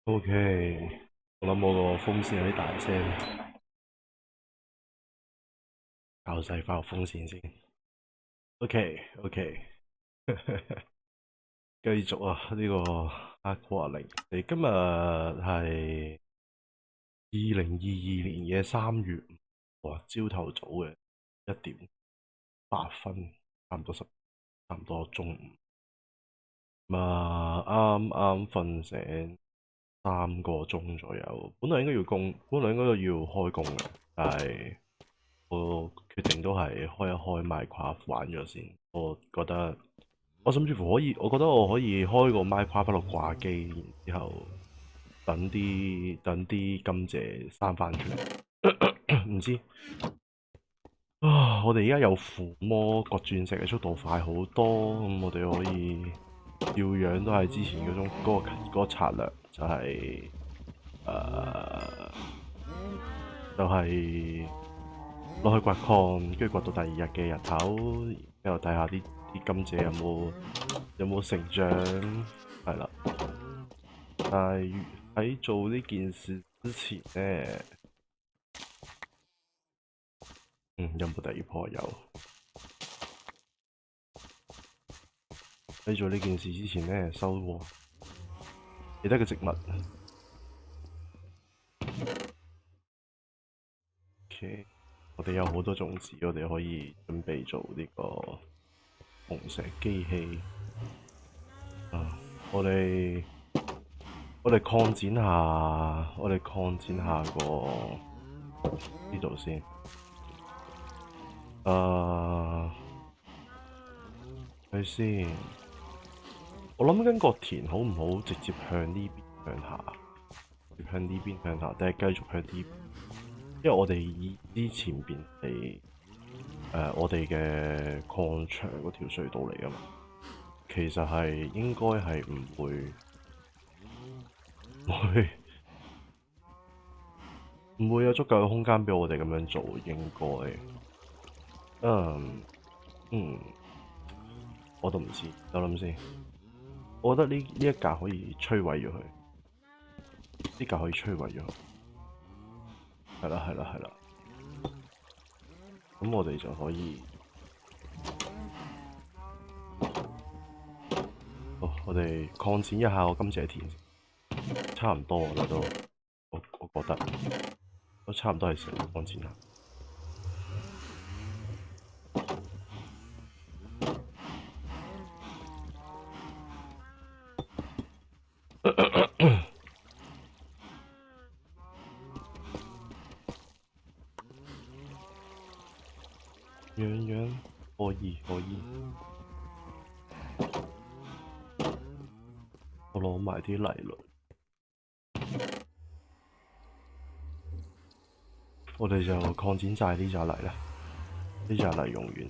OK，我諗我個風扇有啲大聲，校細翻個風扇先。OK，繼續啊！呢、個820，你今日係2022年嘅3月5號，朝頭早嘅1點8分，差唔多中午。啱啱瞓醒3個鐘左右，本來應該要開工嘅，但係我決定都係開一開 Minecraft 玩咗先。我甚至乎我覺得我可以開個 Minecraft 喺度掛機，然之後等啲甘蔗生翻出嚟。唔知啊，我哋而家有附魔掘鑽石嘅速度快好多，咁我哋可以照樣都係之前嗰個策略，就係落去掘礦，跟住掘到第二日嘅日頭，然後睇下啲甘蔗有冇成長，係啦。但係喺做呢件事之前呢，有冇第二棵有？喺做呢件事之前呢，收穫其他嘅植物。OK，我哋有好多種子，我哋可以準備做呢個紅石機器。我哋擴展下個呢度先。睇先，我諗緊個田好唔好直接向呢邊向下，定係繼續向呢邊？因為我哋之前邊係我哋嘅礦場嗰條隧道嚟㗎嘛，其實係應該係唔會有足夠嘅空間俾我哋咁樣做，應該。我都唔知，等諗先。我覺得呢一格可以摧毀咗佢，呢格可以摧毀咗佢。係啦。咁我哋就可以，我哋擴展一下個甘蔗田，差唔多啦都，我覺得都差唔多係時候擴展下。樣可以，我攞埋啲泥嚟，我哋就擴展晒呢紮泥啦。呢紮泥用完就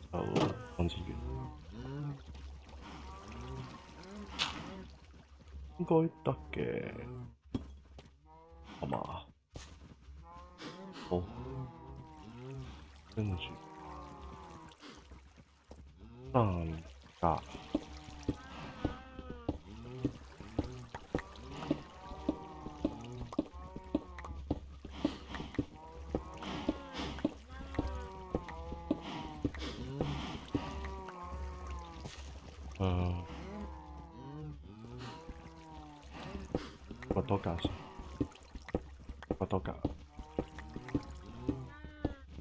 擴展完，應該得嘅，係嘛？好，跟住3格。掘多格先，掘多格，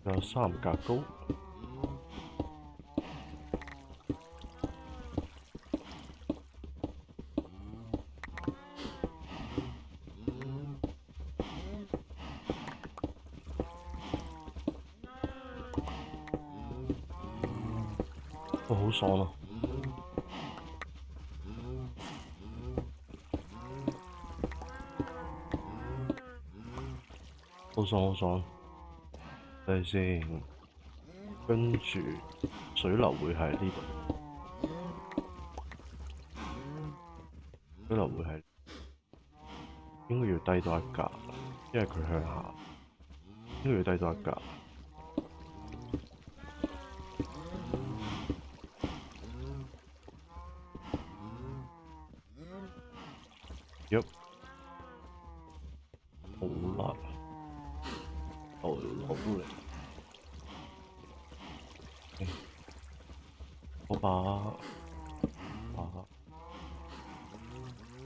有3格高。好爽啊！好爽，睇下先。跟住水流會喺呢度，水流會喺，應該要低多一格，因為佢向下，應該要低多一格。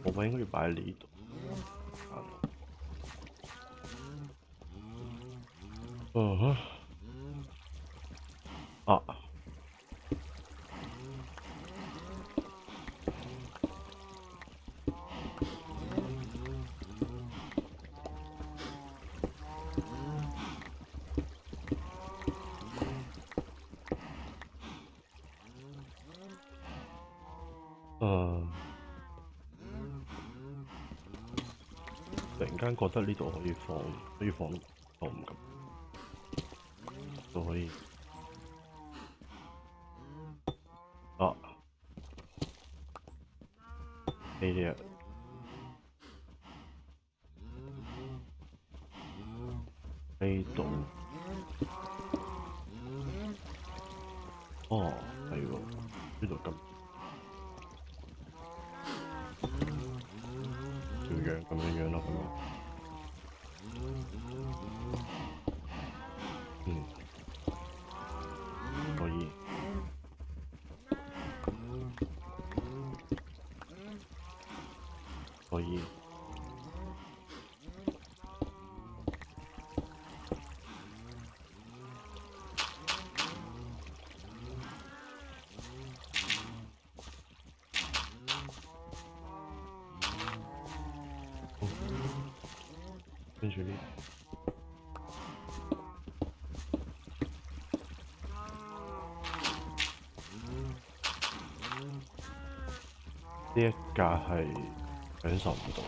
我位應該要擺喺呢度。嗯哼。啊。突然間覺得呢度可以放，我唔敢，都可以。啊，呢啲呢度，哦，係喎，呢度咁。咁樣咯，可以，可以，跟住呢，呢一格係享受唔到，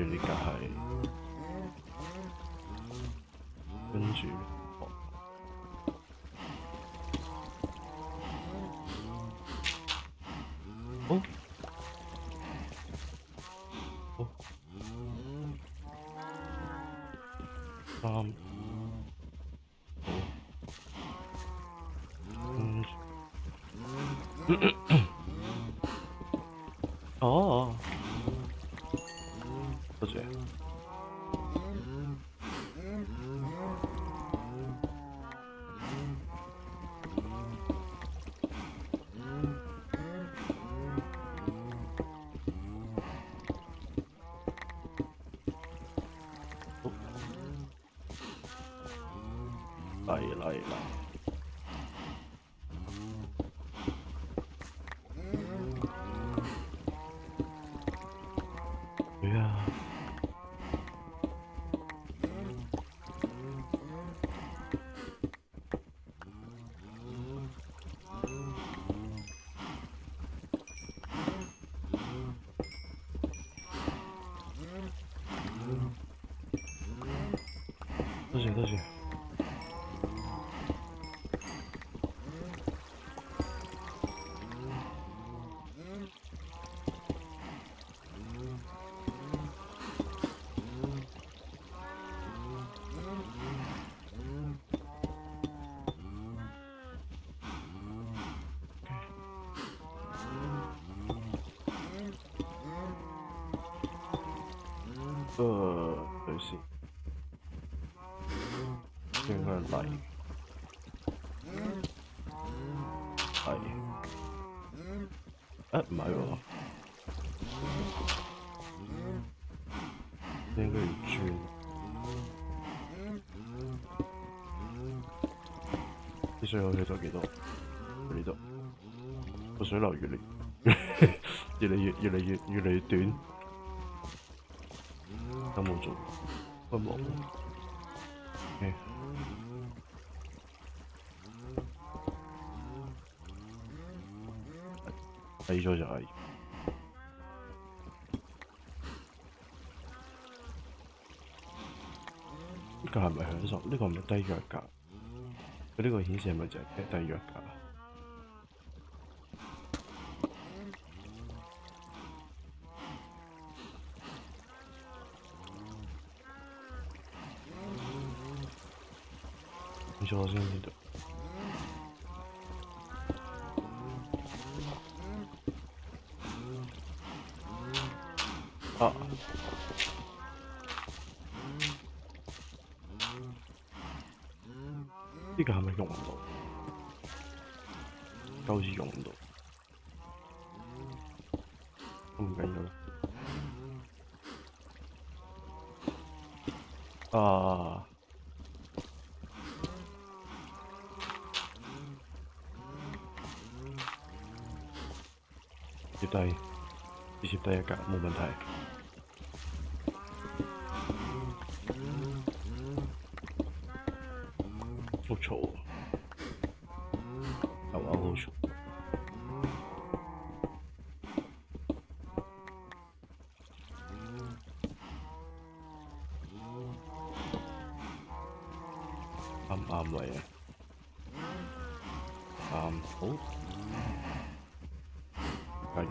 呢格係跟住，哦。3、哦，多謝。嚟。啊！多謝。對先，應該嚟，唔係喎，應該要轉，啲水口去到幾多？呢度，個水流越嚟越短。有冇做？冇。OK。矮咗就矮。呢個係咪享受？呢個係咪低弱格？佢呢個顯示係咪就係低弱格？咗先呢度。啊！呢個係咪用唔到？好似用唔到。都唔緊要啦。啊！接低，只接低一格冇問題。好嘈，係嘛？好嘈。啱唔啱位啊？啱好，加油！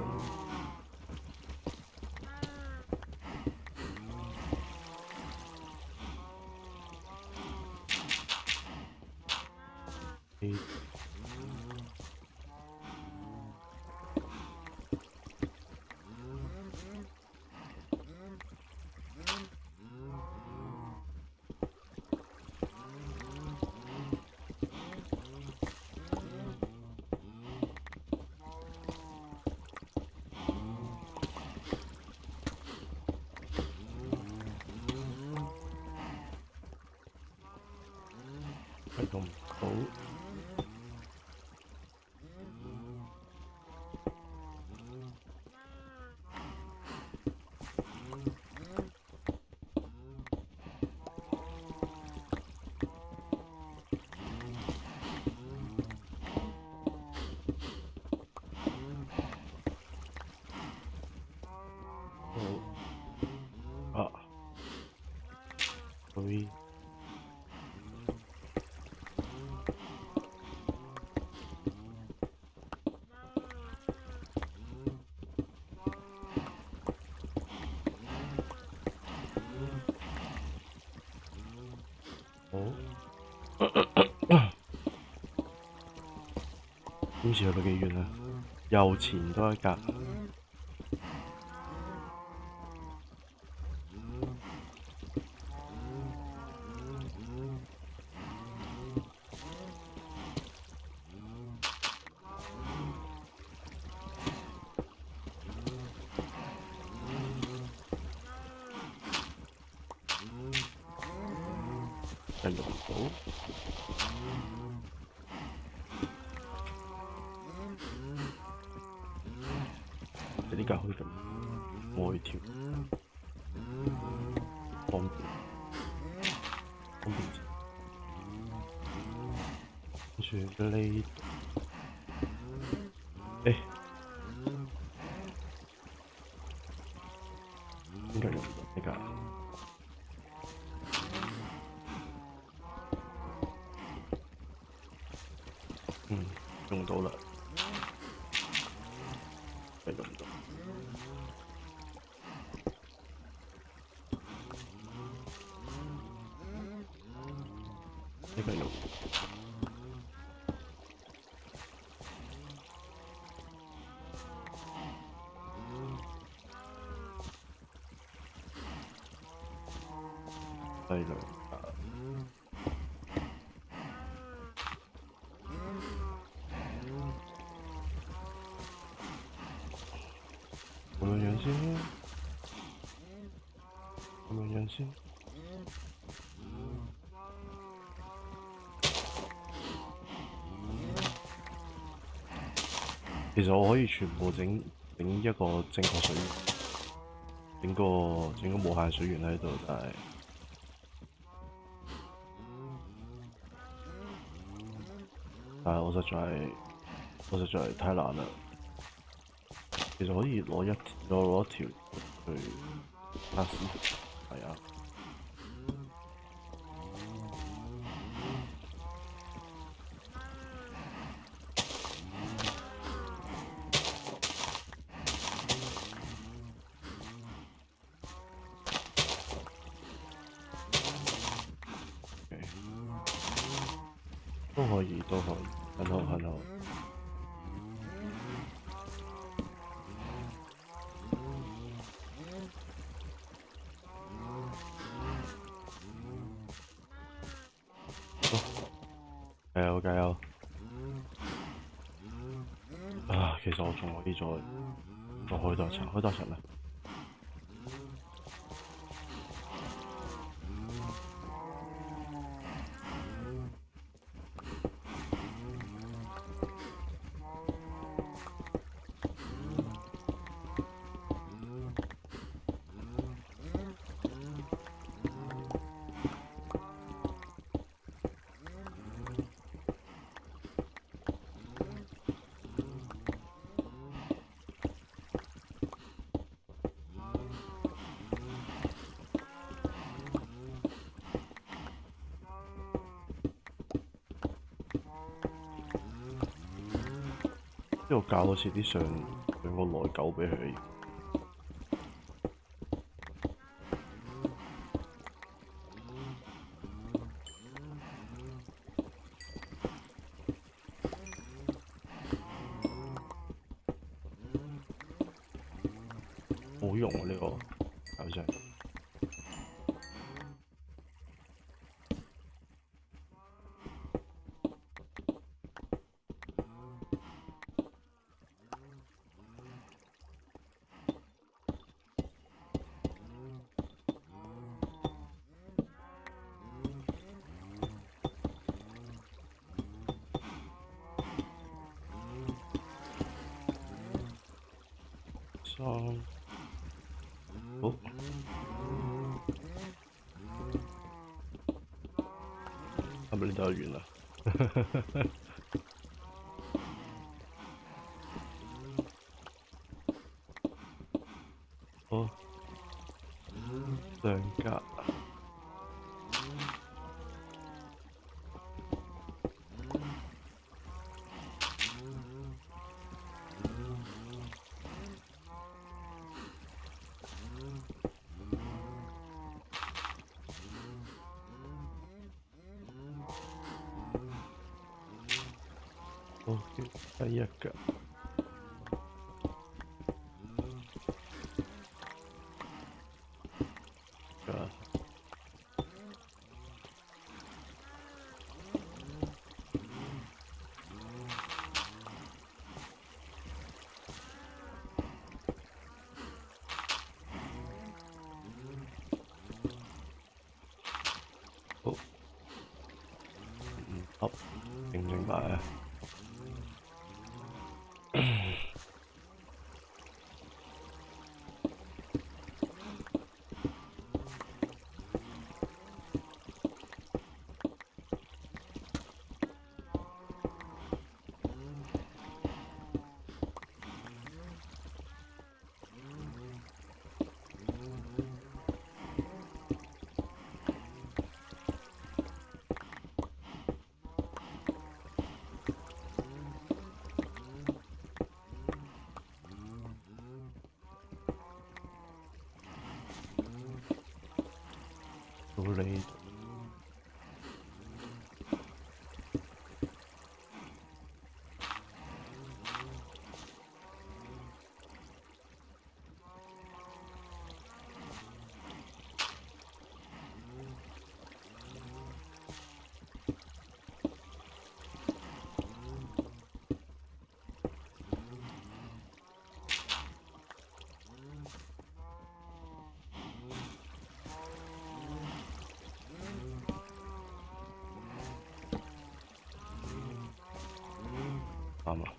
係咁好。啊，對。今次去到幾遠啊？右前多一格。繼續好。呢格可以咁外調，方便啲。跟住呢，應該用唔到呢格。用到啦。用唔到。呢個用。第兩格。咁樣先，咁樣先。其實我可以全部整一個正確水源，整個無限水源喺度，但係我實在太懶啦。其實可以攞一條去測試，係啊。都可以，很好。加油！啊，其實我仲可以再再開多層，開多層啦。之後搞多次啲上個內疚俾佢。好用啊！呢個搞真。好，係咪呢度完啦？好，上格。第一格，好，好，明白啊。到你。啱啊！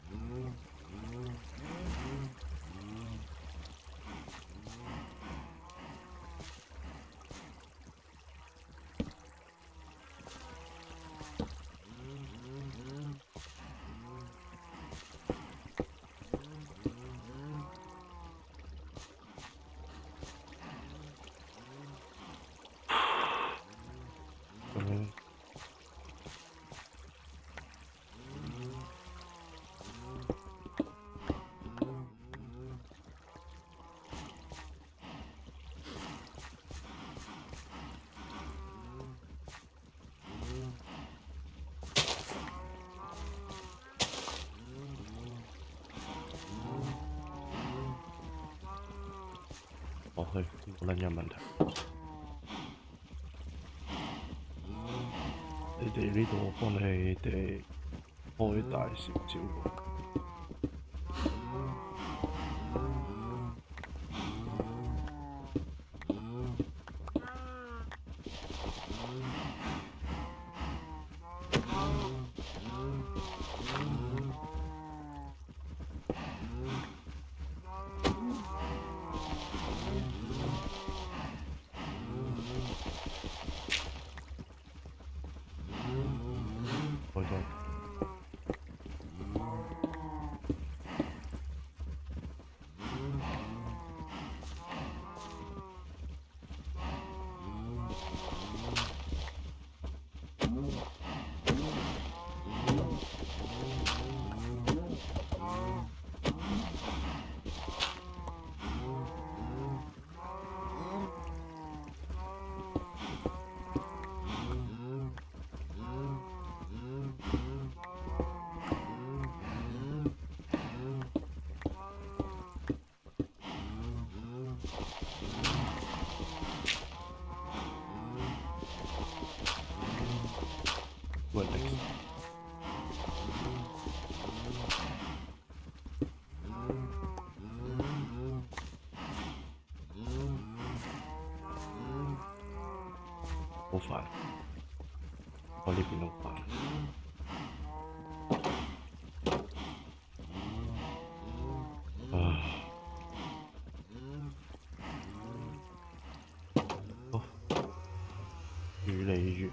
我去，冇撚有問題。你哋呢度我幫你哋開大少少。好煩，我呢邊都煩。好，越嚟越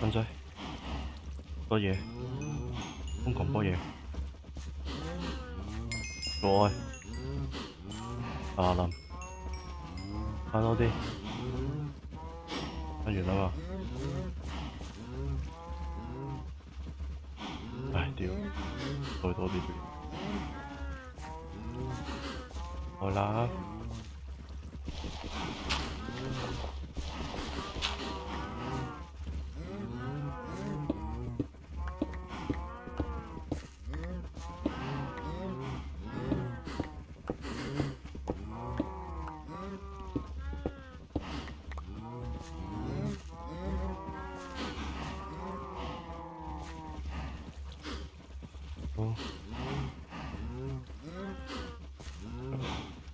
靚仔，波嘢，瘋狂波嘢，做愛，阿林，翻多啲，翻完啦嘛，唉屌，再多啲俾，好啦。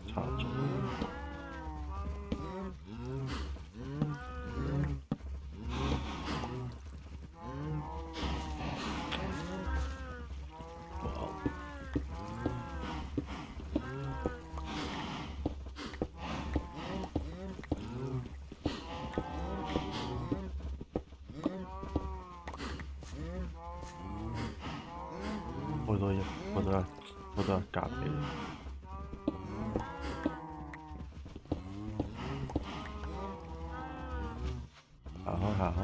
插咗。我都係夾俾你。行開行開。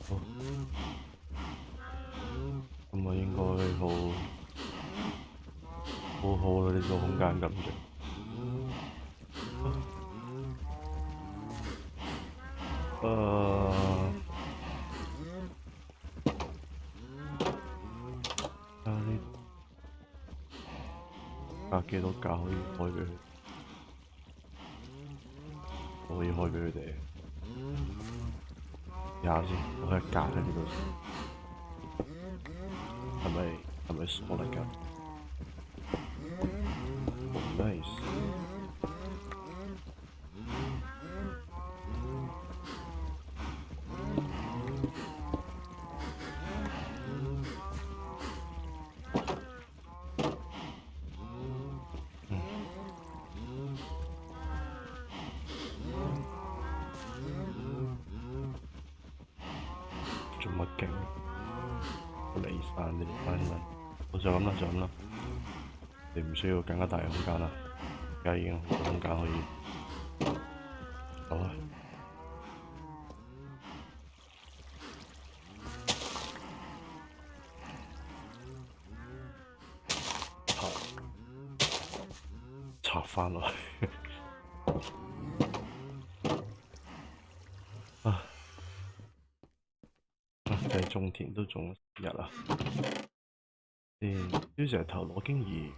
好，咁我應該好啦，呢個空間感覺。加幾多架可以開俾佢？我可以開俾佢哋。睇下先，我開架喺呢度先。係咪鎖嚟㗎？Nice。做乜勁？離散你翻嚟，我就咁啦，你唔需要更加大嘅空間啦，而家已經好多空間可以。好啊。插翻落去。計種田都種咗10日啦，燒石頭攞經驗。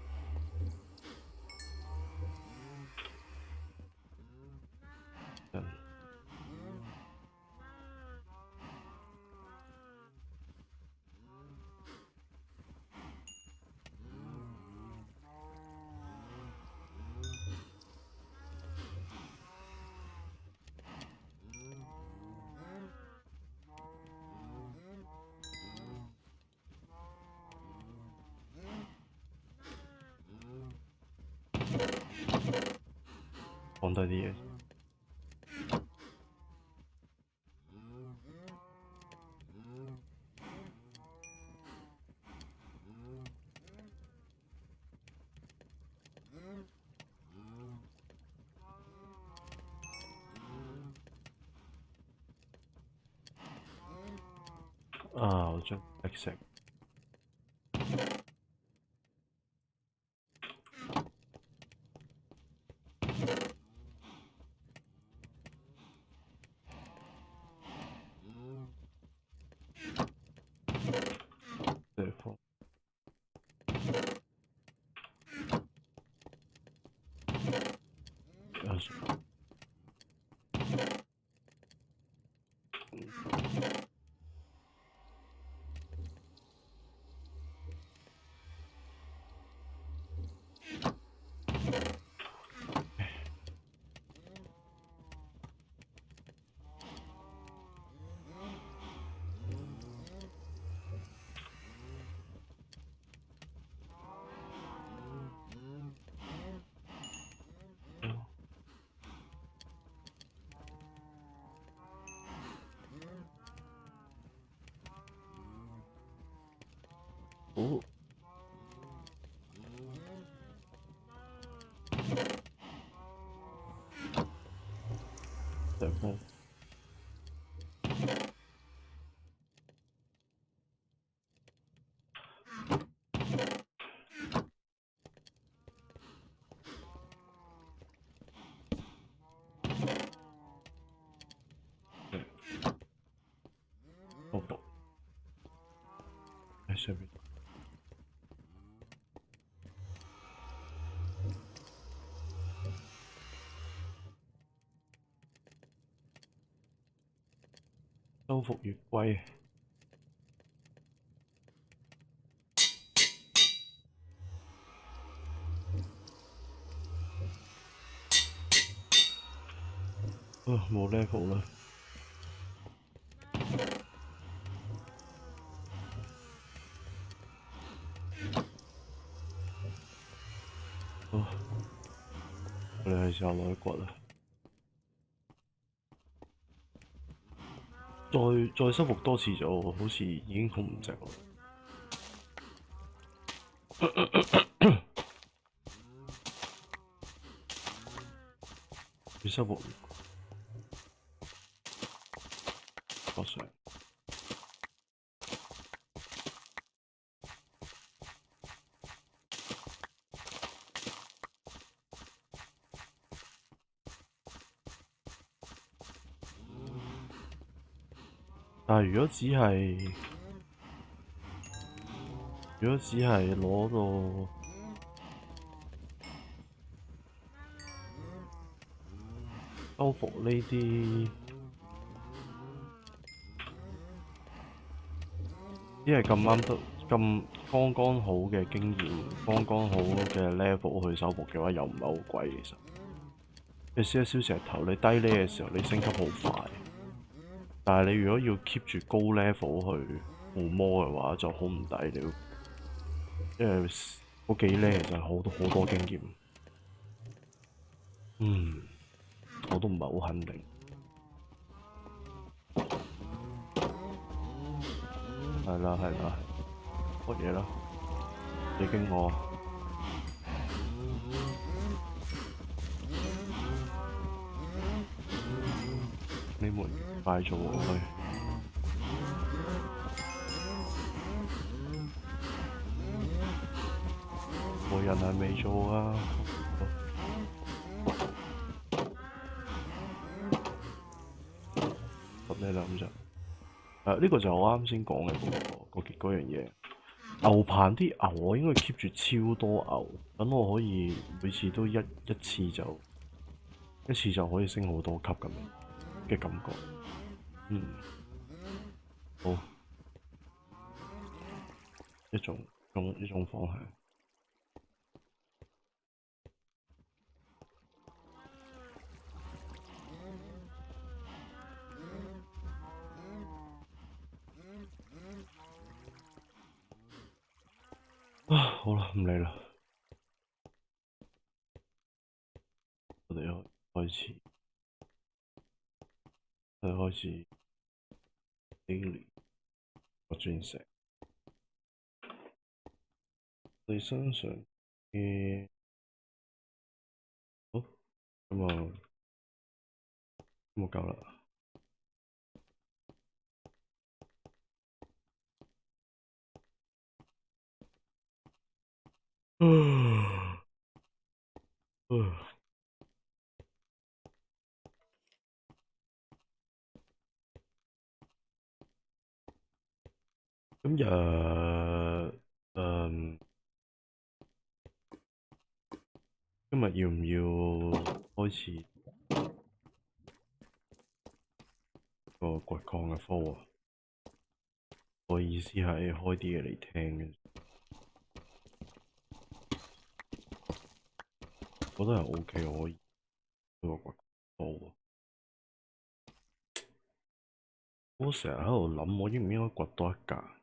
低啲嘢。啊！我將 Exile。對方。哦。對方。好毒。喺上面。收復月歸。冇 level 啦。我哋係時候攞啲骨啦。再收復多次就好似已經好唔值咯。要收復多上。但係如果只係攞到收復呢啲，只係咁啱得咁剛剛好嘅經驗，剛剛好嘅 level 去收復嘅話，又唔係好貴其實。你燒一燒石頭，你低呢嘅時候，你升級好快。但係你如果要 keep 住高 level 去互摸嘅話，就好唔抵了，因為嗰幾呢其實好多經驗。我都唔係好肯定。係啦，乜嘢啦？你經我。你們快做我去。冇人係未做啊！呢兩隻，呢個就係我啱先講嘅嗰樣嘢。牛棚啲牛，我應該 keep 住超多牛，等我可以每次都一次就可以升好多級咁樣嘅感覺。好，一種方向。好啦，唔理啦，我哋開始，開始 daily 個鑽石，你身上嘅好咁夠啦。今日今日要唔要開始個掘礦嘅科啊？我意思係開啲嘢嚟聽嘅，我覺得係 OK，我可以開個掘礦科。我成日喺度諗，我應唔應該掘多一格？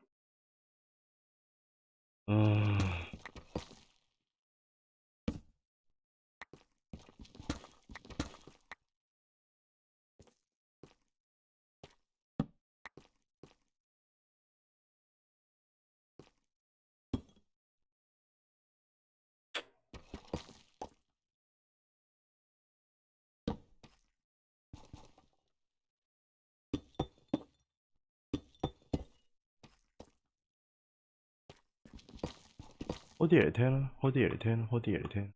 開啲嘢嚟聽啦，開啲嘢嚟聽，開啲嘢嚟聽。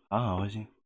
打下開先。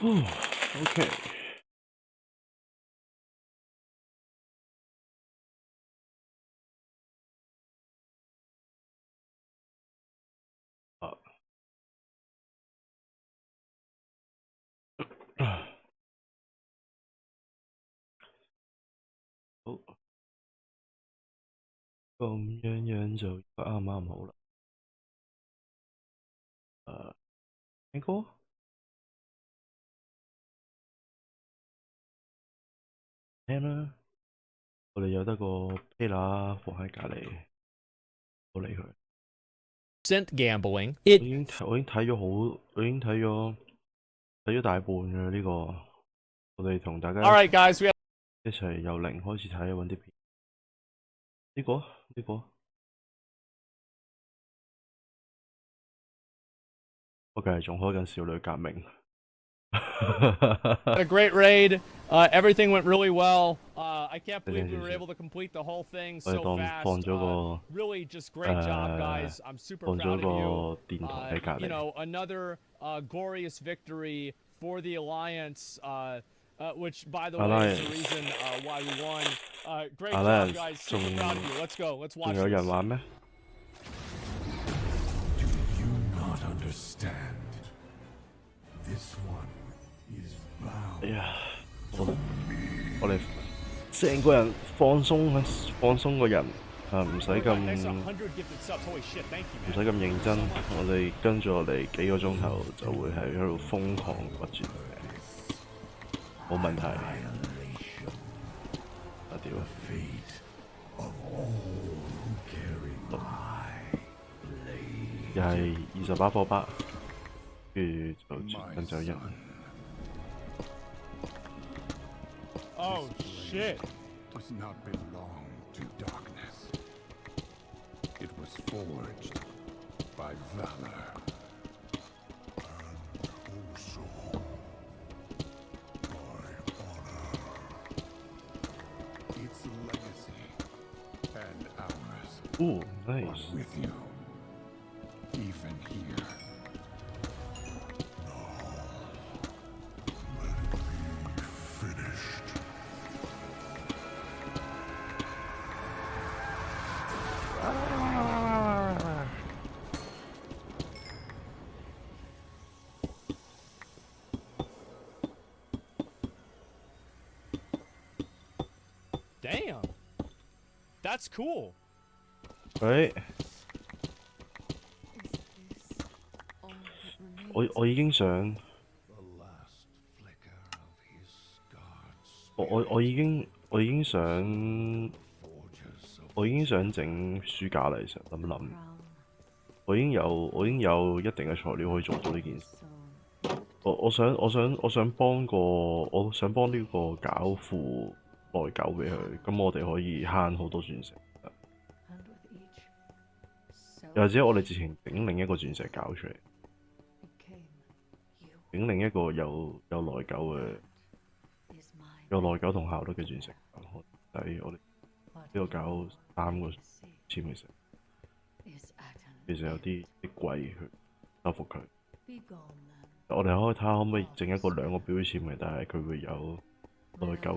OK。好，咁樣就啱啱好啦。聽歌？聽啦，我哋有得個 P 啦放喺隔離，唔好理佢。Gambling. 我已經睇咗大半嘅呢個，我哋同大家 All right, guys, 一齊由零開始睇，揾啲片。呢個我繼續仲開緊少女革命。Had a great raid. Everything went really well. I can't believe we were able to complete the whole thing so fast. Really just great job, guys. I'm super proud of you. You know, another glorious victory for the Alliance, which, by the way, is the reason why we won. Great job, guys. Super proud of you. Let's go. Let's watch this. 仲有人玩咩？ Do you not understand? This one is bound. 哎呀，我哋成個人放鬆個人啊，唔使咁認真。我哋跟住落嚟幾個鐘頭就會喺度瘋狂掘住，冇問題。啊屌！又係28貨巴，跟住就全身走人。Oh shit! Does not belong to darkness. It was forged by valor. And also by honor. Its legacy and ours Ooh, nice. are with you. Even here. Damn, that's cool. Right. 我已經想，我已經想整書架啦。其實諗，我已經有一定嘅材料可以做到呢件事。我想幫呢個搞副內狗俾佢，咁我哋可以慳好多鑽石。又或者我哋直情整另一個鑽石搞出嚟。整另一個有內疚同效率嘅鑽石，抵我哋呢個搞3個簽其實有啲貴去收服佢。我哋可以睇下可唔可以整一個2個標籤嘅，但係佢會有內疚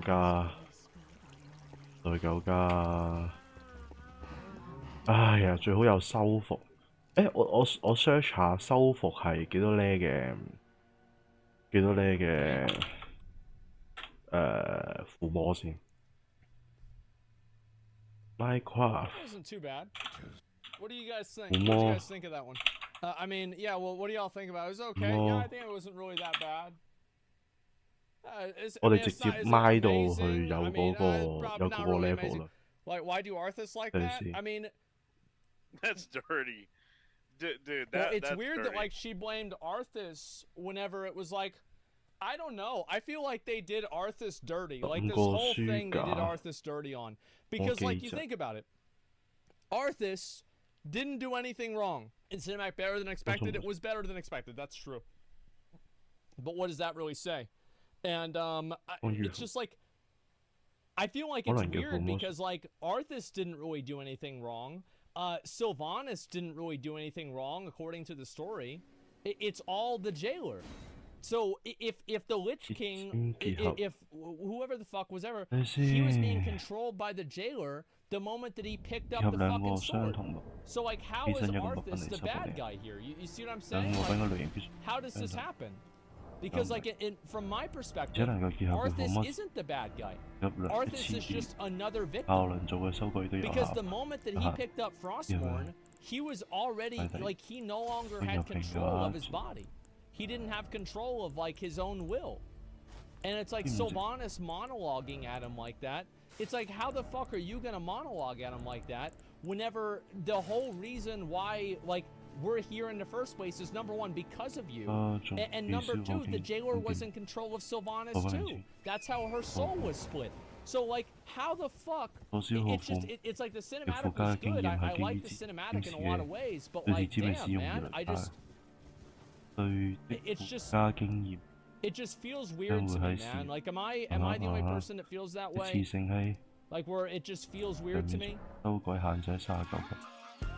加，哎呀最好有修復。我 search 下修復係幾多呢嘅？附魔先。Minecraft Wasn't too bad. What do you guys think? What do you guys think of that one? I mean, yeah. Well, what do y'all think about it? It was okay. Yeah, I think it wasn't really that bad. 我哋直接賣到去有嗰個 level 啦。Like, why do Arthas like that? I mean, that's dirty. Dude, it's that's weird dirty. that like she blamed Arthas whenever it was like, I don't know. I feel like they did Arthas dirty. Like this whole thing they did Arthas dirty on. Because like you think about it, Arthas didn't do anything wrong. In Cinematic better than expected, it was better than expected. That's true. But what does that really say? And it's just like, I feel like it's weird because like Arthas didn't really do anything wrong. Sylvanas didn't really do anything wrong according to the story. It's all the jailer. So if the Lich King, if whoever the fuck was ever, 睇先。 he was being controlled by the jailer the moment that he picked up 結合 the 兩個 fucking 相 sword. 同， So like, how 犧 is 牲一個物品 Arthas 嚟 the 修復 bad 你。 guy here? You see what I'm 兩 saying? 個物品嘅 Like, 類型必須 how does this 相同， happen? Because like, from my 只 perspective, 能夠結合嘅 Arthas 貨物 isn't the bad guy. 入兩 Arthas 次 is just another 效 victim. 能做嘅修改都有 Because 效 the。moment that he picked up Frostmourne, he was already like he no longer had control of his body. He didn't have control of like his own will. And it's like Sylvanas monologuing at him like that. It's like, how the fuck are you gonna monologue at him like that whenever the whole reason why like we're here in the first place is number one because of you, and number two, the jailer was in control of Sylvanas too. That's how her soul was split. So like, how the fuck? It's like the cinematic was good. I like the cinematic in a lot of ways, but like, damn man, it's just. 加經驗 It just feels weird to me, man. Like, am I the only person that feels that 一 way? 次性喺 Like, where it just feels weird to me? 修改限制39級，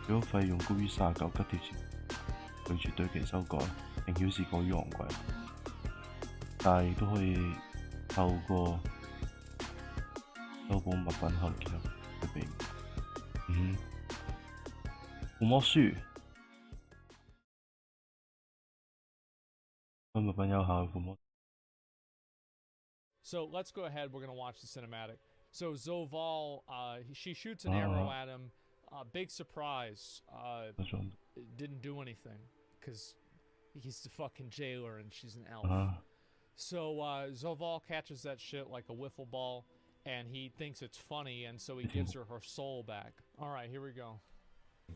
如果費用高於39級貼錢，拒絕對其修改，並顯示過於昂貴。但係亦都可以透過修補物品後結合去避免。附魔書。物品有效附魔。 So let's go ahead. We're gonna watch the cinematic. So Zoval, she shoots an arrow at him. Big surprise. Didn't do anything because he's the fucking jailer and she's an elf. So Zoval catches that shit like a wiffle ball, and he thinks it's funny, and so he gives her soul back. All right, here we go.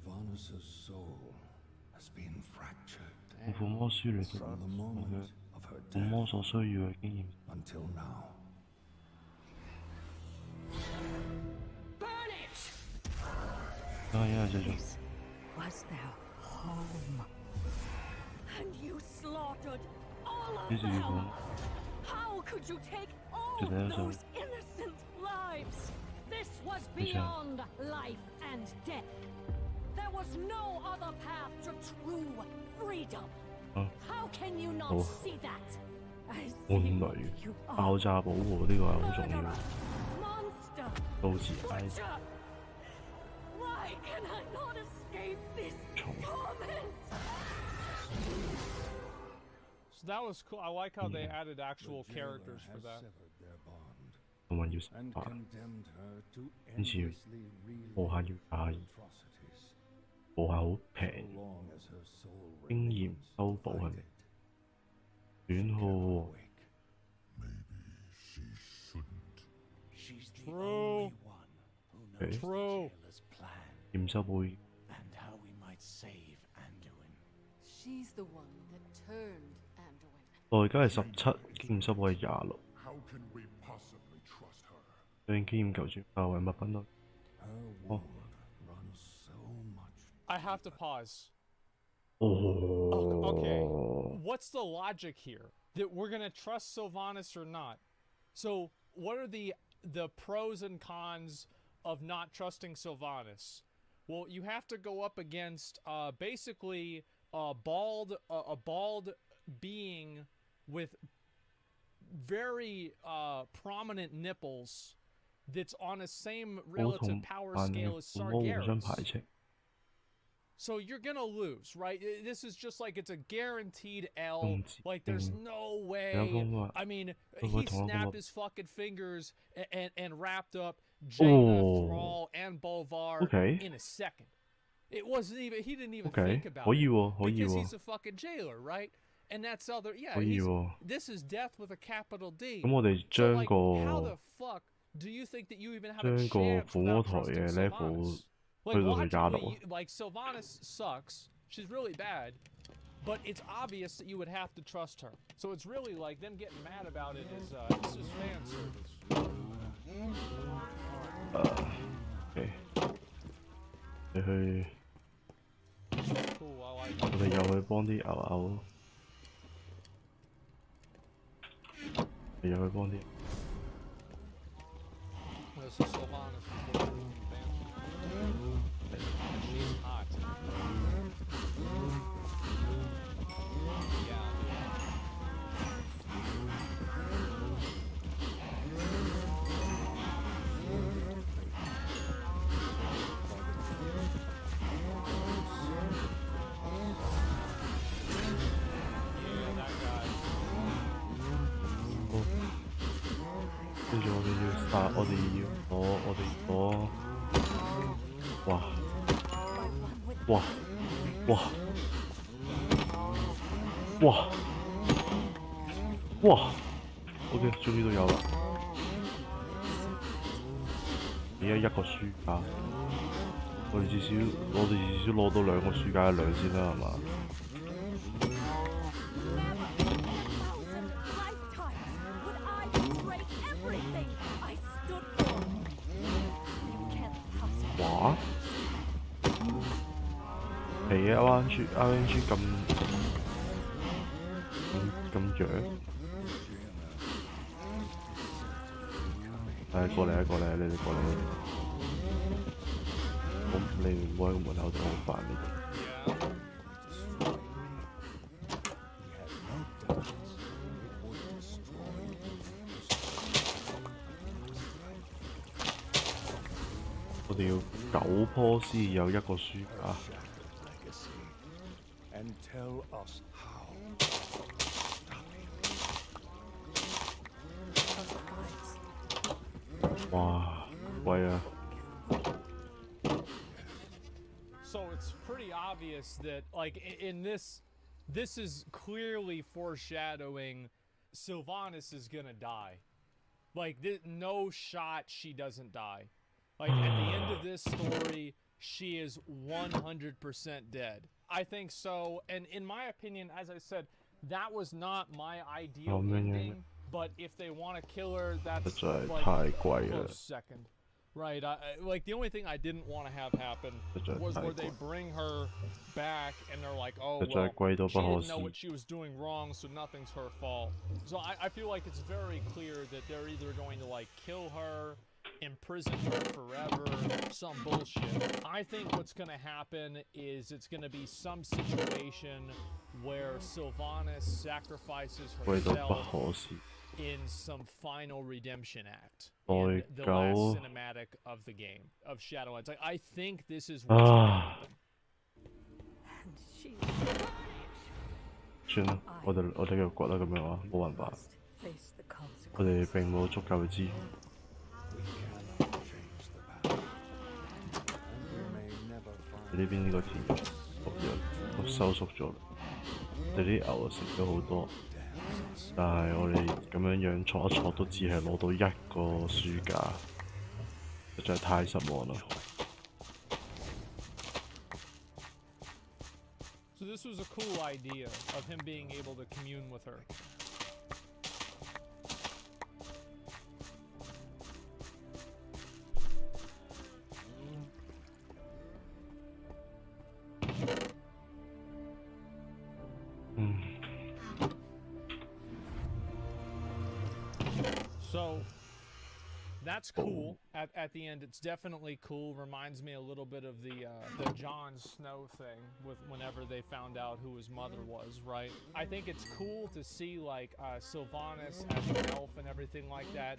Vanessa's soul has been fractured 附魔書嚟 from the 嘅 moment of her 附魔 death 所需要嘅經驗。 until now. Burn it! 繼續。 This was their home. And you slaughtered all of 於是要 them. 講 How could you take all 就第一首 those innocent lives? This was 就這樣 beyond life and death. There was no other path to true freedom. 啊 How can you not 好 see that? I 換 see 雷 you 爆 are 炸保護呢個係好重 murderer, 要。 monster, 到時嗌 butcher. Why can I not escape this torment? So that was cool. I like how they added actual The jailer characters for has that. severed their bond 同埋要 and 食 condemned her to 跟住 endlessly 無限 relive 要加 atrocities. 無限好 So 平， long as her soul 經驗 remains 修補係咪 divided, 短號 awake. Maybe she shouldn't. She's the True. only one who knows Okay. the True. jailer's plan 驗修補 and how we might save Anduin. She's the one that turned Anduin. 我而家係17，經驗修補係26。 How can we possibly trust her? 對應經驗求轉化為物品率。 Her wound runs so much. I have to pause. 哦 Okay. What's the logic here? That we're gonna trust Sylvanas or not? So what are the pros and cons of not trusting Sylvanas? Well, you have to go up against basically a bald being with very prominent nipples that's on the same 我 relative 同 power 扮 scale 嘅 as 附魔互相排 Sargeras. 斥。 So you're gonna lose, right? This is just like it's a guaranteed L. 唔止 Like there's no 有 way. 方法 I mean, 有 he 同一個 snapped his fucking fingers and wrapped up Jaina, Oh. Thrall, and Bolvar Okay. in a second. It wasn't even. He didn't even OK， think about 可 it 以喎，可以 because 喎 he's，a fucking jailer, right? And that's other. Yeah, 可以 he's, 喎。 this is death with a capital D. 咁我哋 So 將 like, 個 how the fuck do you think that you even have a 將個 chance 附魔 without 台嘅 trusting level Sylvanas? 去到去加 logically, 度。 like Sylvanas sucks. She's really bad, but it's obvious that you would have to trust her. So it's really like them getting mad about it is it's just fan service. OK，你去 Cool, I like 我 it. 哋又去幫啲牛牛，你又去幫啲。 This is Sylvanas before she was banned. She's hot. Yeah. 跟住我哋要殺，我哋要攞，我哋攞，哇哇哇哇哇 ！OK， 終於都有啦。而家一個書架，我哋至少攞到2個書架嘅量先啦，係嘛？ 哇！係啊，RNG 咁弱，係過嚟啊！過嚟啊！你哋過嚟！你哋唔好喺個門口度好煩呢度。我哋要9棵先有1個書架。 And tell us how. Stop it. 哇，貴啊！ So it's pretty obvious that, like, in this is clearly foreshadowing Sylvanas is gonna die. Like, no shot she doesn't die. Like, at the end of this story, she is 100% dead. I think so, and in my opinion, as I said, that was not my ideal ending. But if they want to kill her, that's like a close second, right? Like the only thing I didn't want to have happen was where they bring her back and they're like, "Oh, well, she didn't know what she was doing wrong, so nothing's her fault." So I feel like it's very clear that they're either going to like kill her, imprison her forever, some bullshit. I think what's gonna happen is it's gonna be some situation where Sylvanas sacrifices herself in some final redemption act in the last cinematic of the game of Shadowlands. Like, I think this is what's gonna happen. 算啦，我哋繼續掘啦，咁樣啊，冇辦法，我哋並冇足夠嘅資源。 呢邊呢個田我收縮咗，你啲牛食咗好多，但係我哋咁樣挫一挫都只係攞到1個書架，實在太失望啦。 So this was a cool idea of him being able to commune with her. So that's cool. At the end, it's definitely cool. Reminds me a little bit of the Jon Snow thing with whenever they found out who his mother was, right? I think it's cool to see like Sylvanas as an elf and everything like that.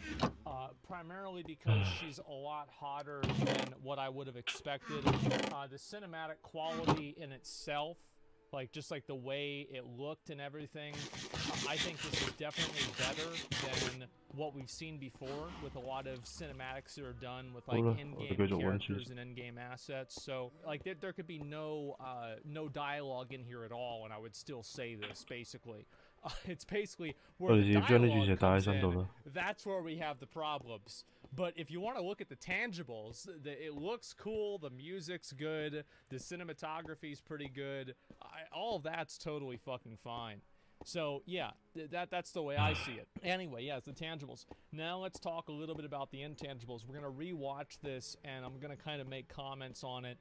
Primarily because she's a lot hotter than what I would have expected. The cinematic quality in itself, like just like the way it looked and everything, I think this is definitely better than what we've seen before with a lot of cinematics that are done with like in-game characters and in-game assets. So like there could be no dialogue in here at all, and I would still say this basically. It's basically where the dialogue comes in, that's where we have the problems. But if you want to look at the tangibles, it looks cool, the music's good, the cinematography's pretty good, all of that's totally fucking fine. So yeah, that's the way I see it. Anyway, yes, the tangibles. Now let's talk a little bit about the intangibles. We're going to rewatch this, and I'm going to kind of make comments on it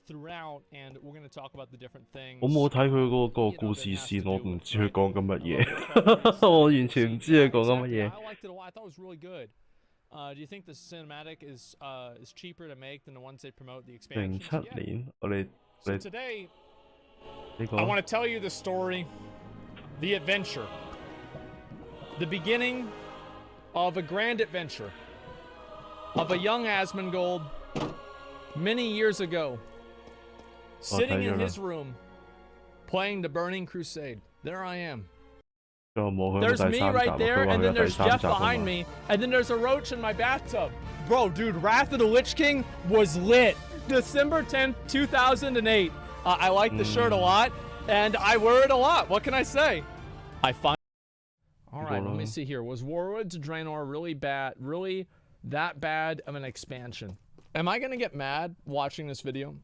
throughout, and we're going to talk about the different things. 我冇睇佢嗰個故事線，我唔知佢講緊乜嘢，我完全唔知佢講緊乜嘢。 I liked it a lot. I thought it was really good. Do you think the cinematic is cheaper to make than the ones they promote the expansions? 07年，我哋 So today, I want to tell you the story, the adventure, the beginning of a grand adventure of a young Asmongold many years ago, sitting in his room, playing the Burning Crusade. There I am. There's me right there, and then there's Jeff behind me, and then there's a roach in my bathtub. Bro, dude, Wrath of the Lich King was lit. December 10th, 2008. I like the shirt a lot, and I wear it a lot. What can I say? All right, let me see here. Was Warwood to Draenor really bad? Really that bad of an expansion? Am I gonna get mad watching this video?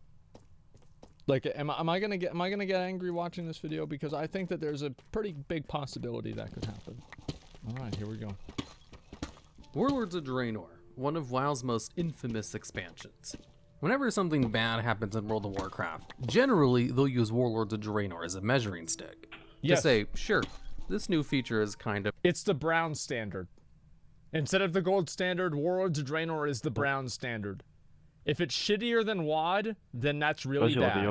Like, am I gonna get angry watching this video? Because I think that there's a pretty big possibility that could happen. All right, here we go. Warlords of Draenor, one of WoW's most infamous expansions. Whenever something bad happens in World of Warcraft, generally they'll use Warlords of Draenor as a measuring stick. Yes. To say, sure, this new feature is kind of... It's the brown standard. Instead of the gold standard, Warlords of Draenor is the brown standard. If it's shittier than WoD, then that's really bad.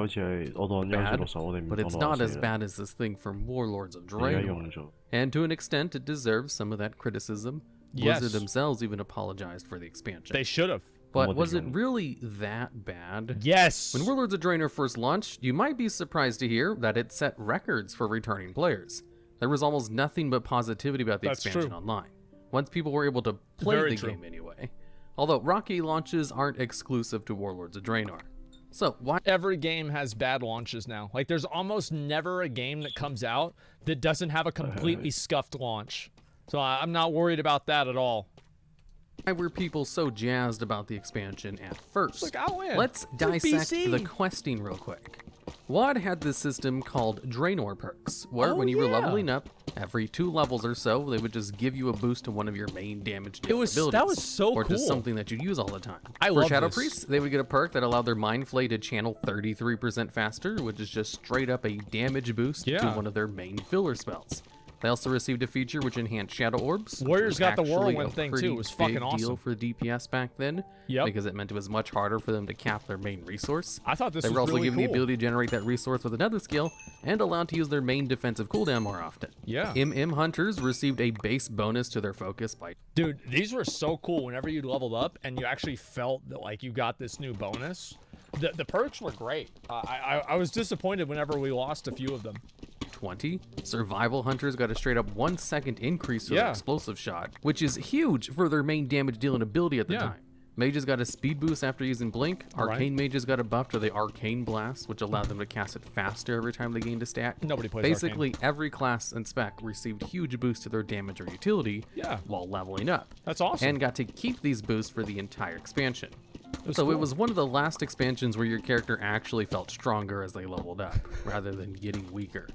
But it's not as bad as this thing from Warlords of Draenor. And to an extent, it deserves some of that criticism. Yes. Blizzard themselves even apologized for the expansion. They should have. But was it really that bad? Yes. When Warlords of Draenor first launched, you might be surprised to hear that it set records for returning players. There was almost nothing but positivity about the expansion online. Once people were able to play the game anyway. Although rocky launches aren't exclusive to Warlords of Draenor. So why... Every game has bad launches now. Like, there's almost never a game that comes out that doesn't have a completely scuffed launch. So I'm not worried about that at all. Why were people so jazzed about the expansion at first? Like, I'll win. Let's dissect the questing real quick. WoD had this system called Draenor perks, where when you were leveling up, every 2 levels or so, they would just give you a boost to one of your main damage abilities. That was so or cool. just something that you'd use all the time. For Shadow Priests, they would get a perk that allowed their Mind Flay to channel 33% faster, which is just straight up a damage boost to one of their main filler spells. They also received a feature which enhanced Shadow Orbs. Warriors got the Whirlwind thing too. It was fucking awesome. Deal for DPS back then. Yep. Because it meant it was much harder for them to cap their main resource. I thought this was They were also really given cool. the ability to generate that resource with another skill and allowed to use their main defensive cooldown more often. Yeah. MM Hunters received a base bonus to their focus by... Dude, these were so cool whenever you leveled up and you actually felt that, like, you got this new bonus. The perks were great. I was disappointed whenever we lost a few of them. 20. Survival Hunters got a straight up 1 second increase to their explosive shot, which is huge for their main damage dealing ability at the time. Mages got a speed boost after using Blink. Arcane Mages got a buff to the Arcane Blast, which allowed them to cast it faster every time they gained a stat. Nobody plays Basically, every class and spec received huge boosts to their damage or utility while leveling up. That's awesome. And got to keep these boosts for the entire expansion. So it was one of the last expansions where your character actually felt stronger as they leveled up, rather than getting weaker.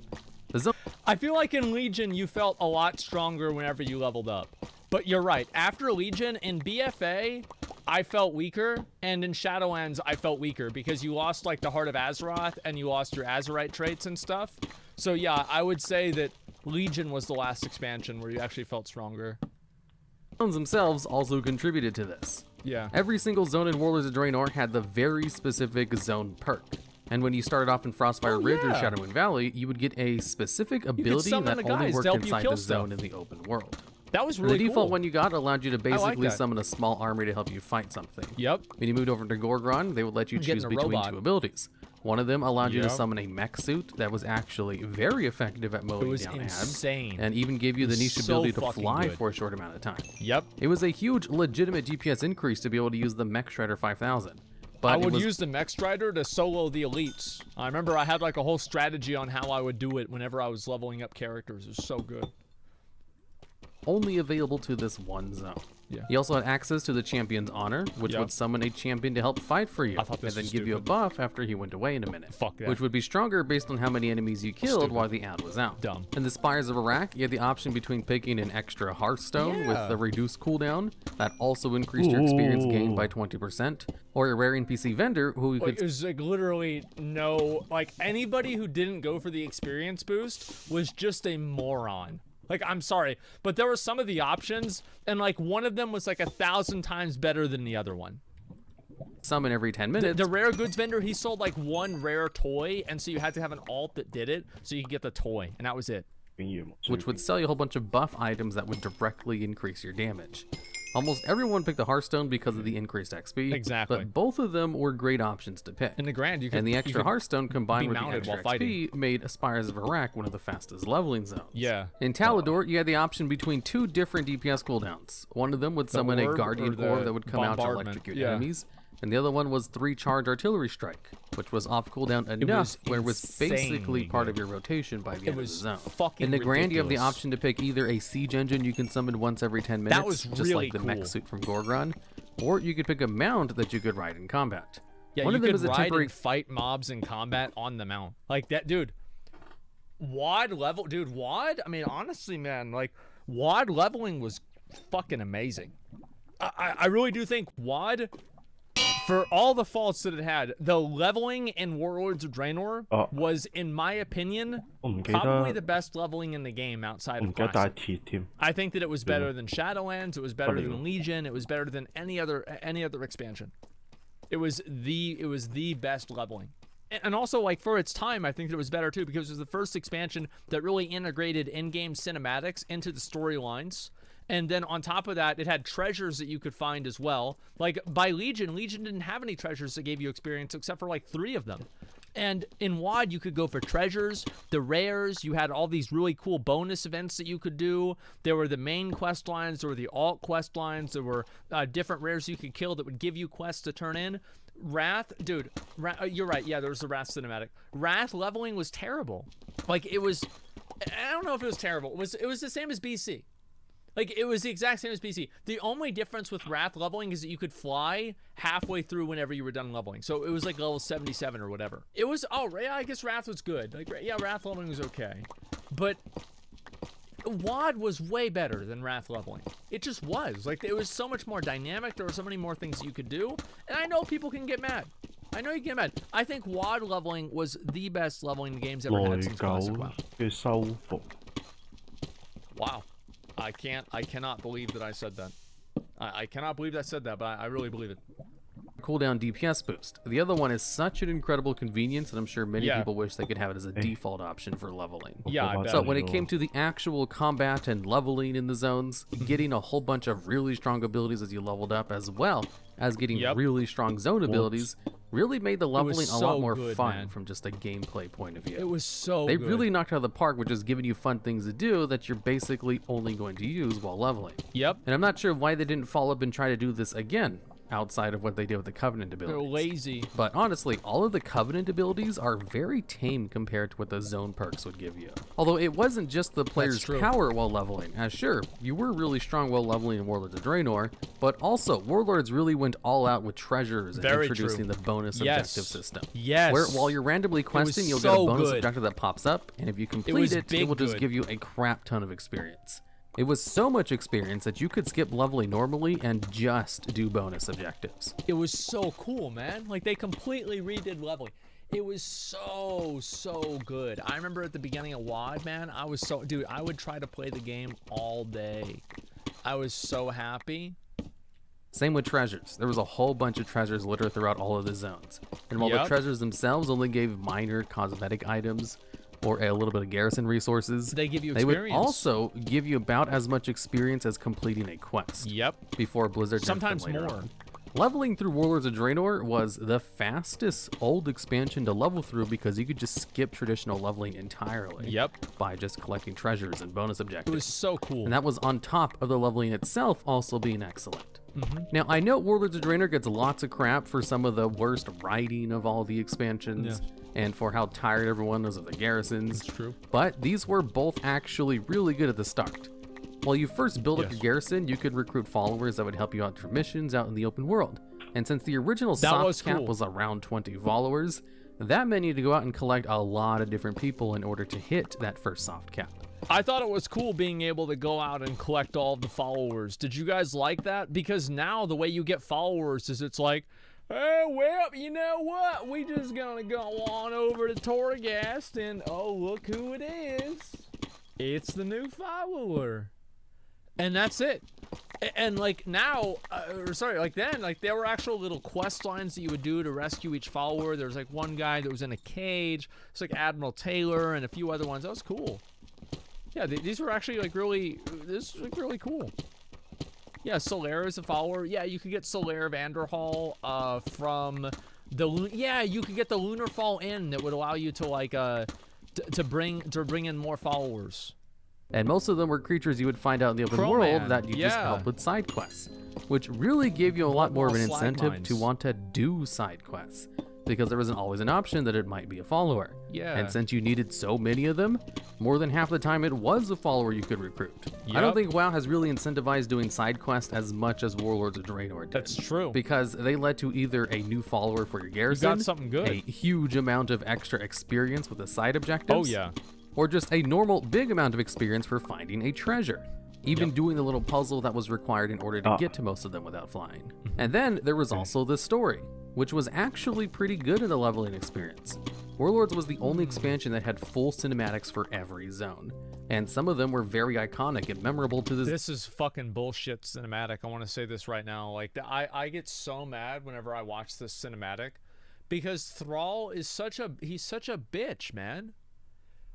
I feel like in Legion, you felt a lot stronger whenever you leveled up. But you're right. After Legion, in BFA, I felt weaker. And in Shadowlands, I felt weaker because you lost, like, the Heart of Azeroth and you lost your Azerite traits and stuff. So, yeah, I would say that Legion was the last expansion where you actually felt stronger. Zones themselves also contributed to this. Yeah. Every single zone in Warlords of Draenor had the very specific zone perk. And when you started off in Frostfire Ridge or Shadowwind Valley, you would get a specific ability that only worked inside the zone in the open world. That was really cool. The default one you got allowed you to basically like summon a small army to help you fight something. Yep. When you moved over to Gorgon, they would let you choose between 2 abilities. One of them allowed you to summon a mech suit that was actually very effective at mowing down ads, and even gave you the niche ability to fly for a short amount of time. Yep. It was a huge, legitimate DPS increase to be able to use the Mech Shredder 5000. But I would use the Mech Strider to solo the elites. I remember I had like a whole strategy on how I would do it whenever I was leveling up characters. It was so good. Only available to this one zone. Yeah. You also had access to the Champion's Honor, which would summon a champion to help fight for you, and then give you a buff after he went away in a minute. Fuck that. Which would be stronger based on how many enemies you killed while the ad was out. Dumb. In the Spires of Iraq, you had the option between picking an extra Hearthstone with the reduced cooldown, that also increased your experience gain by 20%, or a rare NPC vendor who could... It was like literally no... Like, anybody who didn't go for the experience boost was just a moron. Like, I'm sorry, but there were some of the options, and like one of them was like 1,000 times better than the other one. Summon every 10 minutes. The rare goods vendor, he sold like one rare toy, and so you had to have an alt that did it, so you could get the toy, and that was it. which would sell you a whole bunch of buff items that would directly increase your damage. Almost everyone picked the Hearthstone because of the increased XP. Exactly. But both of them were great options to pick. In the grand, you could, and the extra Hearthstone combined with the mounted extra while fighting. XP made Aspires of Iraq one of the fastest leveling zones. Yeah. In Talador, you had the option between 2 different DPS cooldowns. One of them would summon a Guardian Orb that would come out to electrocute enemies. And the other one was 3 charge artillery strike, which was off cooldown enough where it was basically part of your rotation by the end of the zone. In the grand, you have the option to pick either a siege engine you can summon once every 10 minutes, that was just really like the cool. mech suit from Gorgon, or you could pick a mount that you could ride in combat. Yeah, one you of them could is a ride temporary and fight mobs in combat on the mount. Like that, dude. WoD level, dude. WoD. I mean, honestly, man, like WoD leveling was fucking amazing. I really do think WoD, for all the faults that it had, the leveling in Warlords of Draenor was, in my opinion, probably the best leveling in the game outside of Classic. I think that it was better than Shadowlands. It was better than Legion. It was better than any other expansion. It was the best leveling. And also, like, for its time, I think that it was better too, because it was the first expansion that really integrated in-game cinematics into the storylines. And then on top of that, it had treasures that you could find as well. Like by Legion didn't have any treasures that gave you experience except for like 3 of them. And in WoD, you could go for treasures, the rares. You had all these really cool bonus events that you could do. There were the main quest lines. There were the alt quest lines. There were different rares you could kill that would give you quests to turn in. Wrath, dude, you're right. Yeah, there was the Wrath cinematic. Wrath leveling was terrible. Like it was, I don't know if it was terrible. It was the same as BC. Like, it was the exact same as BC. The only difference with Wrath leveling is that you could fly halfway through whenever you were done leveling. So it was like level 77 or whatever. It was, yeah, I guess Wrath was good. Like, yeah, Wrath leveling was okay. But WoD was way better than Wrath leveling. It just was. Like, it was so much more dynamic. There were so many more things you could do. And I know people can get mad. I know you can get mad. I think WoD leveling was the best leveling the game's ever had since Classic WoW. Wow. I cannot believe that I said that. I cannot believe I said that, but I really believe it. Cooldown DPS boost. The other one is such an incredible convenience, and I'm sure many people wish they could have it as a default option for leveling. Yeah, I bet. So when it came to the actual combat and leveling in the zones, getting a whole bunch of really strong abilities as you leveled up, as well as getting really strong zone abilities, really made the leveling a lot more fun from just a gameplay point of view. It was so They really knocked out of the park with just giving you fun things to do that you're basically only going to use while leveling. Yep. And I'm not sure why they didn't follow up and try to do this again, outside of what they did with the Covenant abilities. They're lazy. But honestly, all of the Covenant abilities are very tame compared to what the zone perks would give you. Although it wasn't just the player's power while leveling, as sure, you were really strong while leveling in Warlords of Draenor, but also Warlords really went all out with treasures and introducing the bonus objective system. Yes. Where while you're randomly questing, you'll get a bonus objective that pops up, and if you complete it will just give you a crap ton of experience. It was so much experience that you could skip leveling normally and just do bonus objectives. It was so cool, man. Like, they completely redid leveling. It was so good. I remember at the beginning of WoD, man, dude, I would try to play the game all day. I was so happy. Same with treasures. There was a whole bunch of treasures littered throughout all of the zones. And while the treasures themselves only gave minor cosmetic items, or a little bit of garrison resources, they give you experience. They would also give you about as much experience as completing a quest. Yep. Before Blizzard sometimes later more. On. Leveling through Warlords of Draenor was the fastest old expansion to level through because you could just skip traditional leveling entirely. Yep. By just collecting treasures and bonus objectives. It was so cool. And that was on top of the leveling itself also being excellent. Now, I know Warlords of Draenor gets lots of crap for some of the worst writing of all the expansions, and for how tired everyone was of the garrisons. That's true. But these were both actually really good at the start. While you first build up your garrison, you could recruit followers that would help you out for missions out in the open world. And since the original soft cap was around 20 followers, that meant you had to go out and collect a lot of different people in order to hit that first soft cap. I thought it was cool being able to go out and collect all of the followers. Did you guys like that? Because now the way you get followers is it's like, oh, well, you know what? We just gonna go on over to Torghast and, oh, look who it is. It's the new follower. And that's it. And like now, like then, like there were actual little quest lines that you would do to rescue each follower. There was like one guy that was in a cage. It's like Admiral Taylor and a few other ones. That was cool. Yeah, these were actually like really, this is like really cool. Yeah, Solaire is a follower. Yeah, you could get Solaire Vanderhall from the you could get the Lunar Fall Inn that would allow you to like to bring in more followers. And most of them were creatures you would find out in the open world that you just help with side quests, which really gave you a lot more of an incentive to want to do side quests, because there wasn't always an option that it might be a follower. Yeah. And since you needed so many of them, more than half the time it was a follower you could recruit. I don't think WoW has really incentivized doing side quests as much as Warlords of Draenor did. That's true. Because they led to either a new follower for your garrison, you got something good, a huge amount of extra experience with the side objectives, oh yeah, or just a normal big amount of experience for finding a treasure. Even doing the little puzzle that was required in order to get to most of them without flying. And then there was also the story, which was actually pretty good in the leveling experience. Warlords was the only expansion that had full cinematics for every zone, and some of them were very iconic and memorable to this. This is fucking bullshit cinematic. I want to say this right now. Like, I get so mad whenever I watch this cinematic, because Thrall is he's such a bitch, man.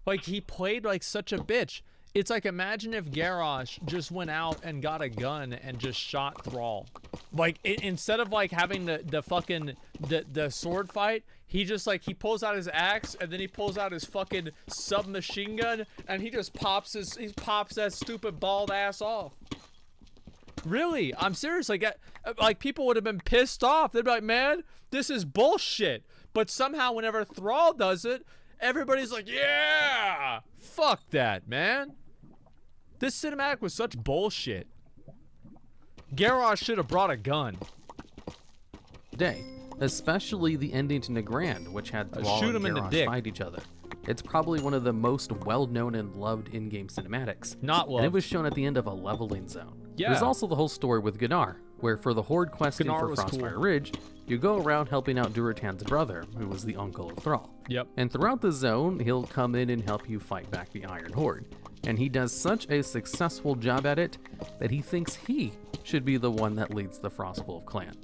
Like, he played like such a bitch. It's like, imagine if Garrosh just went out and got a gun and just shot Thrall. Like, instead of like having the fucking the sword fight, he just like, he pulls out his axe and then he pulls out his fucking submachine gun and he just pops that stupid bald ass off. Really, I'm serious. Like people would have been pissed off. They'd be like, man, this is bullshit. But somehow whenever Thrall does it, everybody's like, yeah, fuck that, man. This cinematic was such bullshit. Garrosh should have brought a gun. Day, especially the ending to Nagrand, which had Thrall shoot and him in the Garrosh dick. fight each other. It's probably one of the most well-known and loved in-game cinematics. Not loved. And it was shown at the end of a leveling zone. Yeah. There's also the whole story with Gunnar, where for the Horde questing Gunnar for was Frostfire cool. Ridge, you go around helping out Durotan's brother, who was the uncle of Thrall. Yep. And throughout the zone, he'll come in and help you fight back the Iron Horde. And he does such a successful job at it that he thinks he should be the one that leads the Frostwolf clan.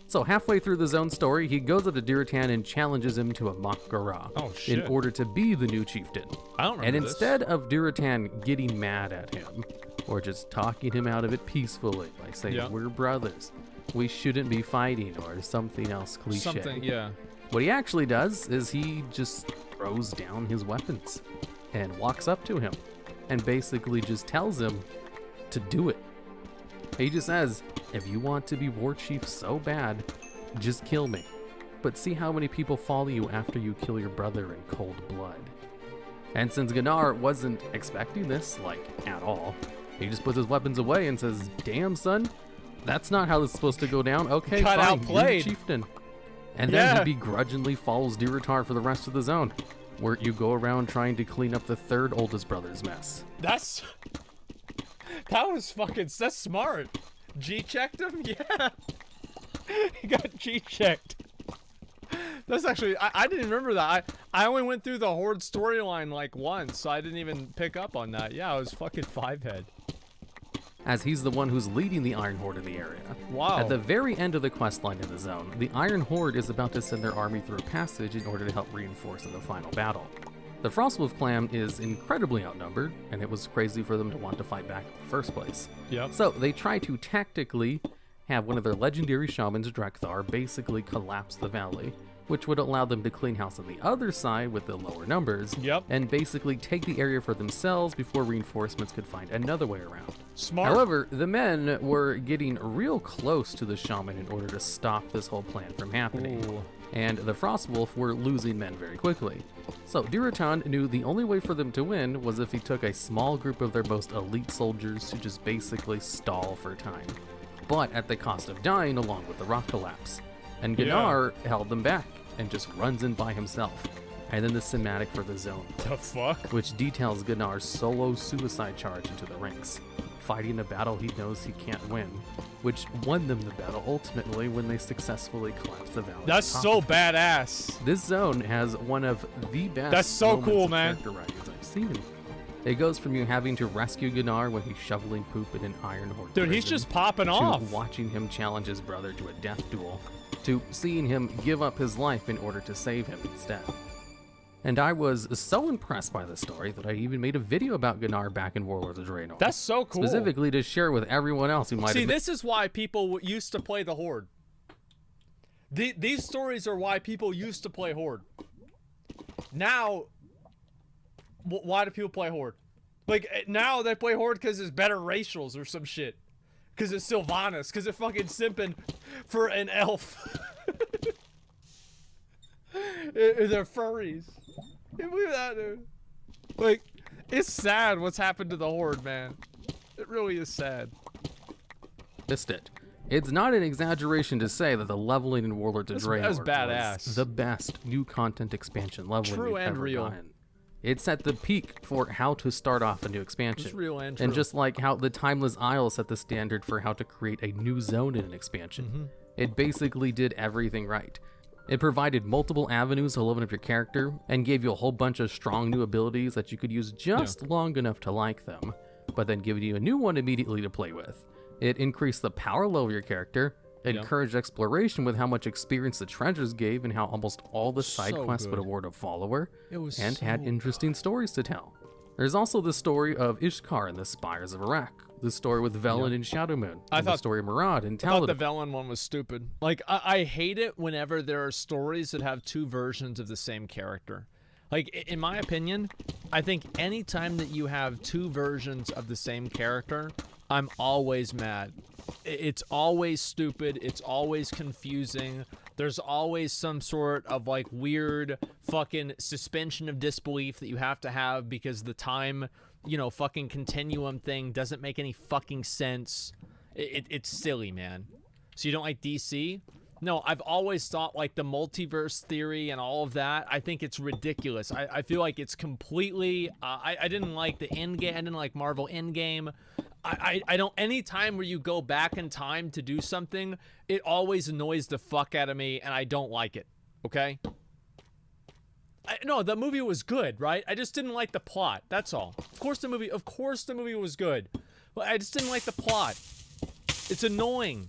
So halfway through the zone story, he goes up to Durotan and challenges him to a mock Garra in order to be the new chieftain. I don't remember And this. instead of Durotan getting mad at him, or just talking him out of it peacefully by saying, we're brothers, we shouldn't be fighting, or something else cliche. Something, yeah. What he actually does is he just throws down his weapons and walks up to him and basically just tells him to do it. He just says, if you want to be war chief so bad, just kill me. But see how many people follow you after you kill your brother in cold blood. And since Gunnar wasn't expecting this, like, at all, he just puts his weapons away and says, damn, son, that's not how this is supposed to go down. Okay, Got fine, outplayed. you're the chieftain. And then he begrudgingly follows Durotar for the rest of the zone, where you go around trying to clean up the third oldest brother's mess. That's smart. G-checked him? Yeah. He got G-checked. That's actually, I didn't remember that. I only went through the Horde storyline like once, so I didn't even pick up on that. Yeah, it was fucking Fivehead. As he's the one who's leading the Iron Horde in the area. Wow. At the very end of the questline in the zone, the Iron Horde is about to send their army through a passage in order to help reinforce in the final battle. The Frostwolf clan is incredibly outnumbered, and it was crazy for them to want to fight back in the first place. Yep. So they try to tactically have one of their legendary shamans, Drekthar, basically collapse the valley, which would allow them to clean house on the other side with the lower numbers, and basically take the area for themselves before reinforcements could find another way around. Smart. However, the men were getting real close to the shaman in order to stop this whole plan from happening. Ooh. And the Frostwolf were losing men very quickly. So Durotan knew the only way for them to win was if he took a small group of their most elite soldiers to just basically stall for time, but at the cost of dying along with the rock collapse. And Gunnar held them back and just runs in by himself. And then the cinematic for the zone, The fuck? which details Gunnar's solo suicide charge into the ranks, fighting a battle he knows he can't win, which won them the battle ultimately when they successfully collapsed the valley. That's so badass. This zone has one of the best That's so moments cool, of man. character writings I've seen. It goes from you having to rescue Gunnar when he's shoveling poop in an Iron Horde Dude, he's prison, just popping to off. watching him challenge his brother to a death duel, to seeing him give up his life in order to save him instead. And I was so impressed by the story that I even made a video about Gunnar back in Warlords of Draenor. That's so cool. Specifically to share with everyone else who might See, this is why people used to play the Horde. These stories are why people used to play Horde. Now, why do people play Horde? Like, now they play Horde because it's better racials or some shit. Because it's Sylvanas. Because they're fucking simping for an elf. They're furries. Can you believe that, dude? Like, it's sad what's happened to the Horde, man. It really is sad. Missed it. It's not an exaggeration to say that the leveling in Warlords of Draenor was badass. was the best new content expansion leveling True we've and ever real. gotten. It set the peak for how to start off a new expansion. It's real and true. And just like how the Timeless Isle set the standard for how to create a new zone in an expansion, it basically did everything right. It provided multiple avenues to level up your character and gave you a whole bunch of strong new abilities that you could use just long enough to like them, but then giving you a new one immediately to play with. It increased the power level of your character, encouraged exploration with how much experience the treasures gave and how almost all the side quests would award a follower, and had interesting stories to tell. There's also the story of Ishkar and the Spires of Iraq, the story with Velen and Shadowmoon, and the story of Murad and I thought the Taladin. Velen one was stupid. Like, I hate it whenever there are stories that have two versions of the same character. Like, in my opinion, I think anytime that you have two versions of the same character, I'm always mad. It's always stupid. It's always confusing. There's always some sort of like weird fucking suspension of disbelief that you have to have because the time, you know, fucking continuum thing doesn't make any fucking sense. It's silly, man. So you don't like DC? No, I've always thought like the multiverse theory and all of that, I think it's ridiculous. I feel like it's completely, I didn't like the Endgame, I didn't like Marvel Endgame. I don't, any time where you go back in time to do something, it always annoys the fuck out of me and I don't like it, okay? No, the movie was good, right? I just didn't like the plot, that's all. Of course the movie was good. But I just didn't like the plot. It's annoying.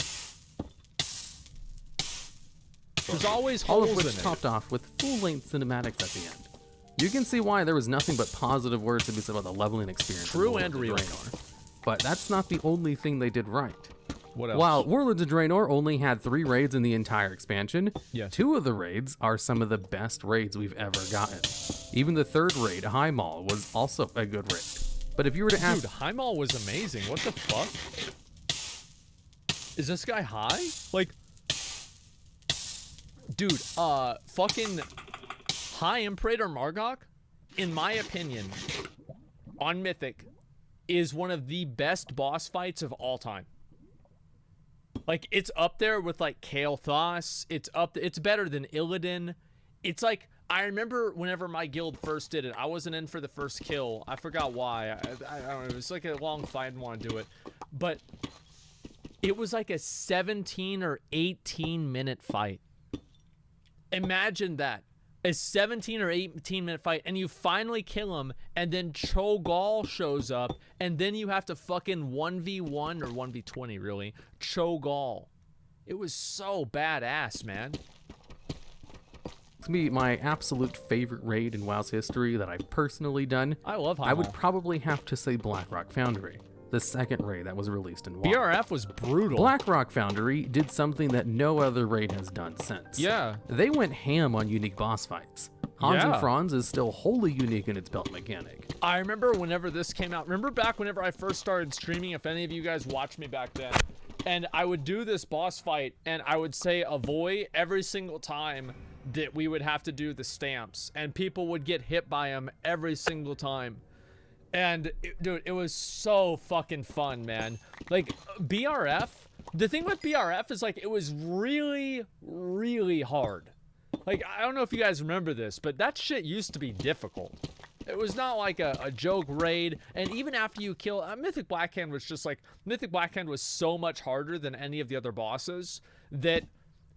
There's always All holes of in which it. topped off with full-length cinematics at the end. You can see why there was nothing but positive words to be said about the leveling experience. True in and Warlords of real. Draenor. But that's not the only thing they did right. What else? While Warlords of Draenor only had 3 raids in the entire expansion, Yes. 2 of the raids are some of the best raids we've ever gotten. Even the 3rd raid, High Mall, was also a good raid. But if you were to ask... Dude, High Mall was amazing. What the fuck? Is this guy high? Like... Dude, fucking High Imperator Margok, in my opinion, on Mythic, is one of the best boss fights of all time. Like, it's up there with, like, Kael'thas. It's better than Illidan. It's like, I remember whenever my guild first did it, I wasn't in for the first kill. I forgot why. I don't know. It was like a long fight. I didn't want to do it. But it was like a 17 or 18 minute fight. Imagine that. A 17 or 18 minute fight, and you finally kill him, and then Cho'Gall shows up, and then you have to fucking 1v1 or 1v20, really, Cho'Gall. It was so badass, man. To me, my absolute favorite raid in WoW's history that I've personally done, I love High I would Mall. probably have to say Blackrock Foundry, the 2nd raid that was released in WoW. BRF was brutal. Blackrock Foundry did something that no other raid has done since. Yeah. They went ham on unique boss fights. Hans and Yeah. Franz is still wholly unique in its belt mechanic. I remember whenever this came out. Remember back whenever I first started streaming, if any of you guys watched me back then, and I would do this boss fight, and I would say avoid every single time that we would have to do the stamps, and people would get hit by them every single time. And dude, it was so fucking fun, man. Like BRF, the thing with BRF is like it was really, really hard. Like, I don't know if you guys remember this, but that shit used to be difficult. It was not like a joke raid. And even after you kill Mythic Blackhand was just like, Mythic Blackhand was so much harder than any of the other bosses that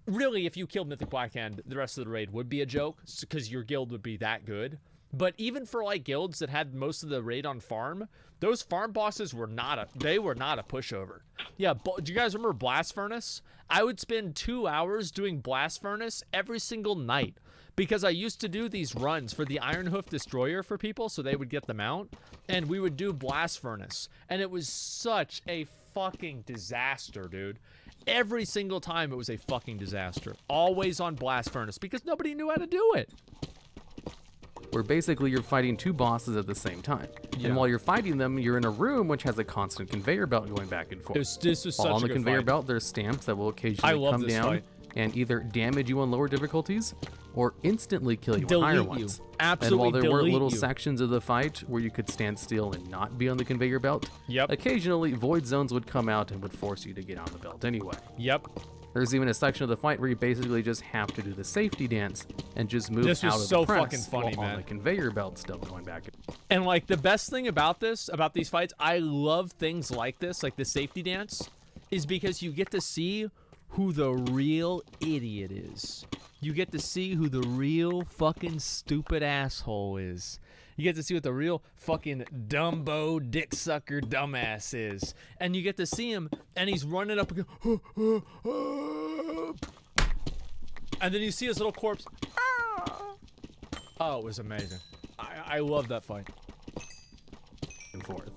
really if you killed Mythic Blackhand, the rest of the raid would be a joke because your guild would be that good. But even for like guilds that had most of the raid on farm, those farm bosses were not a pushover. Yeah, do you guys remember Blast Furnace? I would spend 2 hours doing Blast Furnace every single night because I used to do these runs for the Iron Hoof Destroyer for people so they would get them out, and we would do Blast Furnace, and it was such a fucking disaster, dude. Every single time it was a fucking disaster. Always on Blast Furnace because nobody knew how to do it. Where basically you're fighting two bosses at the same time. Yeah. And while you're fighting them, you're in a room which has a constant conveyor belt going back and forth. This was such on a the good conveyor fight. belt, there's stamps that will occasionally come down fight. and either damage you on lower difficulties or instantly kill you on higher Delete ones. you. Absolutely and while there were delete little you. sections of the fight where you could stand still and not be on the conveyor belt, Yep. occasionally void zones would come out and would force you to get on the belt anyway. Yep. There's even a section of the fight where you basically just have to do the safety dance and just move This was out of so the press fucking funny, while man. on the conveyor belt still going back. And like the best thing about these fights, I love things like this, like the safety dance, is because you get to see who the real idiot is. You get to see who the real fucking stupid asshole is. You get to see what the real fucking Dumbo dick sucker dumbass is. And you get to see him, and he's running up and and then you see his little corpse. Oh, it was amazing. I love that fight. And forth.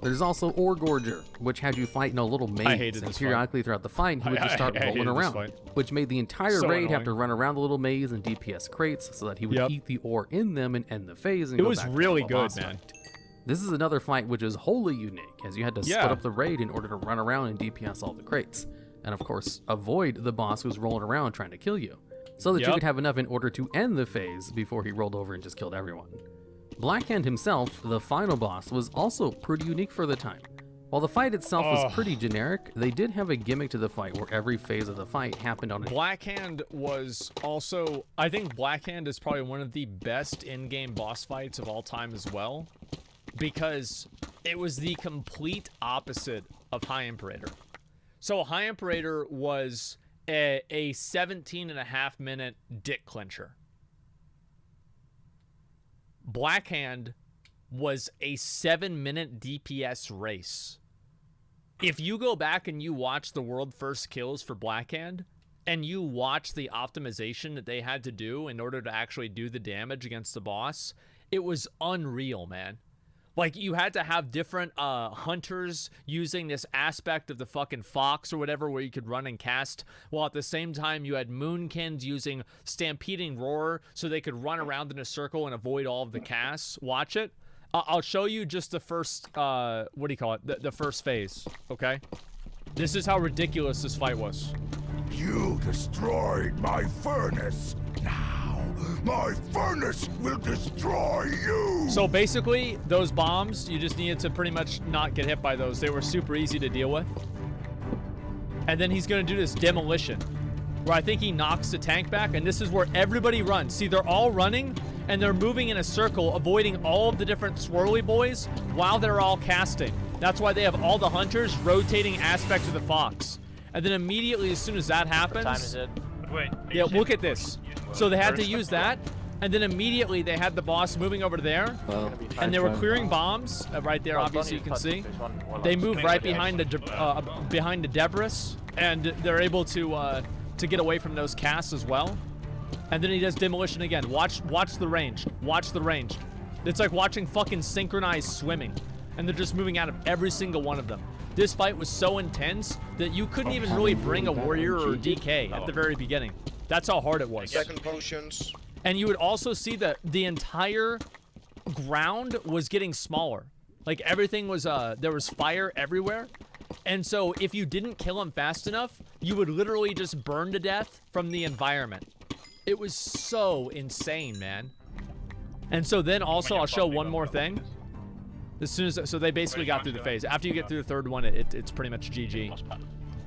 There's also Ore Gorger, which had you fight in a little maze, hated and this periodically throughout the fight, he would just start I rolling hated this around, fight. which made the entire So raid have to annoying. run around the little maze and DPS crates so that he would Yep. eat the ore in them and end the phase and It go was back to the really normal boss good, man. fight. This is another fight which is wholly unique, as you had to split Yeah. up the raid in order to run around and DPS all the crates, and of course avoid the boss who's rolling around trying to kill you, so that you Yep. could have enough in order to end the phase before he rolled over and just killed everyone. Blackhand himself, the final boss, was also pretty unique for the time. While the fight itself was pretty generic, they did have a gimmick to the fight where every phase of the fight happened on a Blackhand was also, I think Blackhand is probably one of the best in-game boss fights of all time as well, because it was the complete opposite of High Imperator. So High Imperator was a 17.5-minute dick clincher. Blackhand was a 7-minute DPS race. If you go back and you watch the world first kills for Blackhand, and you watch the optimization that they had to do in order to actually do the damage against the boss, it was unreal, man. Like, you had to have different hunters using this aspect of the fucking fox or whatever where you could run and cast, while at the same time you had Moonkins using Stampeding Roar so they could run around in a circle and avoid all of the casts. Watch it. I'll show you just the first, what do you call it? The first phase, okay? This is how ridiculous this fight was. You destroyed my furnace. Now, my furnace will destroy you. So basically, those bombs, you just needed to pretty much not get hit by those. They were super easy to deal with. And then he's going to do this demolition, where I think he knocks the tank back, and this is where everybody runs. See, they're all running, and they're moving in a circle, avoiding all of the different swirly boys while they're all casting. That's why they have all the hunters rotating aspects of the fox. And then immediately, as soon as that happens... What time is it? Wait. Yeah, look at this. So they had to use that, and then immediately they had the boss moving over to there, and they were clearing bombs right there. Obviously, you can see they move right behind the debris, and they're able to get away from those casts as well. And then he does demolition again. Watch the range. Watch the range. It's like watching fucking synchronized swimming, and they're just moving out of every single one of them. This fight was so intense that you couldn't even really bring a warrior or a DK at the very beginning. That's how hard it was. Second potions. And you would also see that the entire ground was getting smaller. Like everything was, there was fire everywhere. And so if you didn't kill him fast enough, you would literally just burn to death from the environment. It was so insane, man. And so then also I'll show one more thing. As soon as, so they basically got through the phase. After you get through the third one, it's pretty much GG.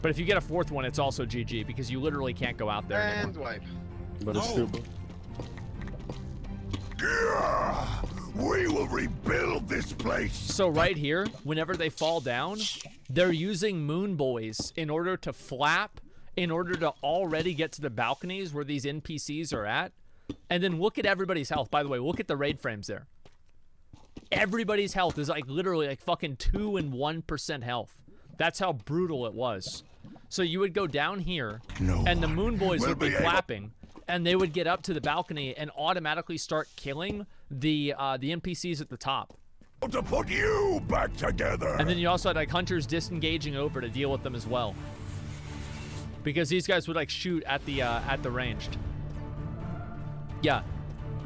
But if you get a fourth one, it's also GG because you literally can't go out there And anymore. wipe. But it's still... We will rebuild this place. So right here, whenever they fall down, they're using moon boys in order to flap, in order to already get to the balconies where these NPCs are at. And then look at everybody's health. By the way, look at the raid frames there. Everybody's health is like literally like fucking 2 and 1% health. That's how brutal it was. So you would go down here, and the moon boys would be flapping, and they would get up to the balcony and automatically start killing the NPCs at the top. To put you back together. And then you also had like hunters disengaging over to deal with them as well, because these guys would like shoot at the ranged. Yeah,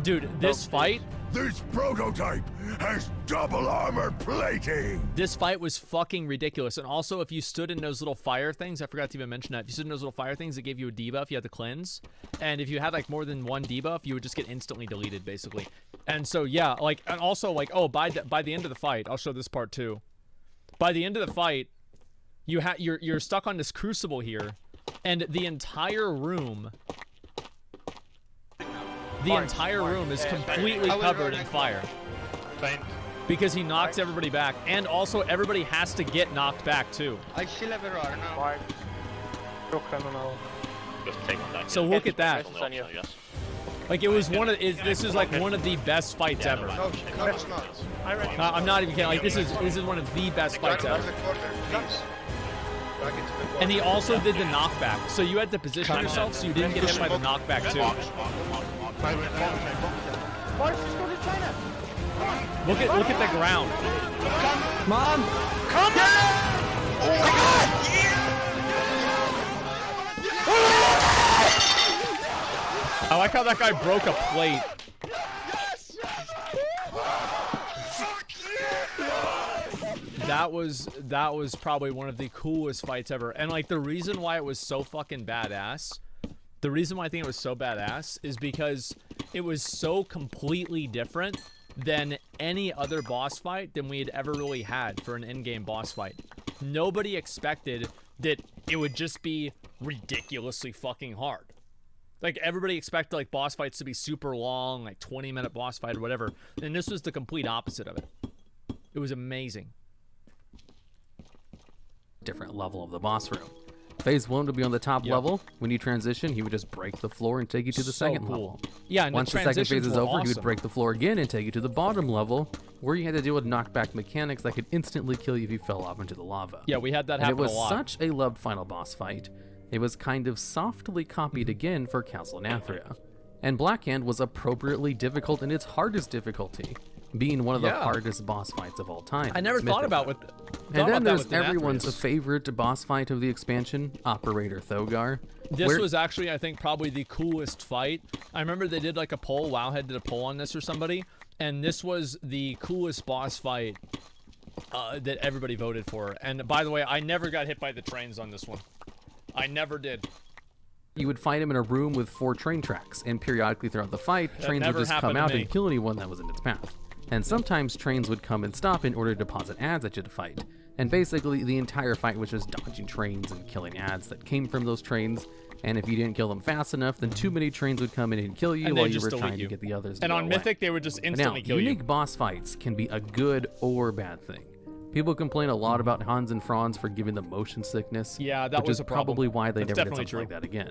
dude, this fight. This prototype has double armor plating. This fight was fucking ridiculous. And also, if you stood in those little fire things, I forgot to even mention that. If you stood in those little fire things, it gave you a debuff. You had the cleanse. And if you had like more than one debuff, you would just get instantly deleted, basically. And so, yeah, like, and also, like, oh, by the end of the fight, I'll show this part too. By the end of the fight, you're stuck on this crucible here, and the entire room. The entire room is completely covered in fire. Because he knocks everybody back. And also, everybody has to get knocked back, too. So look at that. Like, it was this is like one of the best fights ever. I'm not even kidding. Like, this is one of the best fights ever. And he also did the knockback. So you had to position yourself so you didn't get hit by the knockback, too. Look at the ground. Mom, come on! Oh my God! I like how that guy broke a plate. That was probably one of the coolest fights ever. And like the reason why it was so fucking badass, the reason why I think it was so badass is because it was so completely different than any other boss fight than we had ever really had for an in-game boss fight. Nobody expected that it would just be ridiculously fucking hard. Like, everybody expected, like, boss fights to be super long, like, 20-minute boss fight or whatever. And this was the complete opposite of it. It was amazing. Different level of the boss room. Phase 1 would be on the top level. When you transition, he would just break the floor and take you to the second level. Yeah, and once the second phase is over, he would break the floor again and take you to the bottom level, where you had to deal with knockback mechanics that could instantly kill you if you fell off into the lava. Yeah, we had that happen a lot. And it was such a loved final boss fight. It was kind of softly copied again for Castle Nathria. And Blackhand was appropriately difficult in its hardest difficulty, being one of the hardest boss fights of all time. I never thought about it. And then there's everyone's favorite boss fight of the expansion, Operator Thogar. This was actually, I think, probably the coolest fight. I remember they did like a poll. Wowhead did a poll on this or somebody, and this was the coolest boss fight that everybody voted for. And by the way, I never got hit by the trains on this one. I never did. You would find him in a room with 4 train tracks, and periodically throughout the fight, trains would just come out and kill anyone that was in its path. And sometimes trains would come and stop in order to deposit ads at you to fight. And basically, the entire fight was just dodging trains and killing ads that came from those trains. And if you didn't kill them fast enough, then too many trains would come in and kill you while you were trying to get the others to And go on away. Mythic, they would just instantly kill you. Unique boss fights can be a good or bad thing. People complain a lot about Hans and Franz for giving them motion sickness, yeah, that which was is a problem. probably why they That's never did definitely something true. like that again.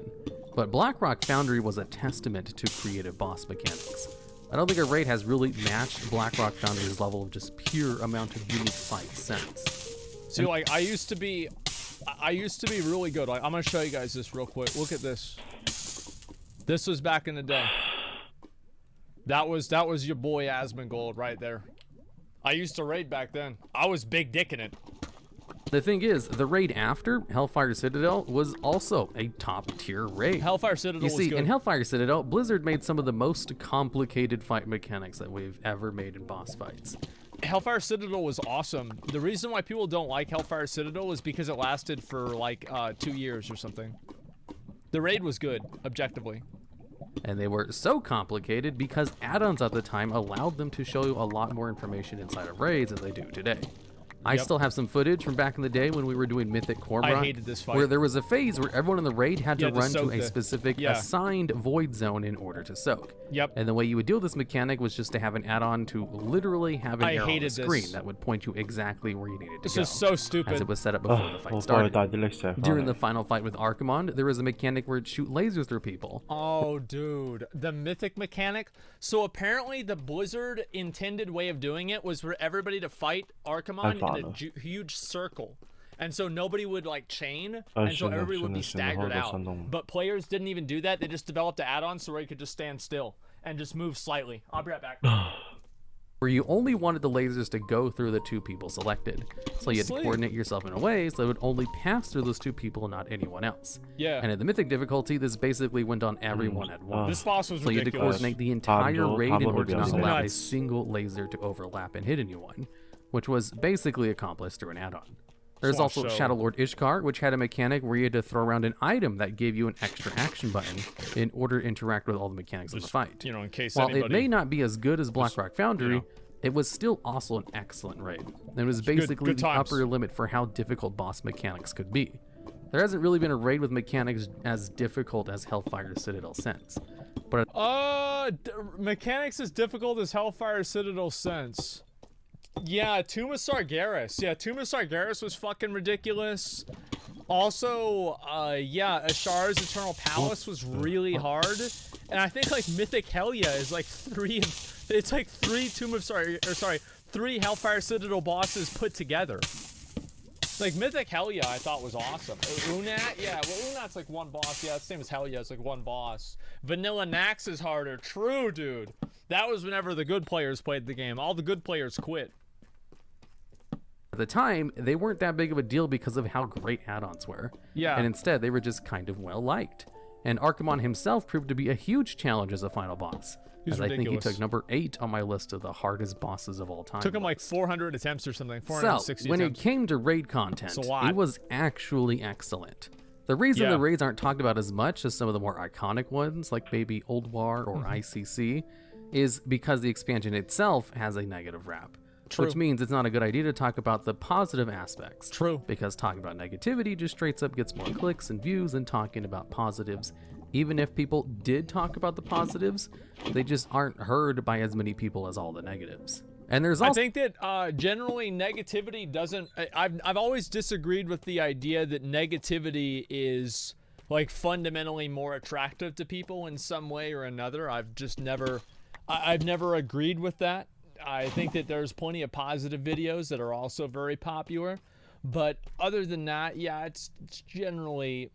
But Blackrock Foundry was a testament to creative boss mechanics. I don't think a raid has really matched Blackrock Foundry's level of just pure amount of unique fights since. See, like, I used to be really good. Like, I'm gonna show you guys this real quick. Look at this. This was back in the day. That was your boy Asmongold right there. I used to raid back then. I was big dick in it. The thing is, the raid after Hellfire Citadel was also a top-tier raid. Hellfire Citadel was good. You see, good. in Hellfire Citadel, Blizzard made some of the most complicated fight mechanics that we've ever made in boss fights. Hellfire Citadel was awesome. The reason why people don't like Hellfire Citadel is because it lasted for like 2 years or something. The raid was good, objectively. And they were so complicated because add-ons at the time allowed them to show you a lot more information inside of raids than they do today. I still have some footage from back in the day when we were doing Mythic Cormorant. I hated this fight. Where there was a phase where everyone in the raid had to run to a the specific assigned void zone in order to soak. Yep. And the way you would deal with this mechanic was just to have an add-on to literally have an arrow on the screen that would point you exactly where you needed to go. This is so stupid. As it was set up before the fight started. During the final fight with Archimond, there was a mechanic where it shoot lasers through people. Oh, dude. The Mythic mechanic. So apparently the Blizzard intended way of doing it was for everybody to fight Archimond in a huge circle. And so nobody would like chain, and so everybody would be staggered out. But players didn't even do that. They just developed an add-on so where you could just stand still and just move slightly. I'll be right back. Where you only wanted the lasers to go through the 2 people selected. So you had to coordinate yourself in a way so it would only pass through those 2 people, not anyone else. Yeah. And at the Mythic difficulty, this basically went on everyone at once. This boss was So you had to ridiculous. coordinate the entire raid in order to not allow a single laser to overlap and hit anyone, which was basically accomplished through an add-on. There's also Shadow Lord Ishkar, which had a mechanic where you had to throw around an item that gave you an extra action button in order to interact with all the mechanics of the fight. You know, in case While anybody... it may not be as good as Blackrock Foundry, it was still also an excellent raid. It was basically the upper limit for how difficult boss mechanics could be. There hasn't really been a raid with mechanics as difficult as Hellfire Citadel since. But mechanics as difficult as Hellfire Citadel since. Yeah, Tomb of Sargeras. Yeah, Tomb of Sargeras was fucking ridiculous. Also, yeah, Ashar's Eternal Palace was really hard. And I think, like, Mythic Helya is, like, 3 Hellfire Citadel bosses put together. Like, Mythic Helya I thought was awesome. Unat? Yeah, well, Unat's, like, 1 boss. Yeah, it's the same as Helya. It's, like, 1 boss. Vanilla Nax is harder. True, dude. That was whenever the good players played the game. All the good players quit. at the time, they weren't that big of a deal because of how great add-ons were. Yeah. And instead, they were just kind of well-liked. And Archimon himself proved to be a huge challenge as a final boss. He's I think he ridiculous. took number 8 on my list of the hardest bosses of all time. Took him like 400 attempts or something. 460 So, when attempts. it came to raid content, It's a lot. it was actually excellent. The reason Yeah. the raids aren't talked about as much as some of the more iconic ones, like maybe Old War or Mm-hmm. ICC, is because the expansion itself has a negative rap. True. Which means it's not a good idea to talk about the positive aspects. True. Because talking about negativity just straight up gets more clicks and views than talking about positives. Even if people did talk about the positives, they just aren't heard by as many people as all the negatives. And there's also I think that generally negativity doesn't. I've always disagreed with the idea that negativity is like fundamentally more attractive to people in some way or another. I've just never, I've never agreed with that. I think that there's plenty of positive videos that are also very popular, but other than that, yeah, it's generally,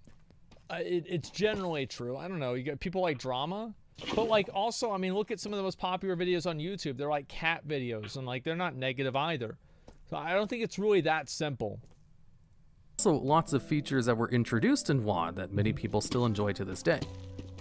it's generally true. I don't know. You got people like drama. But like also, I mean, look at some of the most popular videos on YouTube. They're like cat videos and like they're not negative either. So I don't think it's really that simple. also lots of features that were introduced in WoD that many people still enjoy to this day.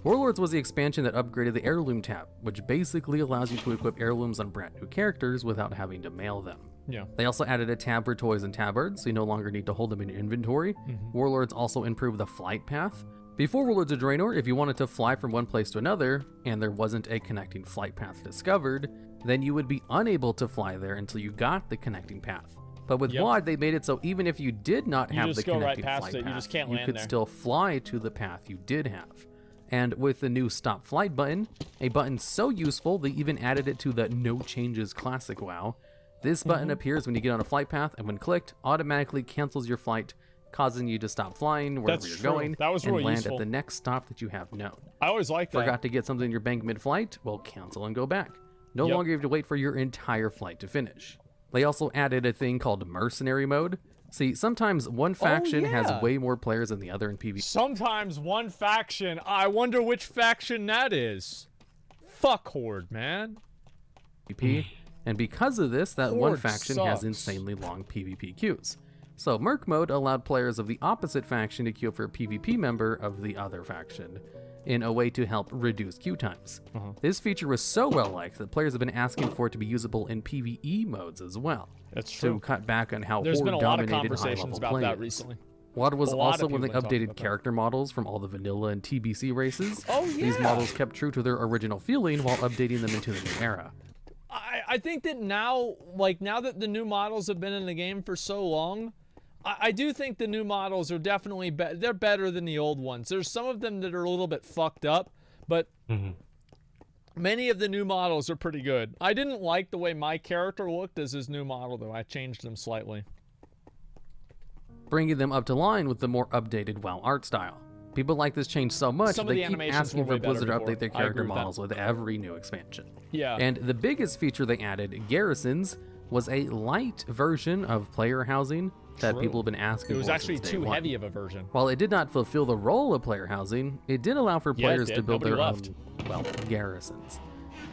Warlords was the expansion that upgraded the heirloom tab, which basically allows you to equip heirlooms on brand new characters without having to mail them. Yeah. They also added a tab for toys and tabards, so you no longer need to hold them in your inventory. Warlords also improved the flight path. Before Warlords of Draenor, if you wanted to fly from one place to another, and there wasn't a connecting flight path discovered, then you would be unable to fly there until you got the connecting path. But with WoD, they made it so even if you did not have the just go right connecting past flight it. path, You just can't you land could there. still fly to the path you did have. And with the new Stop Flight button, a button so useful they even added it to the No Changes Classic WoW, this button appears when you get on a flight path, and when clicked, automatically cancels your flight, causing you to stop flying wherever That's you're true. going That was and really land useful. at the next stop that you have known. I always like that. Forgot to get something in your bank mid-flight? Well, cancel and go back. No Yep. longer have to wait for your entire flight to finish. They also added a thing called Mercenary Mode. See, sometimes one faction yeah. has way more players than the other in PvP. Sometimes one faction. I wonder which faction that is. Fuck Horde, man. And because of this, that one Horde faction sucks. has insanely long PvP queues. So Merc Mode allowed players of the opposite faction to queue for a PvP member of the other faction in a way to help reduce queue times. This feature was so well liked that players have been asking for it to be usable in PvE modes as well. That's To true. cut back on how There's been a lot of Horde-dominated conversations high-level about play that is. recently. WoD was A lot also of when they people have talked updated about that. character models from all the vanilla and TBC races. Oh, These yeah. models kept true to their original feeling while updating them into the new era. I think that now, like now that the new models have been in the game for so long, I do think the new models are definitely they're better than the old ones. There's some of them that are a little bit fucked up, but many of the new models are pretty good. I didn't like the way my character looked as his new model, though. I changed him slightly. Bringing them up to line with the more updated WoW art style. People like this change so much, Some of they the keep animations asking were for way better Blizzard to before. update their I character agree with that. models with every new expansion. Yeah. And the biggest feature they added, Garrisons, was a light version of player housing that True. people have been asking for. It was actually since day too one. heavy of a version. While it did not fulfill the role of player housing, it did allow for Yeah, it players to did. build Nobody their left. own, well, garrisons.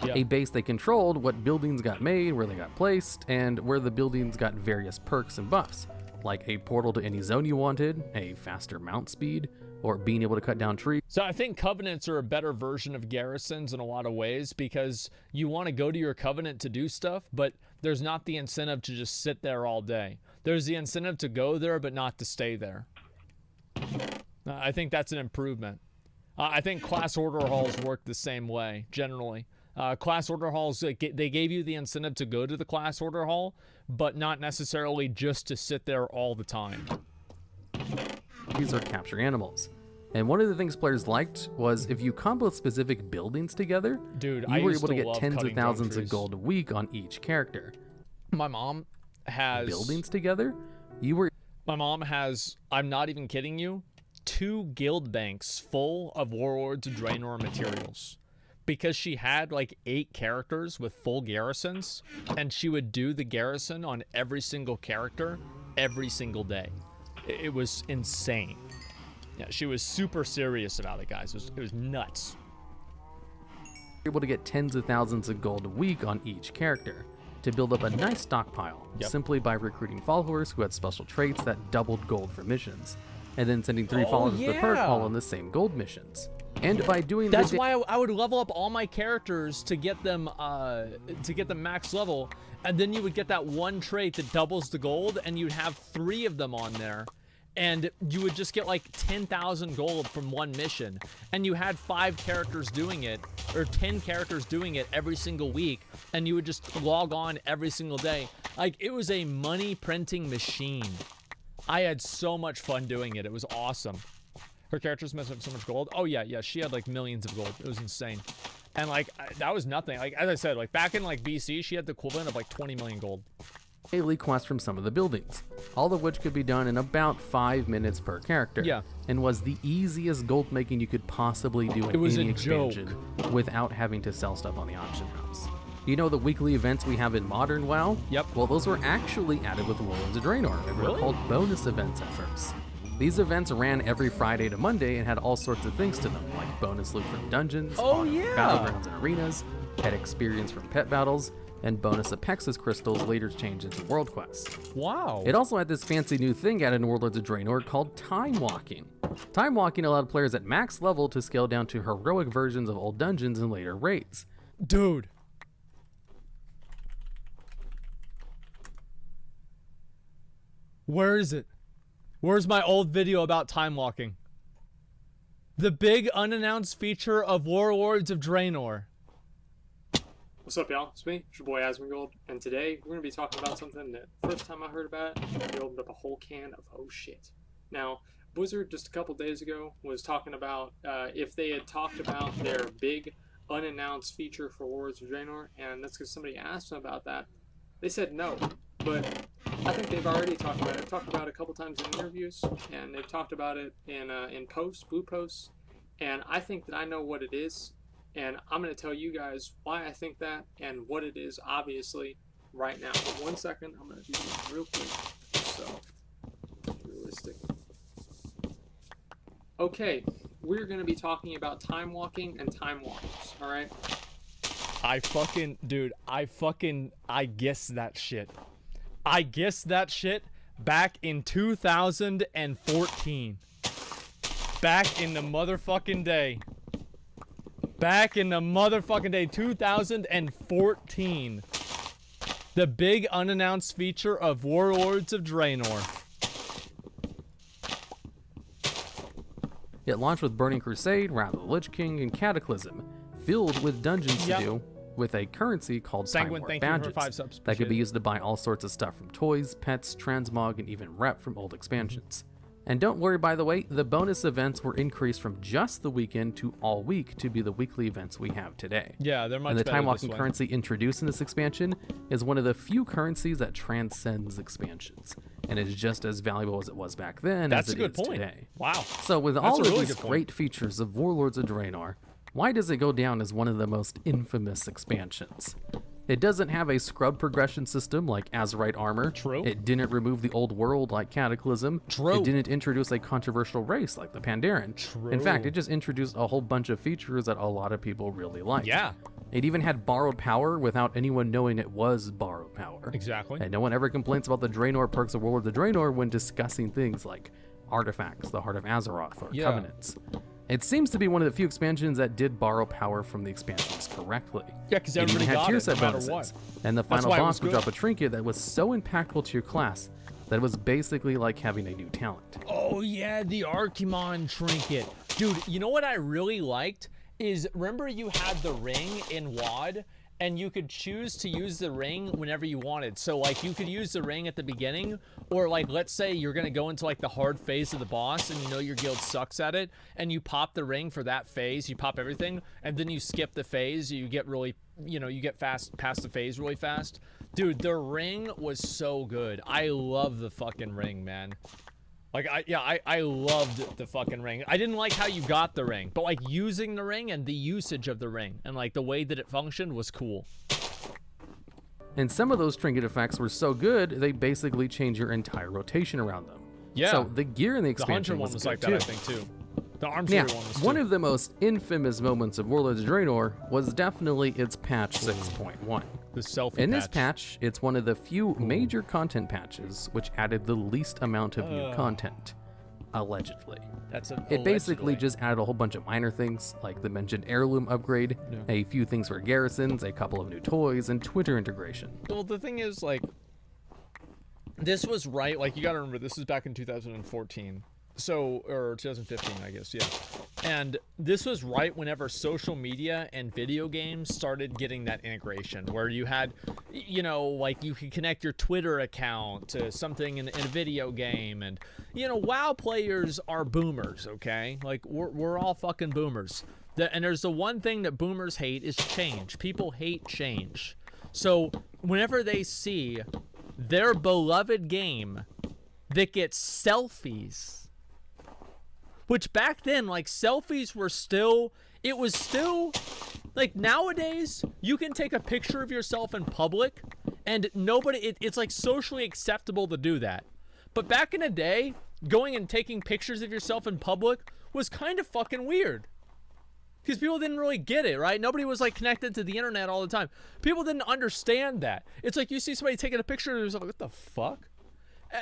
Yeah. A base they controlled what buildings got made, where they got placed, and where the buildings got various perks and buffs, like a portal to any zone you wanted, a faster mount speed, or being able to cut down trees. So I think covenants are a better version of garrisons in a lot of ways, because you want to go to your covenant to do stuff, but there's not the incentive to just sit there all day. There's the incentive to go there, but not to stay there. I think that's an improvement. I think class order halls work the same way, generally. Class order halls, they gave you the incentive to go to the class order hall, but not necessarily just to sit there all the time. These are capture animals. And one of the things players liked was if you combo specific buildings together, Dude, you I were used able to to get love tens of cutting thousands trees. of gold a week on each character. My mom has... Buildings together, you were... My mom has, I'm not even kidding you, 2 guild banks full of Warlords of Draenor materials. Because she had like 8 characters with full garrisons, and she would do the garrison on every single character every single day. It was insane. Yeah, she was super serious about it, guys. It was nuts. able to get tens of thousands of gold a week on each character to build up a nice stockpile, simply by recruiting followers who had special traits that doubled gold for missions, and then sending 3 followers to the perk all on the same gold missions. And by doing That's why I would level up all my characters to get them max level, and then you would get that one trait that doubles the gold, and you'd have 3 of them on there, and you would just get like 10,000 gold from one mission, and you had 5 characters doing it, or 10 characters doing it every single week, and you would just log on every single day. Like, it was a money printing machine. I had so much fun doing it. It was awesome. Her characters messed up so much gold. Oh yeah, she had like millions of gold. It was insane. And like, that was nothing. Like, as I said, like back in like BC, she had the equivalent of like 20 million gold. Daily quests from some of the buildings, all of which could be done in about 5 minutes per character. Yeah. And was the easiest gold making you could possibly do in It was any a expansion without having to sell stuff on the auction house. You know the weekly events we have in modern WoW? Yep. Well, those were actually added with Warlords of Draenor. They were called bonus events at first. These events ran every Friday to Monday and had all sorts of things to them, like bonus loot from dungeons, battlegrounds and arenas, pet experience from pet battles, and bonus Apexis crystals later changed into world quests. Wow. It also had this fancy new thing added in Warlords of Draenor called time walking. Time walking allowed players at max level to scale down to heroic versions of old dungeons and later raids. Dude. Where is it? Where's my old video about time walking? The big unannounced feature of Warlords of Draenor. What's up, y'all? It's me, it's your boy Asmongold, and today we're going to be talking about something that first time I heard about it, I opened up a whole can of oh shit. Now, Blizzard just a couple days ago was talking about if they had talked about their big unannounced feature for Warlords of Draenor, and that's because somebody asked them about that. They said no, but I think they've already talked about it. I've talked about it a couple times in interviews, and they've talked about it in posts, blue posts, and I think that I know what it is. And I'm going to tell you guys why I think that and what it is, obviously, right now. In 1 second, I'm going to do this real quick. So, realistic. Okay, we're going to be talking about time walking and time walkers, alright? I guessed that shit. I guessed that shit back in 2014. Back in the motherfucking day. Back in the motherfucking day, 2014. The big unannounced feature of Warlords of Draenor. It launched with Burning Crusade, Wrath of the Lich King, and Cataclysm, filled with dungeons to do, with a currency called Sanguine, Time Warp thank you for badges 5 subs. that could be used to buy all sorts of stuff from toys, pets, transmog, and even rep from old expansions. And don't worry, by the way, the bonus events were increased from just the weekend to all week to be the weekly events we have today. Yeah, they're much And the better time walking this way. currency introduced in this expansion is one of the few currencies that transcends expansions and is just as valuable as it was back then That's as a it good is point. today. Wow. So with That's all a of really these good point. great features of Warlords of Draenor, why does it go down as one of the most infamous expansions? It doesn't have a scrub progression system like Azerite armor. True. It didn't remove the old world like Cataclysm. True. It didn't introduce a controversial race like the Pandaren. True. In fact, it just introduced a whole bunch of features that a lot of people really liked. Yeah. It even had borrowed power without anyone knowing it was borrowed power. Exactly. And no one ever complains about the Draenor perks of World of the Draenor when discussing things like artifacts, the Heart of Azeroth, or covenants. It seems to be one of the few expansions that did borrow power from the expansions correctly. Yeah, because It even everybody had got tier it, set no matter bonuses. what. And the That's final why it was boss would good. drop a trinket that was so impactful to your class that it was basically like having a new talent. Oh yeah, the Archimon trinket. Dude, you know what I really liked is, remember you had the ring in WoD and you could choose to use the ring whenever you wanted. So like you could use the ring at the beginning, or like let's say you're gonna go into like the hard phase of the boss and you know your guild sucks at it, and you pop the ring for that phase, you pop everything, and then you skip the phase, you get really, you know, you get past the phase really fast. Dude, the ring was so good. I love the fucking ring, man. Like, I loved the fucking ring. I didn't like how you got the ring, but like using the ring and the usage of the ring and like the way that it functioned was cool. And some of those trinket effects were so good, they basically changed your entire rotation around them. Yeah. So the gear in the The expansion Hunter one was was good like that, too. I think, too. The Arms Yeah, one was one too. of the most infamous moments of World of the Draenor was definitely its patch 6.1. The selfie In this patch, it's one of the few major content patches which added the least amount of new content, allegedly. That's It basically just added a whole bunch of minor things, like the mentioned heirloom upgrade, a few things for garrisons, a couple of new toys, and Twitter integration. Well, the thing is, like, this was right. Like, you gotta remember, this was back in 2014. So, or 2015, I guess, yeah. And this was right whenever social media and video games started getting that integration, where you had, you know, like you could connect your Twitter account to something in a video game. And, you know, WoW players are boomers, okay? Like, we're all fucking boomers. And there's the one thing that boomers hate is change. People hate change. So, whenever they see their beloved game that gets selfies, which back then, like, selfies were still, it was still, like, nowadays, you can take a picture of yourself in public, and nobody, it's, like, socially acceptable to do that. But back in the day, going and taking pictures of yourself in public was kind of fucking weird. Because people didn't really get it, right? Nobody was, like, connected to the internet all the time. People didn't understand that. It's like you see somebody taking a picture of themselves, like, what the fuck?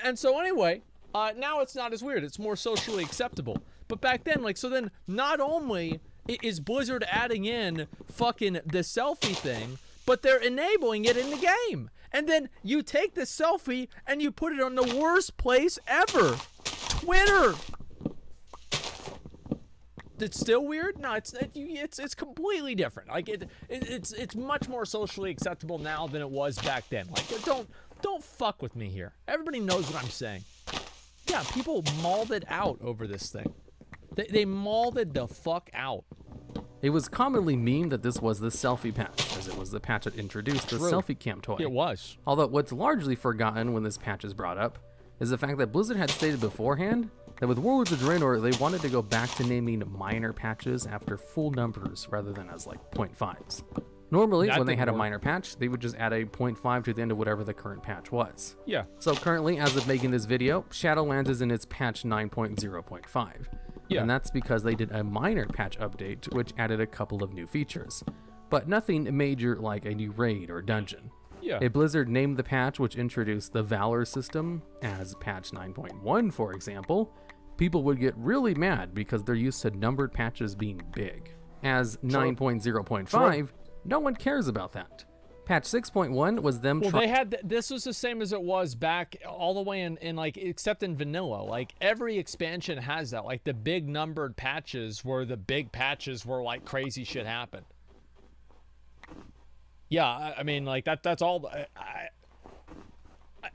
And so anyway, now it's not as weird. It's more socially acceptable. But back then, like, so then not only is Blizzard adding in fucking the selfie thing, but they're enabling it in the game. And then you take the selfie and you put it on the worst place ever, Twitter. It's still weird? No, it's completely different. Like it's much more socially acceptable now than it was back then. Like don't fuck with me here. Everybody knows what I'm saying. Yeah, people mauled it out over this thing. They mauled it the fuck out. It was commonly memed that this was the selfie patch, as it was the patch that introduced the selfie cam toy. It was. Although what's largely forgotten when this patch is brought up is the fact that Blizzard had stated beforehand that with Warlords of Draenor, they wanted to go back to naming minor patches after full numbers rather than as like 0.5s. Normally, when they had a minor patch, they would just add a 0.5 to the end of whatever the current patch was. Yeah. So currently, as of making this video, Shadowlands is in its patch 9.0.5. Yeah. And that's because they did a minor patch update, which added a couple of new features. But nothing major like a new raid or dungeon. Yeah. A Blizzard named the patch which introduced the Valor system as patch 9.1, for example, people would get really mad because they're used to numbered patches being big. As 9.0.5, no one cares about that. Patch 6.1 was them they had this was the same as it was back all the way in like, except in vanilla. Like every expansion has that. Like the big numbered patches were the big patches where like crazy shit happened. Yeah, I mean, like that's all.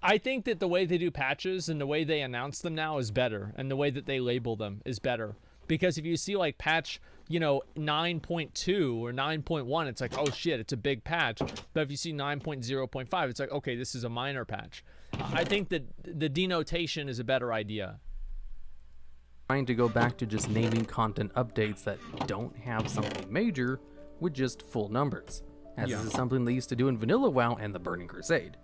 I think that the way they do patches and the way they announce them now is better, and the way that they label them is better. Because if you see like patch, 9.2 or 9.1, it's like, oh shit, it's a big patch. But if you see 9.0.5, it's like, okay, this is a minor patch. I think that the denotation is a better idea. Trying to go back to just naming content updates that don't have something major with just full numbers. as this is something they used to do in Vanilla WoW and the Burning Crusade.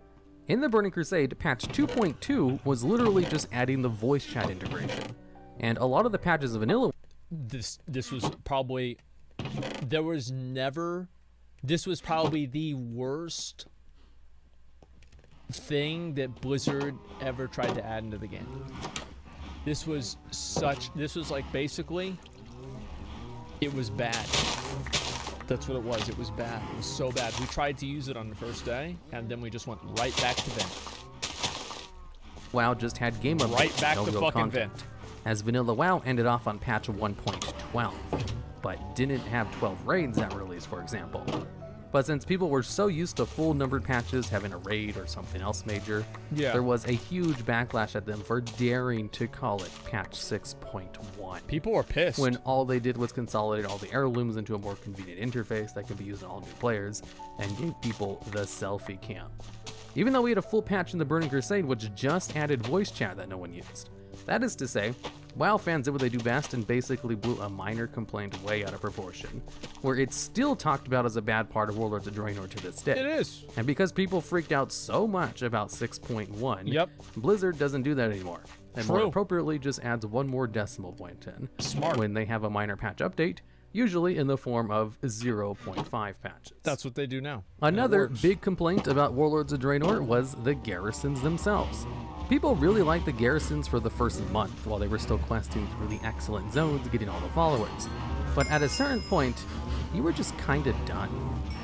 In the Burning Crusade, patch 2.2 was literally just adding the voice chat integration. And a lot of the patches of Vanilla... This was probably... This was probably the worst thing that Blizzard ever tried to add into the game. This was like basically... It was bad. That's what it was. It was bad. It was so bad. We tried to use it on the first day, and then we just went right back to vent. WoW just had game updates. Right back no to real fucking content, vent. as Vanilla WoW ended off on patch 1.12, but didn't have 12 raids at release, for example. But since people were so used to full numbered patches having a raid or something else major, there was a huge backlash at them for daring to call it patch 6.1. People were pissed. When all they did was consolidate all the heirlooms into a more convenient interface that could be used on all new players and gave people the selfie cam. Even though we had a full patch in the Burning Crusade which just added voice chat that no one used. That is to say, WoW fans did what they do best and basically blew a minor complaint way out of proportion, where it's still talked about as a bad part of Warlords of Draenor to this day. It is. And because people freaked out so much about 6.1, Blizzard doesn't do that anymore. And more appropriately just adds one more decimal point in. Smart. When they have a minor patch update, usually in the form of 0.5 patches. That's what they do now. Another big complaint about Warlords of Draenor was the garrisons themselves. People really liked the garrisons for the first month while they were still questing through the excellent zones getting all the followers. But at a certain point, you were just kinda done.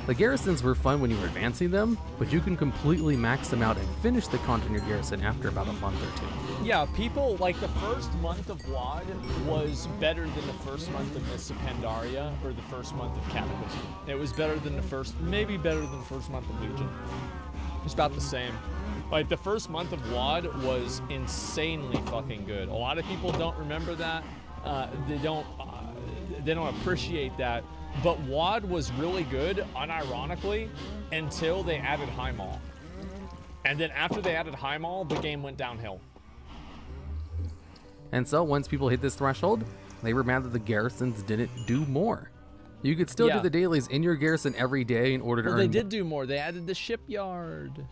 The garrisons were fun when you were advancing them, but you can completely max them out and finish the content in your garrison after about a month or two. Yeah, people, like the first month of WoD was better than the first month of Mists of Pandaria or the first month of Cataclysm. It was better than maybe better than the first month of Legion. It's about the same. Like, the first month of WoD was insanely fucking good. A lot of people don't remember that. They don't appreciate that. But WoD was really good, unironically, until they added High Maul. And then after they added High Maul, the game went downhill. And so, once people hit this threshold, they were mad that the garrisons didn't do more. You could still do the dailies in your garrison every day in order to earn... Well, they did do more. They added the shipyard.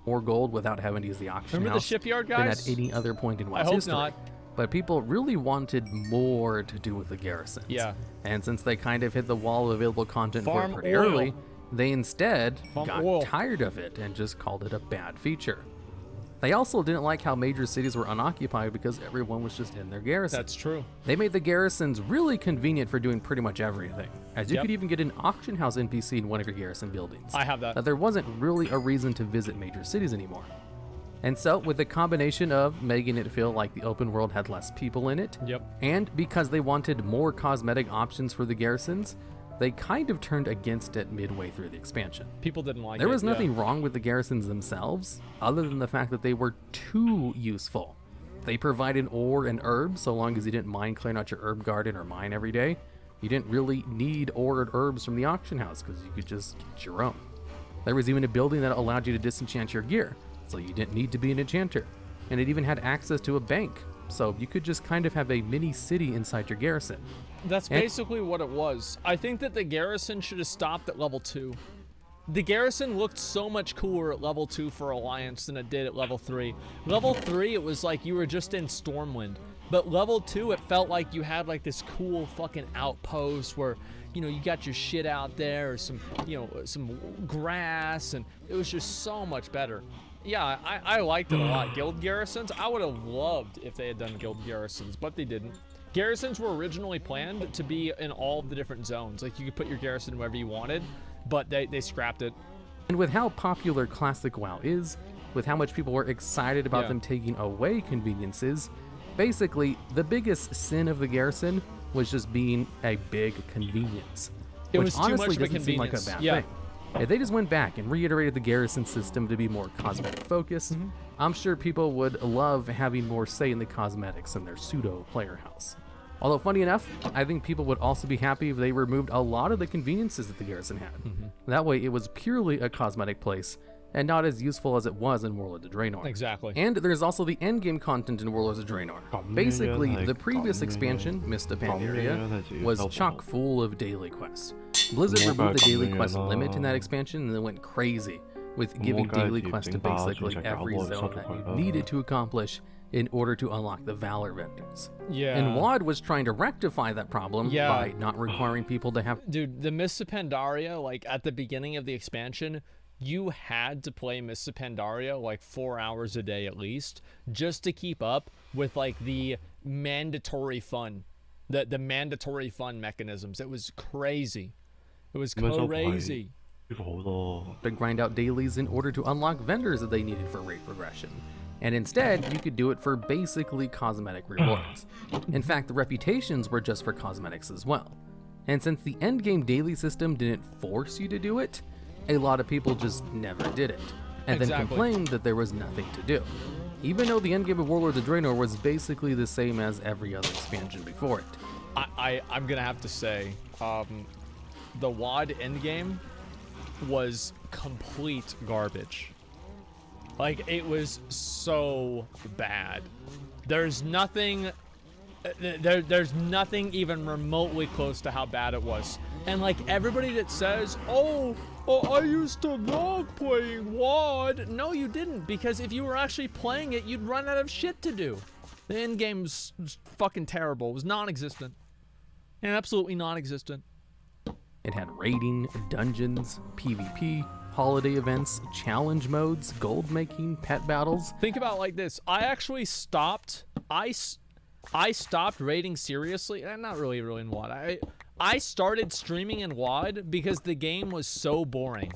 More gold without having to use the auction Remember house the shipyard, guys? than at any other point in WoW's I hope history. not. But people really wanted more to do with the garrisons. Yeah. And since they kind of hit the wall of available content for it pretty oil. early, they instead got oil. tired of it and just called it a bad feature. They also didn't like how major cities were unoccupied because everyone was just in their garrison. That's true. They made the garrisons really convenient for doing pretty much everything, as you could even get an auction house NPC in one of your garrison buildings. I have that. That there wasn't really a reason to visit major cities anymore. And so, with the combination of making it feel like the open world had less people in it, and because they wanted more cosmetic options for the garrisons, they kind of turned against it midway through the expansion. People didn't like it. There was nothing wrong with the garrisons themselves, other than the fact that they were too useful. They provided ore and herbs, so long as you didn't mind clearing out your herb garden or mine every day. You didn't really need ore and herbs from the auction house, because you could just get your own. There was even a building that allowed you to disenchant your gear, so you didn't need to be an enchanter. And it even had access to a bank, so you could just kind of have a mini city inside your garrison. That's basically what it was. I think that the garrison should have stopped at level 2. The garrison looked so much cooler at level 2 for Alliance than it did at level 3. Level 3, it was like you were just in Stormwind. But level 2, it felt like you had like this cool fucking outpost where, you know, you got your shit out there, or some, you know, some grass, and it was just so much better. Yeah, I liked it a lot. Guild garrisons, I would have loved if they had done guild garrisons, but they didn't. Garrisons were originally planned to be in all of the different zones. Like, you could put your garrison wherever you wanted, but they scrapped it. And with how popular Classic WoW is, with how much people were excited about them taking away conveniences, basically, the biggest sin of the garrison was just being a big convenience. It which was too honestly much of a doesn't seem like a convenience. bad thing. If they just went back and reiterated the garrison system to be more cosmetic focused, I'm sure people would love having more say in the cosmetics in their pseudo player house. Although, funny enough, I think people would also be happy if they removed a lot of the conveniences that the garrison had. That way, it was purely a cosmetic place and not as useful as it was in Warlords of Draenor. Exactly. And there's also the endgame content in Warlords of Draenor. Basically, the previous expansion, Mist of Pandaria, was chock full of daily quests. Blizzard removed the daily quest limit in that expansion and then went crazy with giving daily quests to basically every zone that you needed to accomplish in order to unlock the Valor vendors. Yeah. And WoD was trying to rectify that problem by not requiring people to have... Dude, the Mists of Pandaria, like, at the beginning of the expansion, you had to play Mists of Pandaria, like, 4 hours a day at least, just to keep up with, like, the mandatory fun. The mandatory fun mechanisms. It was crazy. It was crazy. To grind out dailies in order to unlock vendors that they needed for raid progression. And instead, you could do it for basically cosmetic rewards. In fact, the reputations were just for cosmetics as well. And since the endgame daily system didn't force you to do it, a lot of people just never did it, and then complained that there was nothing to do. Even though the endgame of Warlords of Draenor was basically the same as every other expansion before it. I'm gonna have to say, the WoD endgame was complete garbage. Like, it was so bad. There's nothing even remotely close to how bad it was. And like, everybody that says, oh, I used to love playing WoD. No, you didn't, because if you were actually playing it, you'd run out of shit to do. The end game's fucking terrible. It was non-existent. And absolutely non-existent. It had raiding, dungeons, PvP, holiday events, challenge modes, gold making, pet battles. Think about it like this. I actually stopped. I stopped raiding seriously. Not really in WoD. I started streaming in WoD because the game was so boring.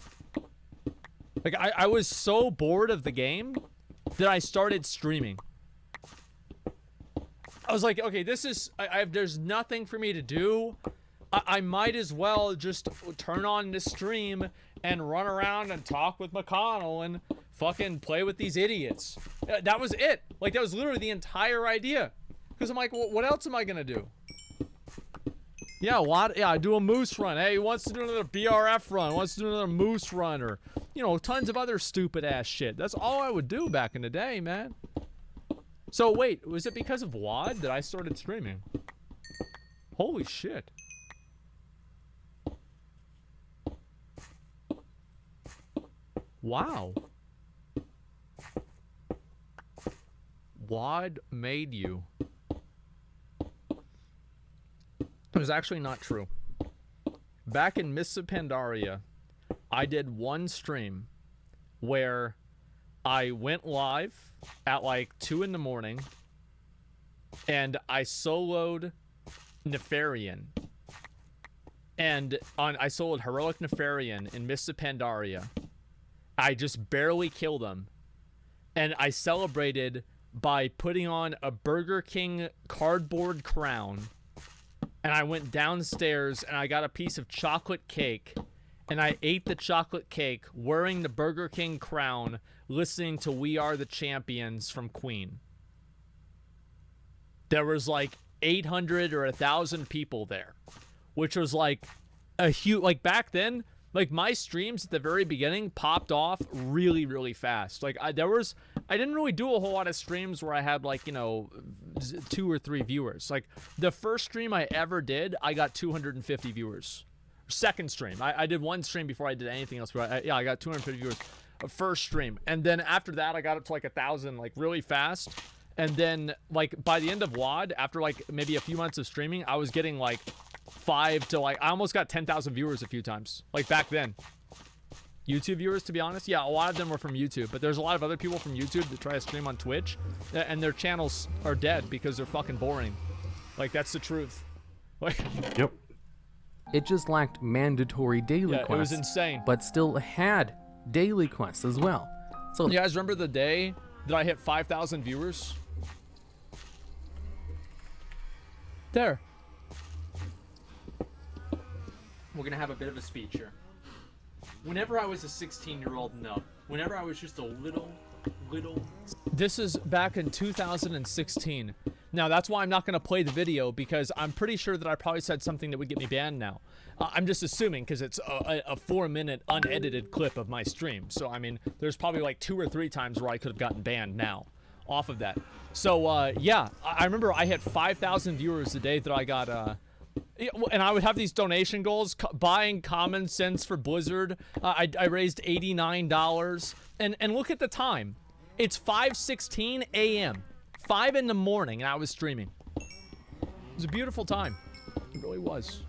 Like, I was so bored of the game that I started streaming. I was like, okay, this is, there's nothing for me to do. I might as well just turn on the stream and run around and talk with McConnell and fucking play with these idiots. That was it. Like, that was literally the entire idea. Because I'm like, well, what else am I gonna do? Yeah, I do a moose run. Hey, he wants to do another BRF run, wants to do another moose run, or, you know, tons of other stupid ass shit. That's all I would do back in the day, man. So wait, was it because of WoD that I started streaming? Holy shit. Wow. WoD made you. It was actually not true. Back in Mists of Pandaria, I did one stream where I went live at like 2 in the morning and I soloed Nefarian. And I soloed Heroic Nefarian in Mists of Pandaria. I just barely killed him. And I celebrated by putting on a Burger King cardboard crown. And I went downstairs and I got a piece of chocolate cake. And I ate the chocolate cake wearing the Burger King crown, listening to We Are the Champions from Queen. There was like 800 or 1,000 people there, which was like a huge, like back then, like my streams at the very beginning popped off really, really fast. Like I didn't really do a whole lot of streams where I had like, you know, 2 or 3 viewers. Like the first stream I ever did, I got 250 viewers. Second stream, I did one stream before I did anything else, but I got 250 viewers. First stream, and then after that I got up to like 1,000 like really fast. And then like by the end of WoD, after like maybe a few months of streaming, I was getting like 5 to like, I almost got 10,000 viewers a few times, like back then. YouTube viewers, to be honest, yeah, a lot of them were from YouTube, but there's a lot of other people from YouTube that try to stream on Twitch and their channels are dead because they're fucking boring. Like that's the truth. Like, yep. It just lacked mandatory daily quests. It was insane. But still had daily quests as well. So you guys remember the day that I hit 5,000 viewers? There. We're gonna have a bit of a speech here. Whenever I was a 16-year-old, no. Whenever I was just a little... This is back in 2016. Now, that's why I'm not going to play the video, because I'm pretty sure that I probably said something that would get me banned now. I'm just assuming, because it's a 4-minute unedited clip of my stream. So, I mean, there's probably like 2 or 3 times where I could have gotten banned now off of that. So, yeah, I remember I hit 5,000 viewers the day that I got, and I would have these donation goals, buying Common Sense for Blizzard. I raised $89. And look at the time. It's 5:16 a.m. 5 in the morning, and I was streaming. It was a beautiful time. It really was.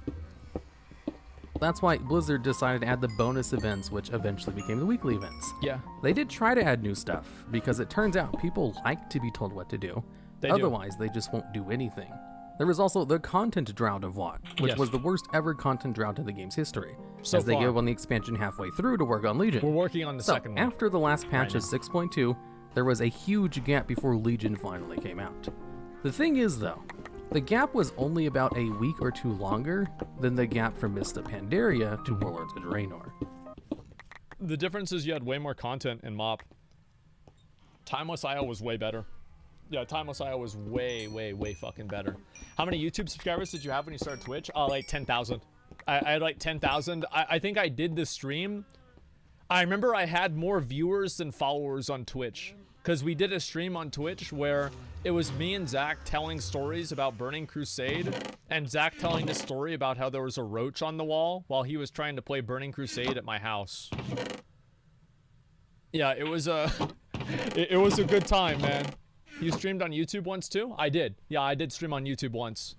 That's why Blizzard decided to add the bonus events, which eventually became the weekly events. Yeah. They did try to add new stuff, because it turns out people like to be told what to do. Otherwise, they just won't do anything. There was also the content drought of WoD, which was the worst ever content drought in the game's history, as they gave on the expansion halfway through to work on Legion. We're working on the second one. After the last patch of 6.2, there was a huge gap before Legion finally came out. The thing is, though, the gap was only about a week or 2 longer than the gap from Mist of Pandaria to Warlords of Draenor. The difference is you had way more content in MoP. Timeless IO was way better. Yeah, Timeless IO was way, way, way fucking better. How many YouTube subscribers did you have when you started Twitch? Like 10,000. I had like 10,000. I think I did the stream. I remember I had more viewers than followers on Twitch, because we did a stream on Twitch where it was me and Zach telling stories about Burning Crusade, and Zach telling the story about how there was a roach on the wall while he was trying to play Burning Crusade at my house. Yeah, it was a good time, man. You streamed on YouTube once too? I did. Yeah, I did stream on YouTube once.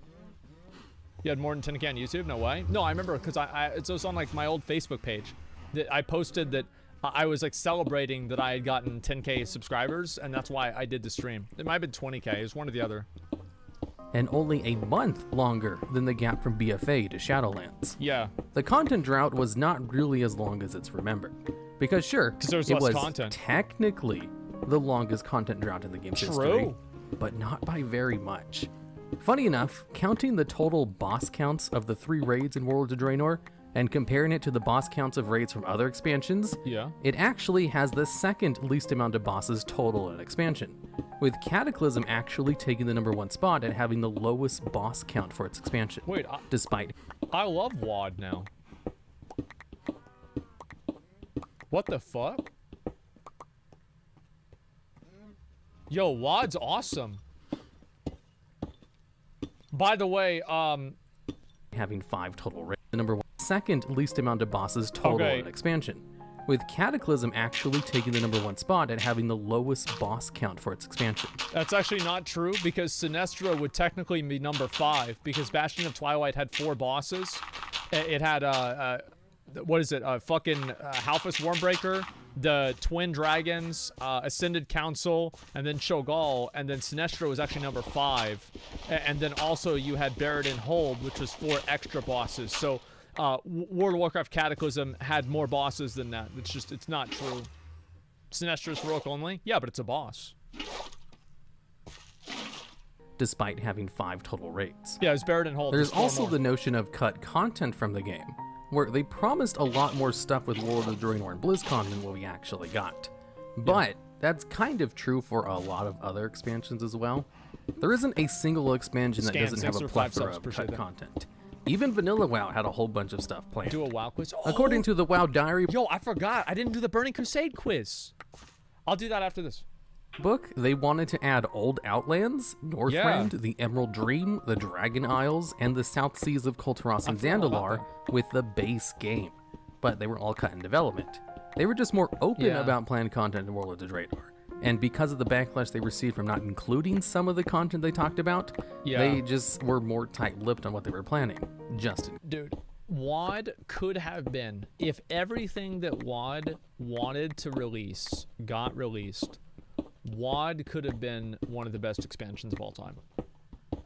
You had more than 10K on YouTube? No way. No, I remember, because it was on like my old Facebook page that I posted that I was like celebrating that I had gotten 10K subscribers, and that's why I did the stream. It might have been 20K. It was one or the other. And only a month longer than the gap from BFA to Shadowlands. Yeah. The content drought was not really as long as it's remembered. Because sure, there was less content. Technically the longest content drought in the game's history, but not by very much. Funny enough, counting the total boss counts of the 3 raids in Warlords of Draenor and comparing it to the boss counts of raids from other expansions, it actually has the second least amount of bosses total in expansion, with Cataclysm actually taking the #1 spot and having the lowest boss count for its expansion. Wait, despite I love WoD now. What the fuck? Yo, WoD's awesome. By the way, having 5 total raids, the #1 second least amount of bosses total in expansion, with Cataclysm actually taking the #1 spot and having the lowest boss count for its expansion. That's actually not true, because Sinestro would technically be number 5, because Bastion of Twilight had 4 bosses. It had what is it? Fucking Halfus Wormbreaker, the Twin Dragons, Ascended Council, and then Shogal, and then Sinestro was actually number 5. And then also you had Barad Hold, which was 4 extra bosses. So World of Warcraft Cataclysm had more bosses than that. It's not true. Sinestro's heroic only? Yeah, but it's a boss. Despite having 5 total raids. Yeah, it's Barad Hold. There's also the notion of cut content from the game, where they promised a lot more stuff with World of Draenor and BlizzCon than what we actually got. But that's kind of true for a lot of other expansions as well. There isn't a single expansion that doesn't have a plethora of cut content. Even Vanilla WoW had a whole bunch of stuff planned. Do a WoW quiz? Oh! According to the WoW Diary... Yo, I forgot. I didn't do the Burning Crusade quiz. I'll do that after this. Book, they wanted to add Old Outlands, Northrend, the Emerald Dream, the Dragon Isles, and the South Seas of Kulturas and Zandalar with the base game. But they were all cut in development. They were just more open about planned content in Warlords of Draenor. And because of the backlash they received from not including some of the content they talked about, they just were more tight-lipped on what they were planning. Dude, WoD could have been, if everything that WoD wanted to release got released, WoD could have been one of the best expansions of all time.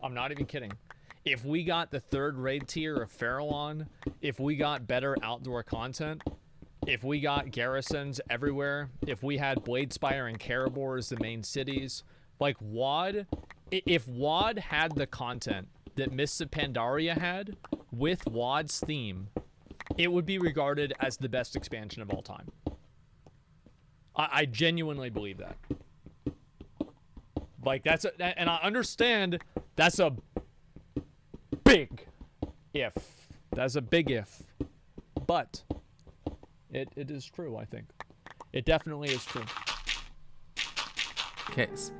I'm not even kidding. If we got the 3rd raid tier of Farallon, if we got better outdoor content, if we got garrisons everywhere, if we had Bladespire and Karabor as the main cities, like WoD, if WoD had the content that Mists of Pandaria had with WoD's theme, it would be regarded as the best expansion of all time. I genuinely believe that. Like, and I understand that's a big if. That's a big if. But it is true, I think. It definitely is true. Case.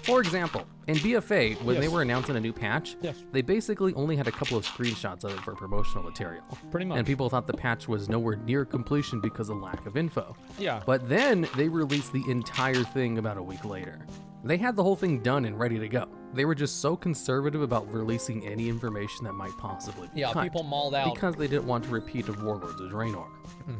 For example, in BFA, when they were announcing a new patch, they basically only had a couple of screenshots of it for promotional material. Pretty much. And people thought the patch was nowhere near completion because of lack of info. Yeah. But then they released the entire thing about a week later. They had the whole thing done and ready to go. They were just so conservative about releasing any information that might possibly be hyped, people mauled out. because they didn't want a repeat of Warlords of Draenor.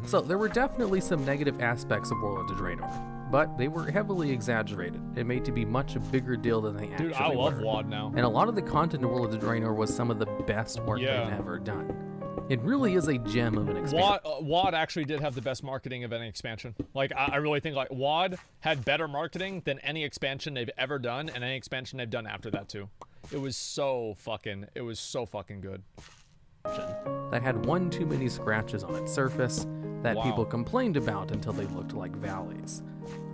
So there were definitely some negative aspects of Warlords of Draenor, but they were heavily exaggerated and made to be much a bigger deal than they actually were. Dude, I love WoD now. And a lot of the content in Warlords of Draenor was some of the best work they've ever done. It really is a gem of an expansion. WoD actually did have the best marketing of any expansion. Like, I really think, like, WoD had better marketing than any expansion they've ever done, and any expansion they've done after that, too. It was so fucking good. That had one too many scratches on its surface that people complained about until they looked like valleys.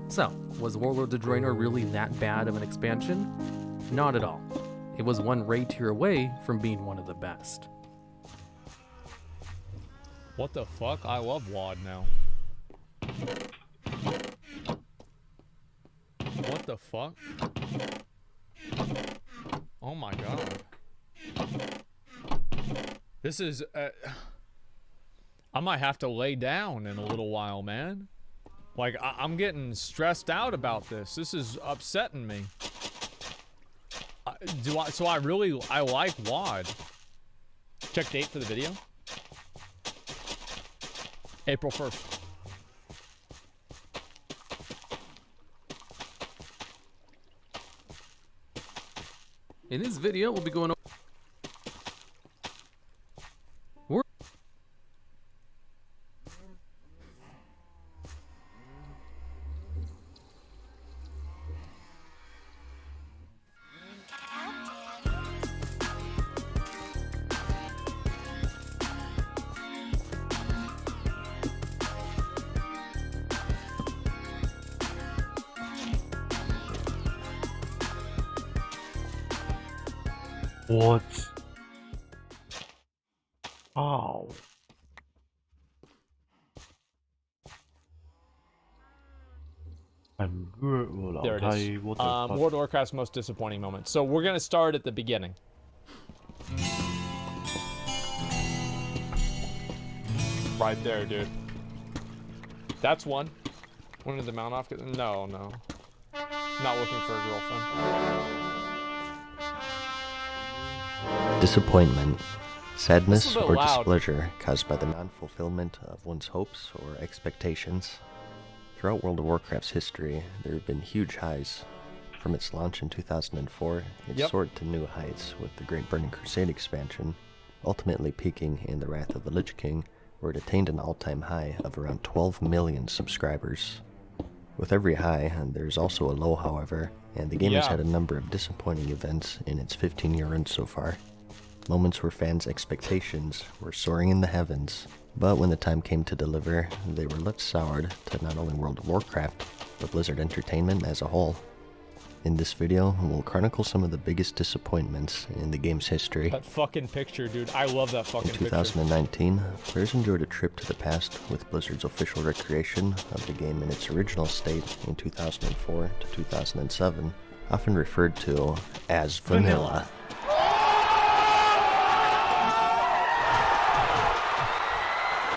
So, was Warlords of Draenor really that bad of an expansion? Not at all. It was one raid tier away from being one of the best. What the fuck? I love WoD now. What the fuck? Oh my god. This is... I might have to lay down in a little while, man. Like, I'm getting stressed out about this. This is upsetting me. I like WoD. Check date for the video. April 1st. In this video, we'll be going over... What? Ow. I'm good. There it is. World of Warcraft's most disappointing moment. So we're gonna start at the beginning. Right there, dude. That's one. When did the mount off? No. Not looking for a girlfriend. Disappointment, sadness, or displeasure caused by the non-fulfillment of one's hopes or expectations. Throughout World of Warcraft's history, there have been huge highs. From its launch in 2004, it soared to new heights with the Great Burning Crusade expansion, ultimately peaking in the Wrath of the Lich King, where it attained an all-time high of around 12 million subscribers. With every high, there's also a low, however, and the game has had a number of disappointing events in its 15-year run so far. Moments where fans' expectations were soaring in the heavens, but when the time came to deliver, they were left soured to not only World of Warcraft, but Blizzard Entertainment as a whole. In this video, we'll chronicle some of the biggest disappointments in the game's history. That fucking picture, dude. I love that fucking picture. In 2019, players enjoyed a trip to the past with Blizzard's official recreation of the game in its original state in 2004 to 2007, often referred to as vanilla.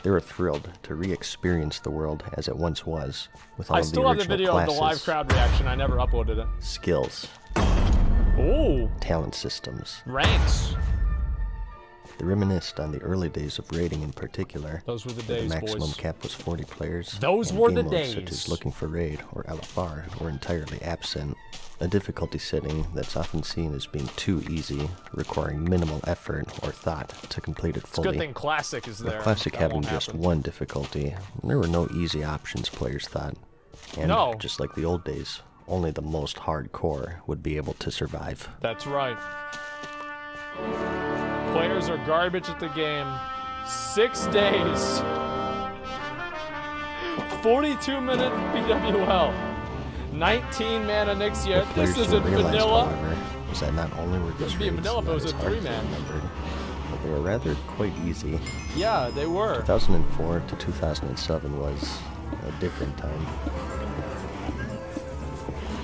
They were thrilled to re-experience the world as it once was, with all of the original classes. I still have the video of the live crowd reaction. I never uploaded it. Skills. Ooh. Talent systems. Ranks. They reminisced on the early days of raiding in particular. Those were the days, the maximum boys. Cap was 40 players. Those were the days. Such as looking for raid or LFR were entirely absent. A difficulty setting that's often seen as being too easy, requiring minimal effort or thought to complete it fully. It's a good thing Classic is there. With Classic having just one difficulty, there were no easy options, players thought. And just like the old days, only the most hardcore would be able to survive. That's right. Players are garbage at the game. 6 days. 42-minute BWL. 19 mana next year. What This players isn't didn't realize, vanilla. however, was that not only were This these would be a raids vanilla if it not was as a hard as 3-man. remembered, but they were rather quite easy. Yeah, they were. 2004 to 2007 was a different time.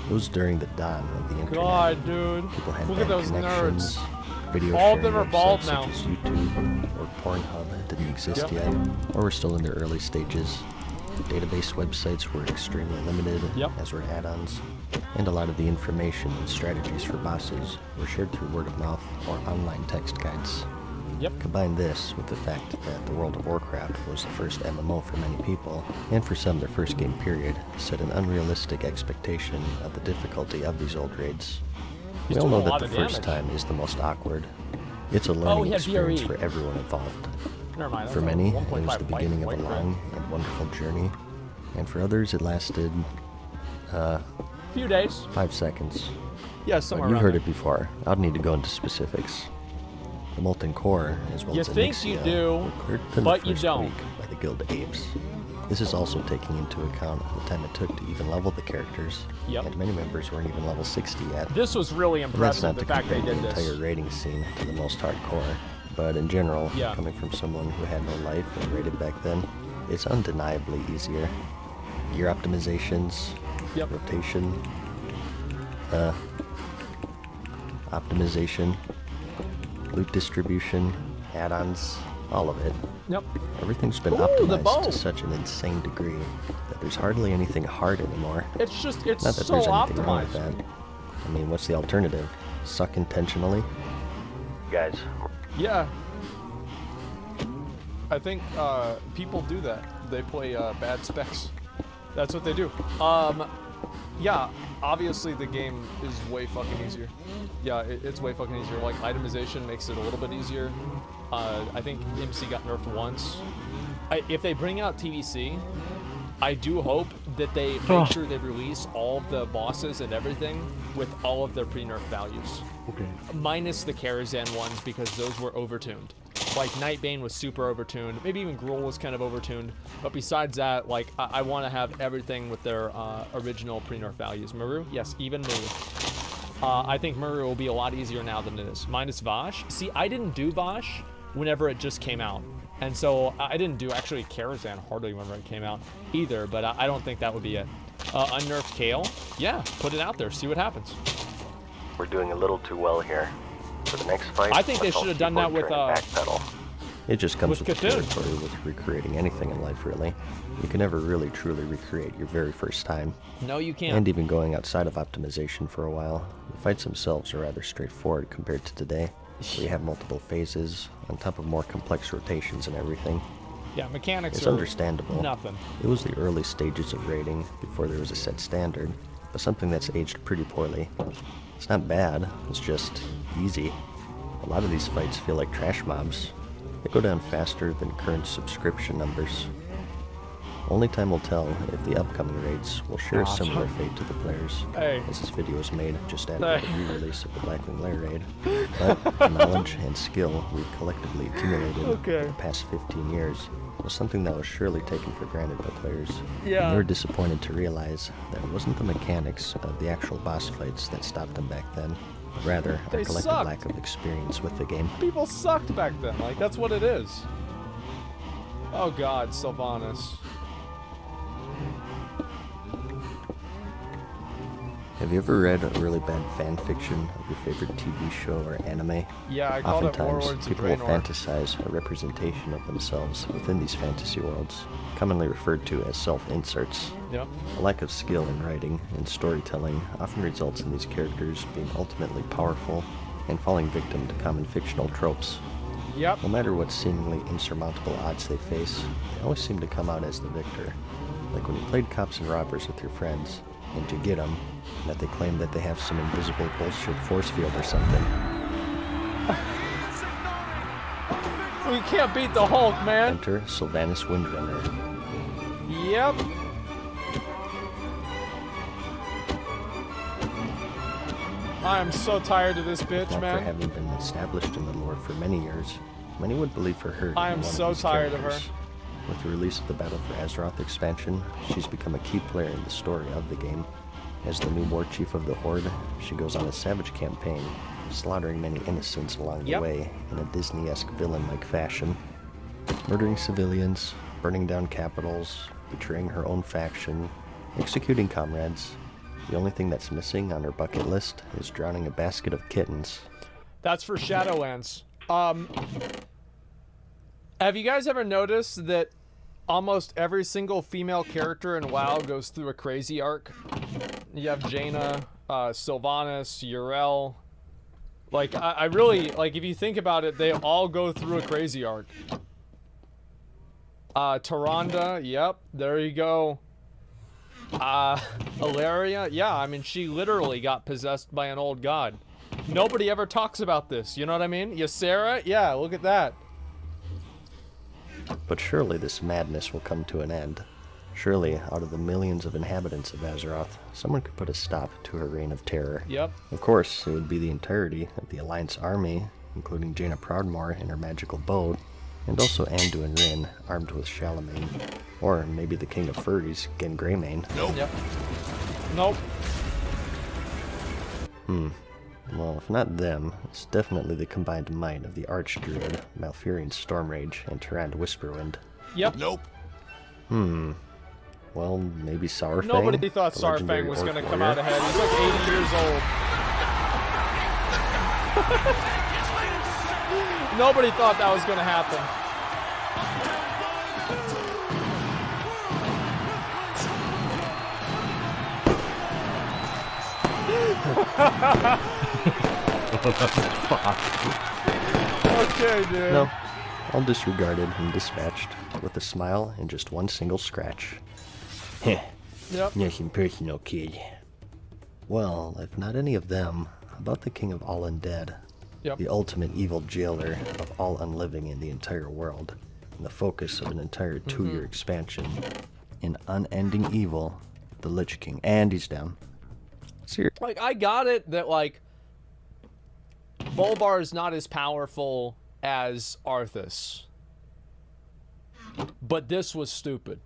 It was during the dawn of the internet. God, dude. People had Look at bad those connections. nerds. Video All of sharing them are websites bald such now. as YouTube or Pornhub didn't exist Yep. yet, or were still in their early stages. Database websites were extremely limited, Yep. as were add-ons, and a lot of the information and strategies for bosses were shared through word of mouth or online text guides. Yep. Combine this with the fact that the World of Warcraft was the first MMO for many people, and for some their first game period, set an unrealistic expectation of the difficulty of these old raids. He's We all doing know a lot that the of first damage. time is the most awkward. It's a he learning had experience VRE. for everyone involved. Never mind. For that's a many, it 1.5 was the beginning of a white long and wonderful journey, and for others it lasted, few days. 5 seconds. Yeah, But somewhere you around heard there. it before. I don't need to go into specifics. The Molten Core, as well You as think Anixia, you do, were cleared within but the you first don't. week by the Guild Apes. This is also taking into account the time it took to even level the characters, Yep. and many members weren't even level 60 yet. This was really And that's impressive, not the to fact they compare did the this. entire raiding scene to the most hardcore, but in general, Yeah. coming from someone who had no life and raided back then, it's undeniably easier. Gear optimizations, Yep. rotation, optimization, loot distribution, add-ons, all of it. Yep. Everything's been Ooh, the optimized bow. to such an insane degree that there's hardly anything hard anymore. It's just, it's Not that so there's anything wrong with optimized. that. I mean, what's the alternative? Suck intentionally? Guys, Yeah. I think people do that. They play bad specs. That's what they do. Yeah, obviously the game is way fucking easier. Yeah, it's way fucking easier. Like, itemization makes it a little bit easier. I think MC got nerfed once. If they bring out TVC, I do hope that they make sure they release all of the bosses and everything with all of their pre-nerf values. Okay. Minus the Karazhan ones, because those were overtuned. Like, Nightbane was super overtuned. Maybe even Gruul was kind of overtuned. But besides that, like, I want to have everything with their original pre-nerf values. Maru? Yes, even Maru. I think Maru will be a lot easier now than it is. Minus Vash. See, I didn't do Vash whenever it just came out. And so I didn't do actually Karazhan hardly whenever it came out either, but I don't think that would be it. Unnerfed Kale? Yeah, put it out there, see what happens. we're doing a little too well here. For the next fight, I think they let's all should have done that keyboard with, try and backpedal. It just comes with with the Cthulhu. territory with recreating anything in life, really. You can never really truly recreate your very first time. No, you can't. And even going outside of optimization for a while, the fights themselves are rather straightforward compared to today, where you have multiple phases, on top of more complex rotations and everything. Yeah, mechanics It's are understandable. nothing. It was the early stages of raiding, before there was a set standard, but something that's aged pretty poorly. It's not bad, it's just easy. A lot of these fights feel like trash mobs. They go down faster than current subscription numbers. Only time will tell if the upcoming raids will share a similar fate to the players, Hey. as this video was made just after Hey. the re-release of the Blackwing Lair raid. But the knowledge and skill we've collectively accumulated over the past 15 years was something that was surely taken for granted by players. Yeah. And they were disappointed to realize that it wasn't the mechanics of the actual boss fights that stopped them back then, but rather They our collective sucked. lack of experience with the game. People sucked back then, like, that's what it is. Oh god, Sylvanas. Have you ever read a really bad fan fiction of your favorite TV show or anime? Yeah, I called it Oftentimes, Warlords of people will Draenor. fantasize a representation of themselves within these fantasy worlds, commonly referred to as self-inserts. Yep. A lack of skill in writing and storytelling often results in these characters being ultimately powerful and falling victim to common fictional tropes. Yep. No matter what seemingly insurmountable odds they face, they always seem to come out as the victor. Like when you played Cops and Robbers with your friends, and you get them, and that they claim that they have some invisible bullshit force field or something. We can't beat the Hulk, man. Enter Sylvanas Windrunner. Yep. I am so tired of this bitch, After man. having been established in the lore for many years, many would believe for her to I be am one so of these tired of her. characters. With the release of the Battle for Azeroth expansion, she's become a key player in the story of the game, As the new war chief of the Horde, she goes on a savage campaign, slaughtering many innocents along the way in a Disney-esque villain-like fashion, murdering civilians, burning down capitals, betraying her own faction, executing comrades. The only thing that's missing on her bucket list is drowning a basket of kittens. That's for Shadowlands. Have you guys ever noticed that almost every single female character in WoW goes through a crazy arc? You have Jaina, Sylvanas, Yrel. Like, I really, like, if you think about it, they all go through a crazy arc. Tyrande, yep, there you go. Ilaria, yeah, I mean, she literally got possessed by an old god. Nobody ever talks about this, you know what I mean? Ysera, yeah, look at that. But surely this madness will come to an end. Surely, out of the millions of inhabitants of Azeroth, someone could put a stop to her reign of terror. Yep. Of course, it would be the entirety of the Alliance army, including Jaina Proudmoore and her magical bow, and also Anduin Wrynn, armed with Charlemagne. Or maybe the King of Furries, Gen Greymane. Nope. Yep. Nope. Well, if not them, it's definitely the combined might of the Archdruid, Malfurion Stormrage, and Tyrande Whisperwind. Yep. Nope. Well, maybe Sourfang? Nobody thought Saurfang was going to come out ahead. He's like 80 years old. Nobody thought that was going to happen. Okay, dude. No, all disregarded and dispatched, with a smile and just one single scratch. Heh. Yep. Nothing personal, kid. Well, if not any of them, how about the king of all undead? Yep. The ultimate evil jailer of all unliving in the entire world, and the focus of an entire 2-year expansion. In unending evil, the Lich King. And he's down. Seriously. Like, I got it that, like, Bolvar is not as powerful as Arthas. But this was stupid.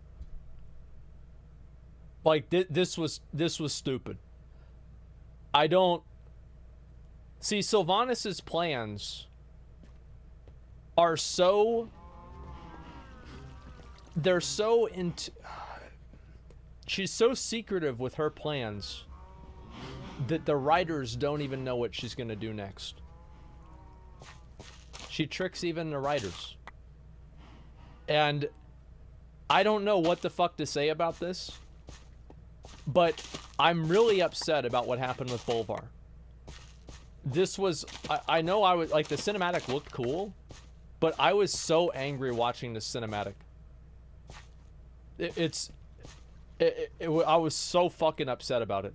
Like, this was stupid. I don't... See, Sylvanas' plans are so... They're so into... She's so secretive with her plans that the writers don't even know what she's going to do next. She tricks even the writers. And I don't know what the fuck to say about this, but I'm really upset about what happened with Bolvar. This was, I know I was, like, the cinematic looked cool, but I was so angry watching the cinematic. I was so fucking upset about it.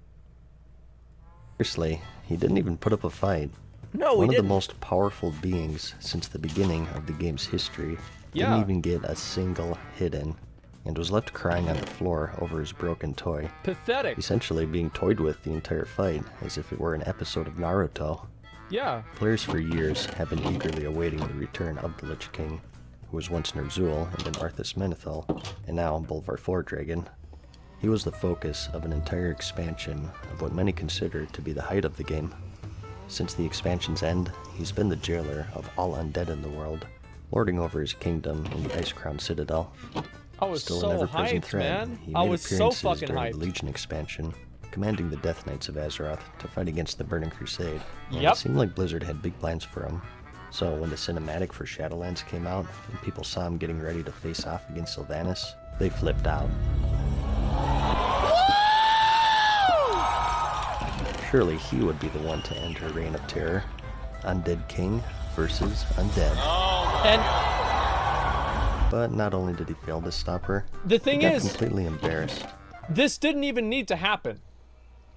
Seriously, he didn't even put up a fight. No, One of the most powerful beings since the beginning of the game's history didn't even get a single hit in, and was left crying on the floor over his broken toy. Pathetic. Essentially being toyed with the entire fight, as if it were an episode of Naruto. Yeah. Players for years have been eagerly awaiting the return of the Lich King, who was once Ner'zhul and then Arthas Menethil, and now Bolvar Fordragon. He was the focus of an entire expansion of what many consider to be the height of the game. Since the expansion's end, he's been the jailer of all undead in the world, lording over his kingdom in the Icecrown Citadel. I was Still so an ever-present hyped, threat, man. he I made was so appearances fucking during hyped. the Legion expansion, commanding the Death Knights of Azeroth to fight against the Burning Crusade. And Yep. It seemed like Blizzard had big plans for him. So when the cinematic for Shadowlands came out, and people saw him getting ready to face off against Sylvanas, they flipped out. Surely he would be the one to end her reign of terror. Undead King versus Undead. But not only did he fail to stop her, The thing he got is, completely embarrassed. this didn't even need to happen.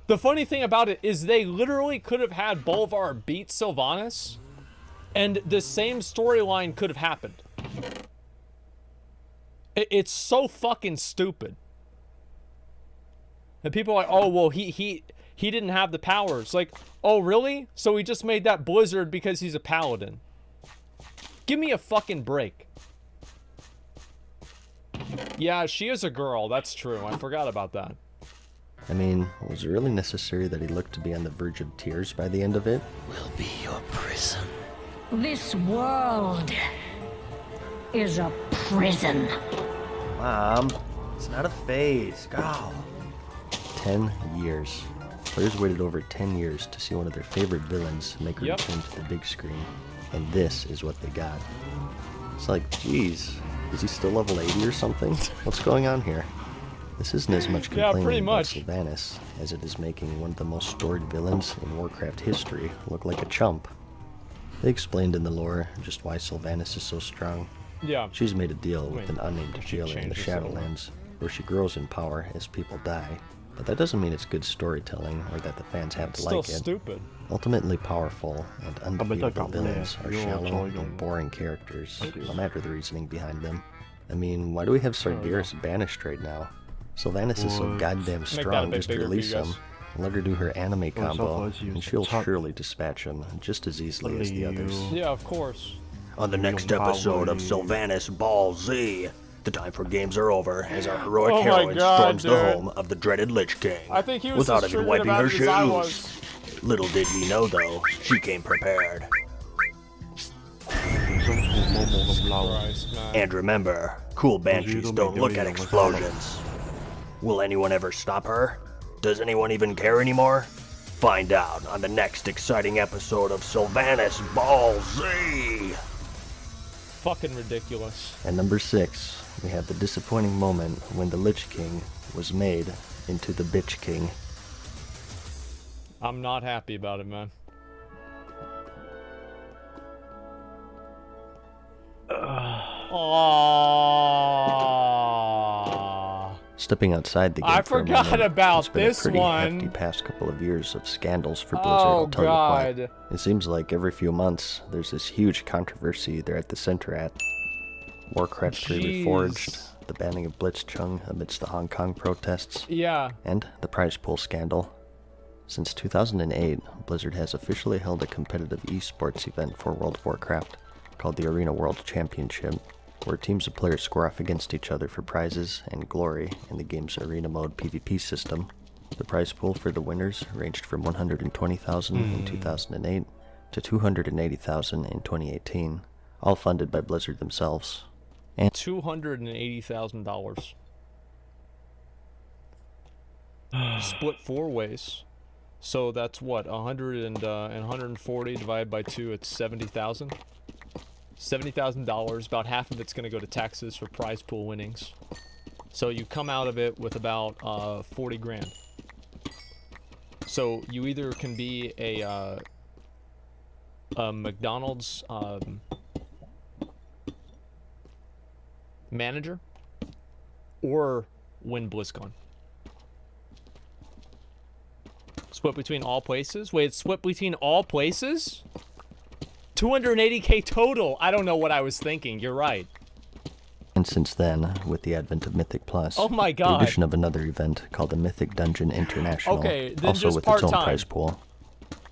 The funny thing about it is they literally could have had Bolvar beat Sylvanas, and the same storyline could have happened. It's so fucking stupid. And people are like, oh, well, he didn't have the powers. Like, oh, really? So he just made that Blizzard because he's a paladin. Give me a fucking break. Yeah, she is a girl. That's true. I forgot about that. I mean, was it really necessary that he looked to be on the verge of tears by the end of it? Will be your prison. This world is a prison. Mom, it's not a phase. Go. 10 years. Players waited over 10 years to see one of their favorite villains make a return to the big screen, and this is what they got. It's like, geez, is he still level 80 or something? What's going on here? This isn't as much complaining about Sylvanas as it is making one of the most storied villains in Warcraft history look like a chump. They explained in the lore just why Sylvanas is so strong. Yeah. She's made a deal with an unnamed jailer in the Shadowlands, where she grows in power as people die. But that doesn't mean it's good storytelling or that the fans have to like it. Stupid. Ultimately powerful and undefeatable villains are shallow and boring characters, no matter the reasoning behind them. I mean, why do we have Sargeras banished right now? Sylvanas is so goddamn strong, just release him. Let her do her anime combo, and she'll surely dispatch him just as easily as the others. Yeah, of course. On the next episode of Sylvanas Ball Z, the time for games are over as our heroic heroine storms the home of the dreaded Lich King. I think he was without even wiping her shoes. Little did he know, though, she came prepared. And remember, cool banshees don't look at explosions. Will anyone ever stop her? Does anyone even care anymore? Find out on the next exciting episode of Sylvanas Ball Z! Fucking ridiculous. At number 6, we have the disappointing moment when the Lich King was made into the Bitch King. I'm not happy about it, man. Stepping outside the game I for a forgot moment, about it's been this a pretty one. hefty past couple of years of scandals for Blizzard. Oh, I'll tell God. you what. It seems like every few months there's this huge controversy they're at the center at. Warcraft 3 Reforged, the banning of Blitzchung amidst the Hong Kong protests, and the prize pool scandal. Since 2008, Blizzard has officially held a competitive esports event for World of Warcraft called the Arena World Championship, where teams of players square off against each other for prizes and glory in the game's arena mode PvP system. The prize pool for the winners ranged from $120,000 in 2008 to $280,000 in 2018, all funded by Blizzard themselves. And $280,000. Split 4 ways. So that's what, 140 divided by 2, it's 70,000. $70,000, about half of it's going to go to taxes for prize pool winnings. So you come out of it with about 40 grand. So you either can be a McDonald's manager or win BlizzCon. Split between all places? Wait, it's split between all places? 280k total. I don't know what I was thinking. You're right. And since then, with the advent of Mythic Plus, oh my God, the addition of another event called the Mythic Dungeon International, then also just with part-time. its own prize pool.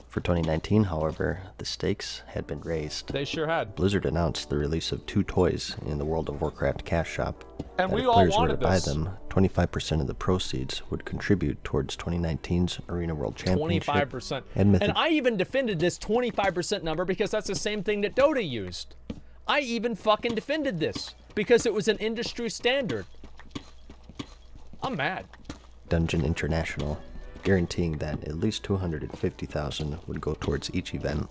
For 2019, however, the stakes had been raised. They sure had. Blizzard announced the release of 2 toys in the World of Warcraft cash shop. And we if all players were wanted to buy this. them, 25% of the proceeds would contribute towards 2019's Arena World Championship. 25%. And Mythic. And I even defended this 25% number because that's the same thing that Dota used. I even fucking defended this because it was an industry standard. I'm mad. Dungeon International, guaranteeing that at least $250,000 would go towards each event.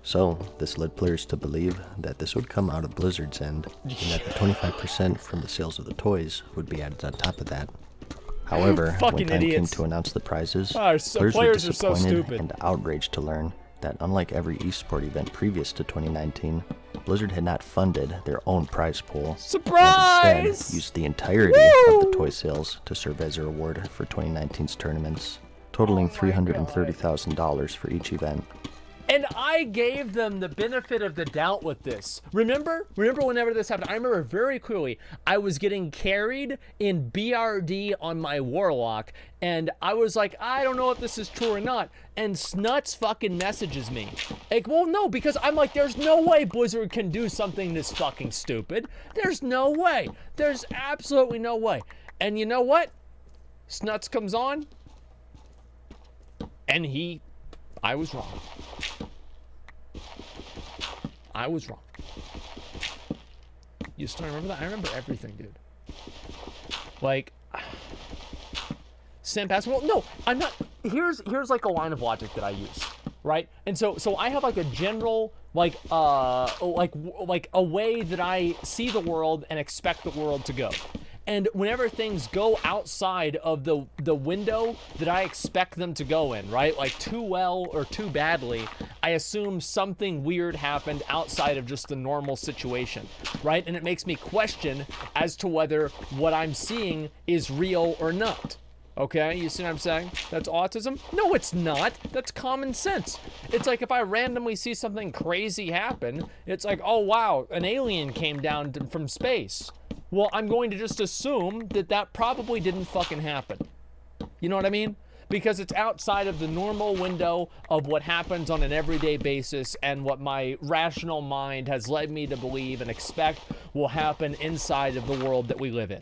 So, this led players to believe that this would come out of Blizzard's end, and that the 25% from the sales of the toys would be added on top of that. However, when time came to announce the prizes, players were disappointed and outraged to learn that unlike every esport event previous to 2019, Blizzard had not funded their own prize pool, Surprise! and instead used the entirety of the toy sales to serve as a reward for 2019's tournaments, totaling $330,000 for each event. And I gave them the benefit of the doubt with this. Remember whenever this happened, I remember very clearly, I was getting carried in BRD on my Warlock, and I was like, I don't know if this is true or not, and Snuts fucking messages me. Like, well, no, because I'm like, there's no way Blizzard can do something this fucking stupid. There's no way. There's absolutely no way. And you know what? Snuts comes on, And I was wrong. I was wrong. You still remember that? I remember everything, dude. Like, Sam Basketball? No, I'm not. Here's like a line of logic that I use, right? And so I have like a general, like a way that I see the world and expect the world to go. And whenever things go outside of the window that I expect them to go in, right? Like too well or too badly, I assume something weird happened outside of just the normal situation, right? And it makes me question as to whether what I'm seeing is real or not. Okay, you see what I'm saying? That's autism? No, it's not. That's common sense. It's like if I randomly see something crazy happen, it's like, oh wow, an alien came down from space. Well, I'm going to just assume that probably didn't fucking happen. You know what I mean? Because it's outside of the normal window of what happens on an everyday basis and what my rational mind has led me to believe and expect will happen inside of the world that we live in.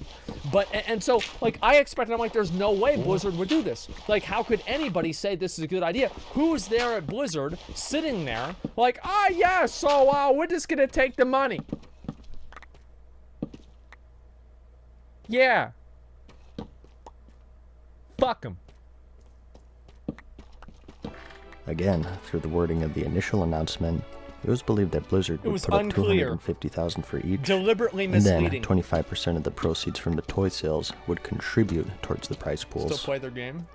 But, and so, like, I expect, I'm like, there's no way Blizzard would do this. Like, how could anybody say this is a good idea? Who's there at Blizzard sitting there like, yeah, so we're just gonna take the money. Yeah. Fuck them. Again, through the wording of the initial announcement, it was believed that Blizzard would put up $250,000 for each, deliberately misleading. And then 25% of the proceeds from the toy sales would contribute towards the prize pools. Still play their game?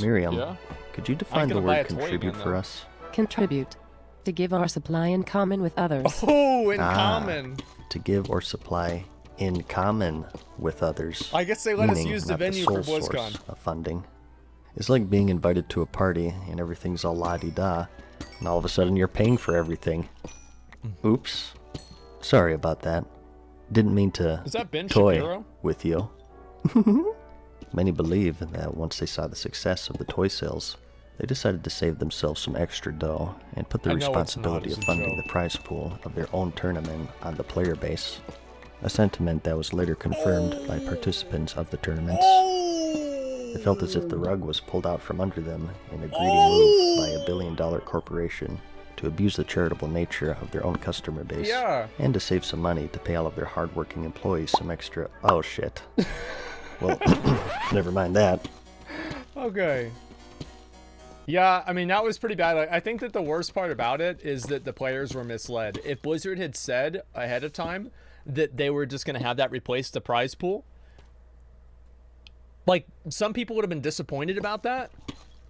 Miriam, yeah? Could you define the word contribute for us? Contribute. To give or supply in common with others. Oh, in common. To give or supply in common with others. I guess they let us use the venue for BlizzCon. Of funding. It's like being invited to a party and everything's all la-di-da, and all of a sudden you're paying for everything. Oops. Sorry about that. Didn't mean to toy with you. Many believe that once they saw the success of the toy sales, they decided to save themselves some extra dough and put the responsibility of funding the prize pool of their own tournament on the player base. A sentiment that was later confirmed by participants of the tournaments. They felt as if the rug was pulled out from under them in a greedy move by a billion-dollar corporation to abuse the charitable nature of their own customer base and to save some money to pay all of their hard-working employees some extra... Oh, shit. Well, never mind that. Okay. Yeah, I mean, that was pretty bad. I think that the worst part about it is that the players were misled. If Blizzard had said ahead of time that they were just going to have that replace the prize pool, like, some people would have been disappointed about that,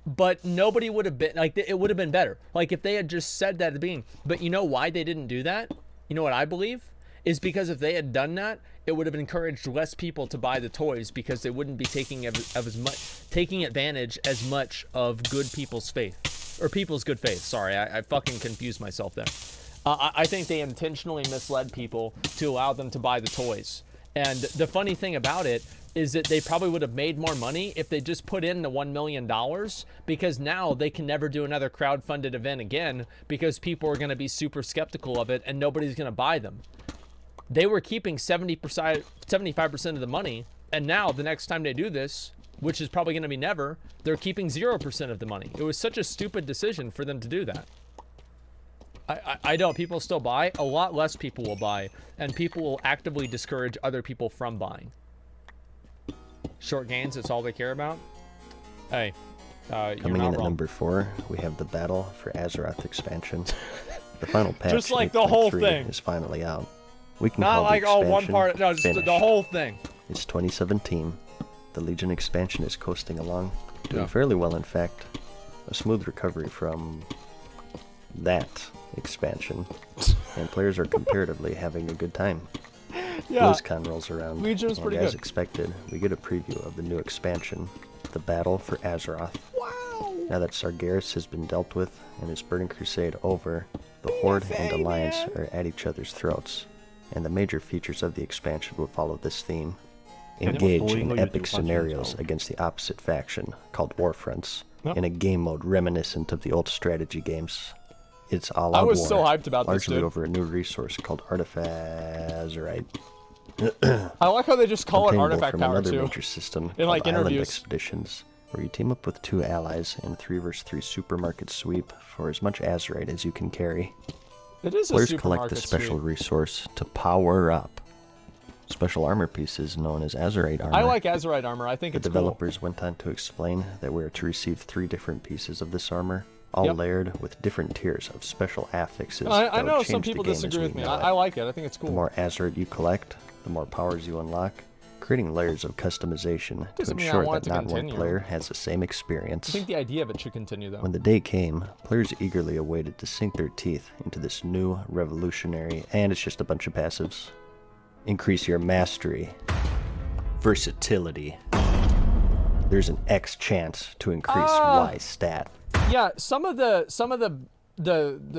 but nobody would have been, like, it would have been better. Like, if they had just said that at the beginning. But you know why they didn't do that? You know what I believe? Is because if they had done that, it would have encouraged less people to buy the toys because they wouldn't be taking advantage as much of good people's faith. Or people's good faith. Sorry, I fucking confused myself there. I think they intentionally misled people to allow them to buy the toys. And the funny thing about it is that they probably would have made more money if they just put in the $1 million, because now they can never do another crowdfunded event again because people are going to be super skeptical of it and nobody's going to buy them. They were keeping 75% of the money, and now the next time they do this, which is probably going to be never, they're keeping 0% of the money. It was such a stupid decision for them to do that. I know people still buy. A lot less people will buy, and people will actively discourage other people from buying. Short gains, that's all they care about. Hey, coming in at number 4, we have the Battle for Azeroth expansion. The final patch, just like the whole thing, is finally out. We can not call like the one part. No, just the whole thing. It's 2017. The Legion expansion is coasting along, doing fairly well, in fact. A smooth recovery from that expansion, and players are comparatively having a good time. BlizzCon rolls around, Legion's and pretty as good. expected, we get a preview of the new expansion, the Battle for Azeroth. Wow! Now that Sargeras has been dealt with and his Burning Crusade over, the Horde and Alliance are at each other's throats, and the major features of the expansion will follow this theme. Engage in epic scenarios against the opposite faction, called Warfronts, in a game mode reminiscent of the old strategy games. It's all out war, so hyped about largely this, over a new resource called Artifazerite. I like how they just call it Artifact from Power another too. major system In like called Island interviews. Expeditions, where you team up with 2 allies in a 3 vs 3 supermarket sweep for as much Azurite as you can carry. It is Players a collect the special resource to power up special armor pieces known as Azurite armor. I like Azurite armor. I think the it's developers went on to explain that we are to receive 3 different pieces of this armor, all layered with different tiers of special affixes. I know some people disagree with me. I like it. I think it's cool. The more Azurite you collect, the more powers you unlock, creating layers of customization to ensure that not one player has the same experience. I think the idea of it should continue, though. When the day came, players eagerly awaited to sink their teeth into this new, revolutionary, and it's just a bunch of passives. Increase your mastery. Versatility. There's an X chance to increase Y stat. Yeah, some of the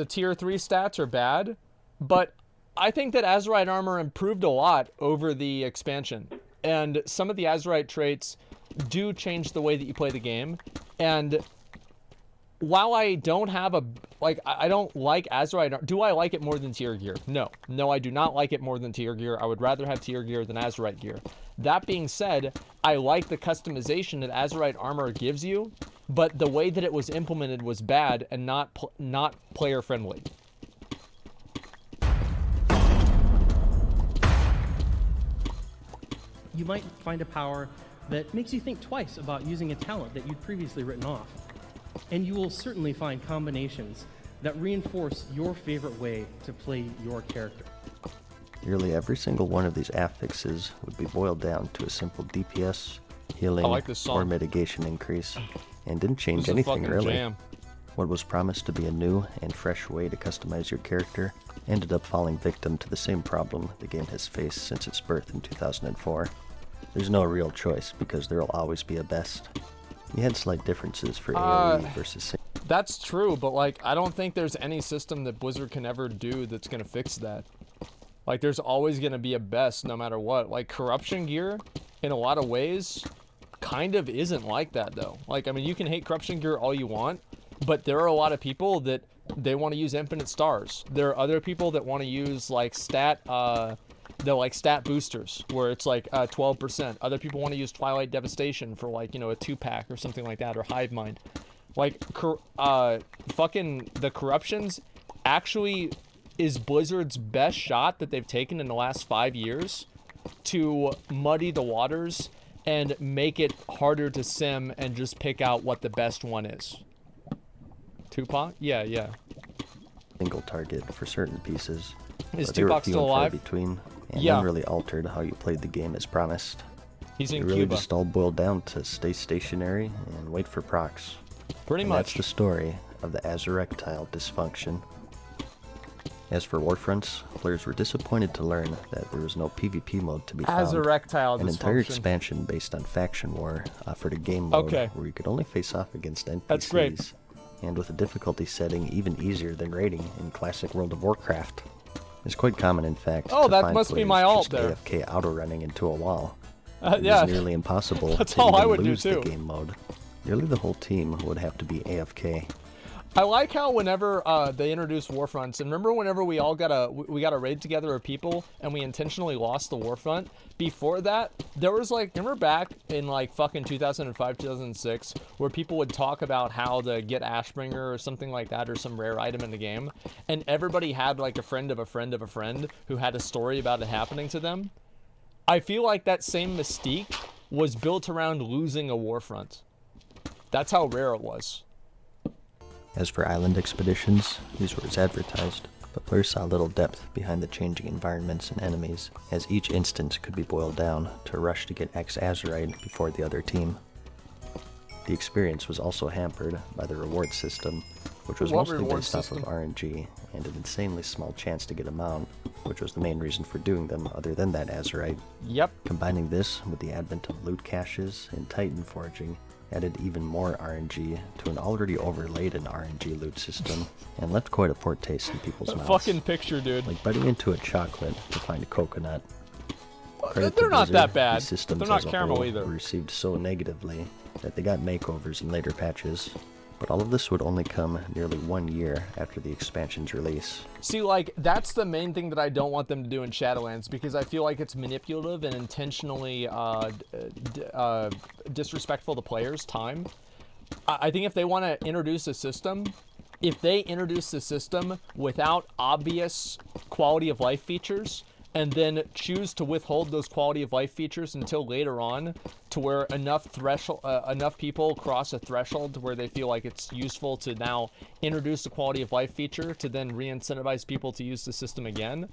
tier 3 stats are bad, but I think that Azurite armor improved a lot over the expansion. And some of the Azurite traits do change the way that you play the game. And while I don't have I don't like Azurite, do I like it more than tier gear? No. No, I do not like it more than tier gear. I would rather have tier gear than Azurite gear. That being said, I like the customization that Azurite armor gives you, but the way that it was implemented was bad and not player friendly. You might find a power that makes you think twice about using a talent that you'd previously written off. And you will certainly find combinations that reinforce your favorite way to play your character. Nearly every single one of these affixes would be boiled down to a simple DPS, healing, or mitigation increase, and didn't change anything really. What was promised to be a new and fresh way to customize your character ended up falling victim to the same problem the game has faced since its birth in 2004. There's no real choice because there will always be a best. You had slight differences for AoE versus... That's true, but I don't think there's any system that Blizzard can ever do that's going to fix that. There's always going to be a best no matter what. Corruption gear, in a lot of ways, kind of isn't like that, though. I mean, you can hate corruption gear all you want, but there are a lot of people that they want to use infinite stars. There are other people that want to use, stat boosters, where it's 12%. Other people want to use Twilight Devastation for a 2-pack or something like that, or Hive Mind. Fucking the corruptions actually is Blizzard's best shot that they've taken in the last 5 years to muddy the waters and make it harder to sim and just pick out what the best one is. Tupac? Yeah. Single target for certain pieces. Is Tupac still alive? Between, and none really altered how you played the game as promised. He's in Cuba. It really just all boiled down to stay stationary and wait for procs. Pretty much. That's the story of the Azurectile dysfunction. As for Warfronts, players were disappointed to learn that there was no PvP mode to be found. Azurectile dysfunction. An entire expansion based on Faction War offered a game mode where you could only face off against NPCs. That's great. And with a difficulty setting even easier than raiding in classic World of Warcraft. It's quite common, in fact, to that find must be players my alt just there. AFK auto-running into a wall. Yeah. It was nearly impossible That's to all even I would lose do the too. game mode. Nearly the whole team would have to be AFK. I like how whenever they introduced Warfronts, and remember whenever we all got a raid together of people and we intentionally lost the Warfront? Before that, there was remember back in fucking 2005, 2006, where people would talk about how to get Ashbringer or something like that, or some rare item in the game, and everybody had a friend of a friend of a friend who had a story about it happening to them? I feel like that same mystique was built around losing a Warfront. That's how rare it was. As for island expeditions, these were as advertised, but players saw little depth behind the changing environments and enemies, as each instance could be boiled down to a rush to get X Azurite before the other team. The experience was also hampered by the reward system, which was mostly based off of RNG, and an insanely small chance to get a mount, which was the main reason for doing them other than that Azurite. Yep. Combining this with the advent of loot caches and Titan forging added even more RNG to an already overladen RNG loot system, and left quite a poor taste in people's mouths. Fucking picture, dude. Like biting into a chocolate to find a coconut. They're not that bad. These systems They're not as a caramel whole either. were received so negatively that they got makeovers in later patches. But all of this would only come nearly 1 year after the expansion's release. See, like, that's the main thing that I don't want them to do in Shadowlands, because I feel like it's manipulative and intentionally disrespectful to players' time. I think if they want to introduce a system, if they introduce the system without obvious quality of life features, and then choose to withhold those quality of life features until later on, to where enough people cross a threshold to where they feel like it's useful to now introduce a quality of life feature to then re-incentivize people to use the system again,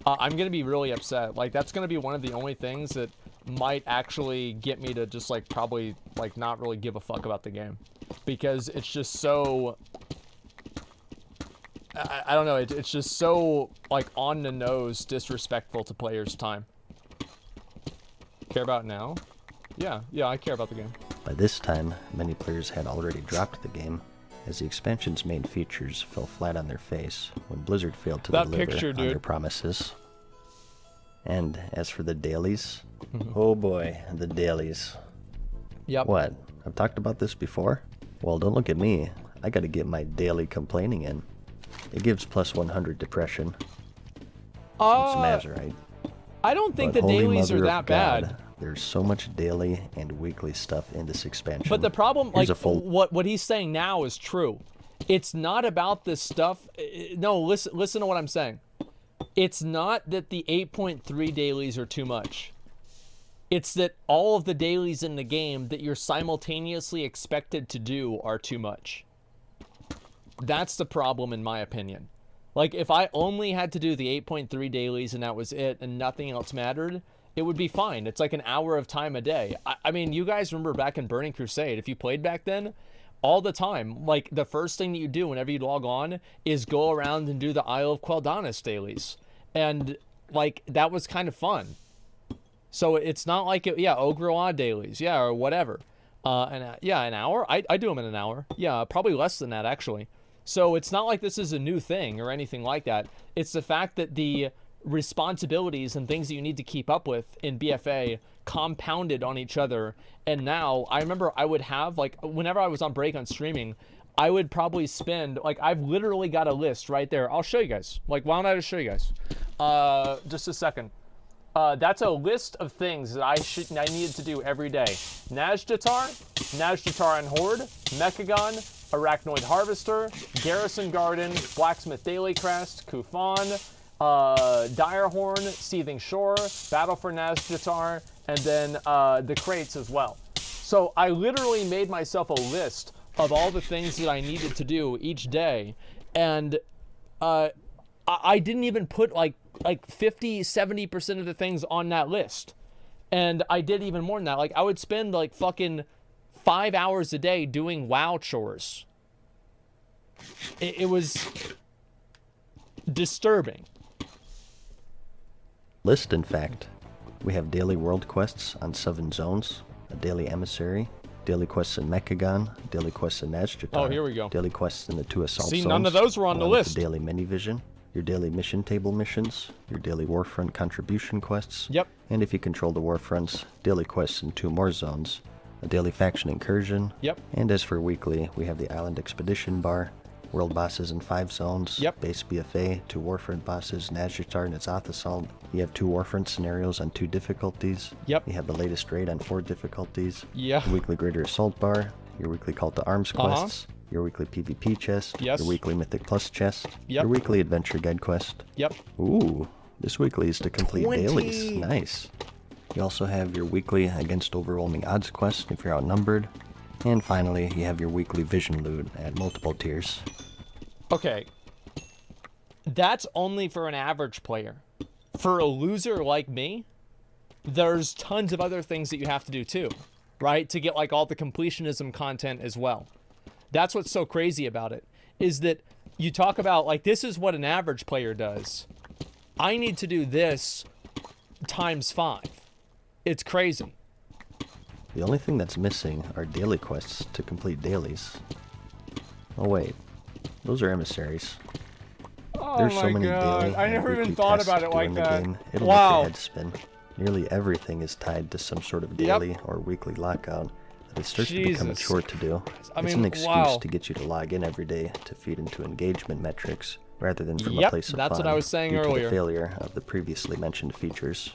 I'm gonna be really upset. Like, that's gonna be one of the only things that might actually get me to just like probably like not really give a fuck about the game, because it's just so, I don't know, it's just so, like, on the nose disrespectful to players' time. Care about it now? Yeah, I care about the game. By this time, many players had already dropped the game, as the expansion's main features fell flat on their face when Blizzard failed to deliver on their promises. And as for the dailies, oh boy, the dailies. Yep. What? I've talked about this before? Well, don't look at me. I gotta get my daily complaining in. It gives plus 100 depression. It's Mazerite. I don't think the dailies are that bad. There's so much daily and weekly stuff in this expansion. But the problem, like, what he's saying now is true. It's not about this stuff. No, listen to what I'm saying. It's not that the 8.3 dailies are too much. It's that all of the dailies in the game that you're simultaneously expected to do are too much. That's the problem, in my opinion. Like, if I only had to do the 8.3 dailies and that was it and nothing else mattered, it would be fine. It's like an hour of time a day. I mean, you guys remember back in Burning Crusade, if you played back then, all the time, like, the first thing that you do whenever you log on is go around and do the Isle of Quel'Danas dailies. And, like, that was kind of fun. So it's not like, Ogre dailies, or whatever. An hour? I do them in an hour. Yeah, probably less than that, actually. So it's not like this is a new thing or anything like that. It's the fact that the responsibilities and things that you need to keep up with in BFA compounded on each other. And now, I remember I would have, like, whenever I was on break on streaming, I would probably spend, like, I've literally got a list right there. I'll show you guys. Like, why don't I just show you guys? Just a second. That's a list of things that I needed to do every day. Nazjatar and Horde, Mechagon, Arachnoid Harvester, Garrison Garden, Blacksmith Daily Crest, Kufan, Direhorn, Seething Shore, Battle for Nazjatar, and then the crates as well. So I literally made myself a list of all the things that I needed to do each day, and I didn't even put like 50-70% of the things on that list. And I did even more than that. Like, I would spend like fucking 5 hours a day doing WoW chores. It was disturbing. List, in fact. We have daily world quests on 7 zones, a daily emissary, daily quests in Mechagon, daily quests in Nazjatar. Oh, here we go. Daily quests in the 2 assault zones. See, none of those were on the list. The daily mini-vision, your daily mission table missions, your daily warfront contribution quests. Yep. And if you control the warfronts, daily quests in 2 more zones, a daily faction incursion. Yep. And as for weekly, we have the Island Expedition bar, world bosses in 5 zones, yep. Base BFA, 2 warfront bosses, Nazjatar and Azoth Assault. You have 2 warfront scenarios on 2 difficulties. Yep. You have the latest raid on 4 difficulties. Yeah. The weekly Greater Assault bar, your weekly Call to Arms quests, your weekly PvP chest, yes. your weekly Mythic Plus chest, yep. your weekly Adventure Guide quest. Yep. Ooh, this weekly is to complete 20. dailies. Nice. You also have your weekly Against Overwhelming Odds quest if you're outnumbered. And finally, you have your weekly Vision loot at multiple tiers. Okay. That's only for an average player. For a loser like me, there's tons of other things that you have to do too, right? To get like all the completionism content as well. That's what's so crazy about it, is that you talk about like, this is what an average player does. I need to do this times 5. It's crazy. The only thing that's missing are daily quests to complete dailies. Oh wait, those are emissaries. Oh There's my so many God. daily I never and even weekly thought tests about it to like win the that. game. It'll Wow. make your head spin. Nearly everything is tied to some sort of daily or weekly lockout it starts to become a chore to do. It's an excuse to get you to log in every day to feed into engagement metrics, rather than from a place of that's fun, what I was saying due earlier. to the failure of the previously mentioned features.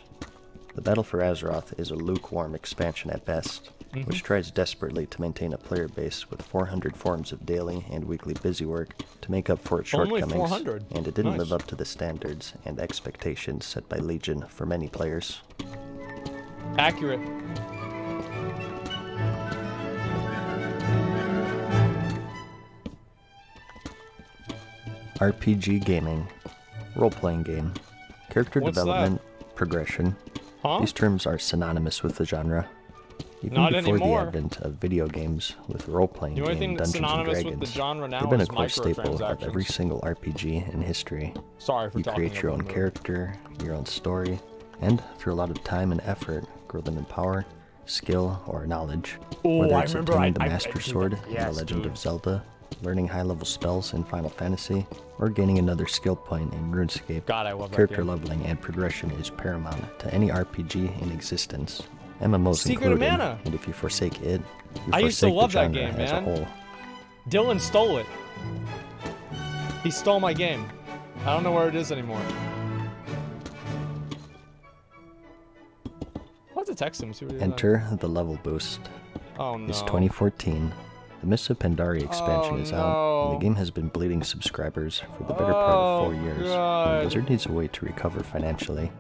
The Battle for Azeroth is a lukewarm expansion at best, which tries desperately to maintain a player base with 400 forms of daily and weekly busy work to make up for its shortcomings, Only 400. and it didn't live up to the standards and expectations set by Legion for many players. Accurate. RPG gaming, role-playing game, character What's development, progression. Huh? These terms are synonymous with the genre. Even Not before anymore. the advent of video games with role-playing The only thing game that's Dungeons and synonymous Dragons, with the genre now they've been a is core staple of microtransactions. every single RPG in history. Sorry for You talking create your over own the- character, your own story, and through a lot of time and effort, grow them in power, skill, or knowledge. Ooh, Whether I it's remember obtaining the I Master did Sword that. in Yes, The Legend dude. of Zelda, learning high-level spells in Final Fantasy, or gaining another skill point in RuneScape, God, I love that character game. leveling and progression is paramount to any RPG in existence, MMOs Secret of included, Mana. and if you forsake it, you I used to forsake love the that genre game, as man. a whole. Dylan stole it. He stole my game. I don't know where it is anymore. I'll have to text him, see what he Enter the level boost. Oh no. It's 2014. The Mists of Pandaria expansion is out, and the game has been bleeding subscribers for the better part of 4 years. God. And Blizzard needs a way to recover financially.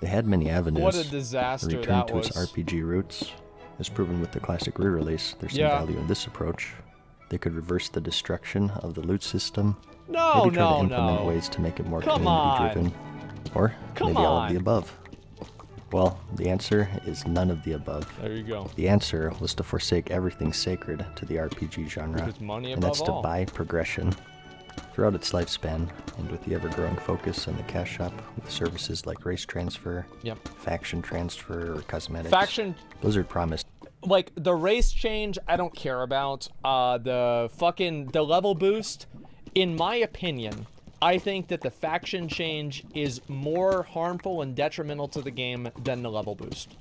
They had many avenues. What a disaster A return that to its was. RPG roots, as proven with the classic re-release. There's some Yeah. value in this approach. They could reverse the destruction of the loot system. No, maybe try no, to implement no. ways to make it more Come on. community-driven. Or Come maybe all of the on. above. Well, the answer is none of the above. There you go. The answer was to forsake everything sacred to the RPG genre, Because money and that's above to all. buy progression. Throughout its lifespan, and with the ever-growing focus on the cash shop with services like race transfer, Yep. faction transfer, or cosmetics, Faction, Blizzard promised like the race change, I don't care about. The level boost, in my opinion, I think that the faction change is more harmful and detrimental to the game than the level boost.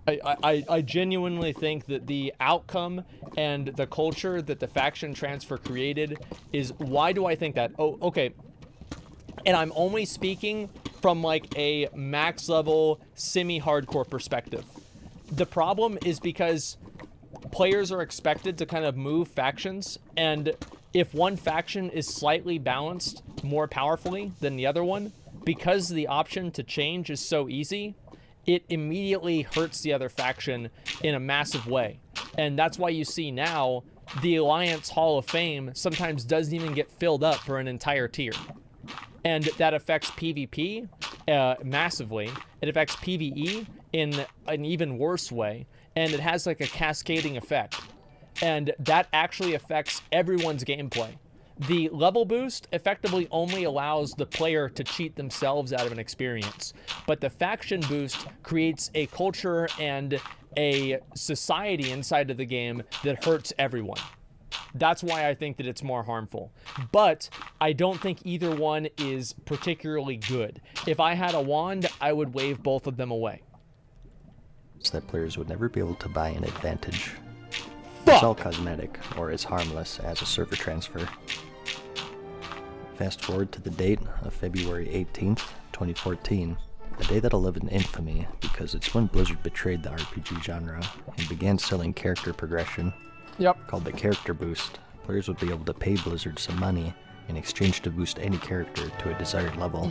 I genuinely think that the outcome and the culture that the faction transfer created is, why do I think that? Oh, okay. And I'm only speaking from like a max level semi-hardcore perspective. The problem is because players are expected to kind of move factions, and if one faction is slightly balanced more powerfully than the other one, because the option to change is so easy, it immediately hurts the other faction in a massive way. And that's why you see now the Alliance Hall of Fame sometimes doesn't even get filled up for an entire tier. And that affects PvP massively. It affects PvE in an even worse way. And it has like a cascading effect. And that actually affects everyone's gameplay. The level boost effectively only allows the player to cheat themselves out of an experience. But the faction boost creates a culture and a society inside of the game that hurts everyone. That's why I think that it's more harmful. But I don't think either one is particularly good. If I had a wand, I would wave both of them away. that players would never be able to buy an advantage. It's all cosmetic, or as harmless as a server transfer. Fast forward to the date of February 18th, 2014, a day that'll live in infamy because it's when Blizzard betrayed the RPG genre and began selling character progression. Called the Character Boost. Players would be able to pay Blizzard some money in exchange to boost any character to a desired level.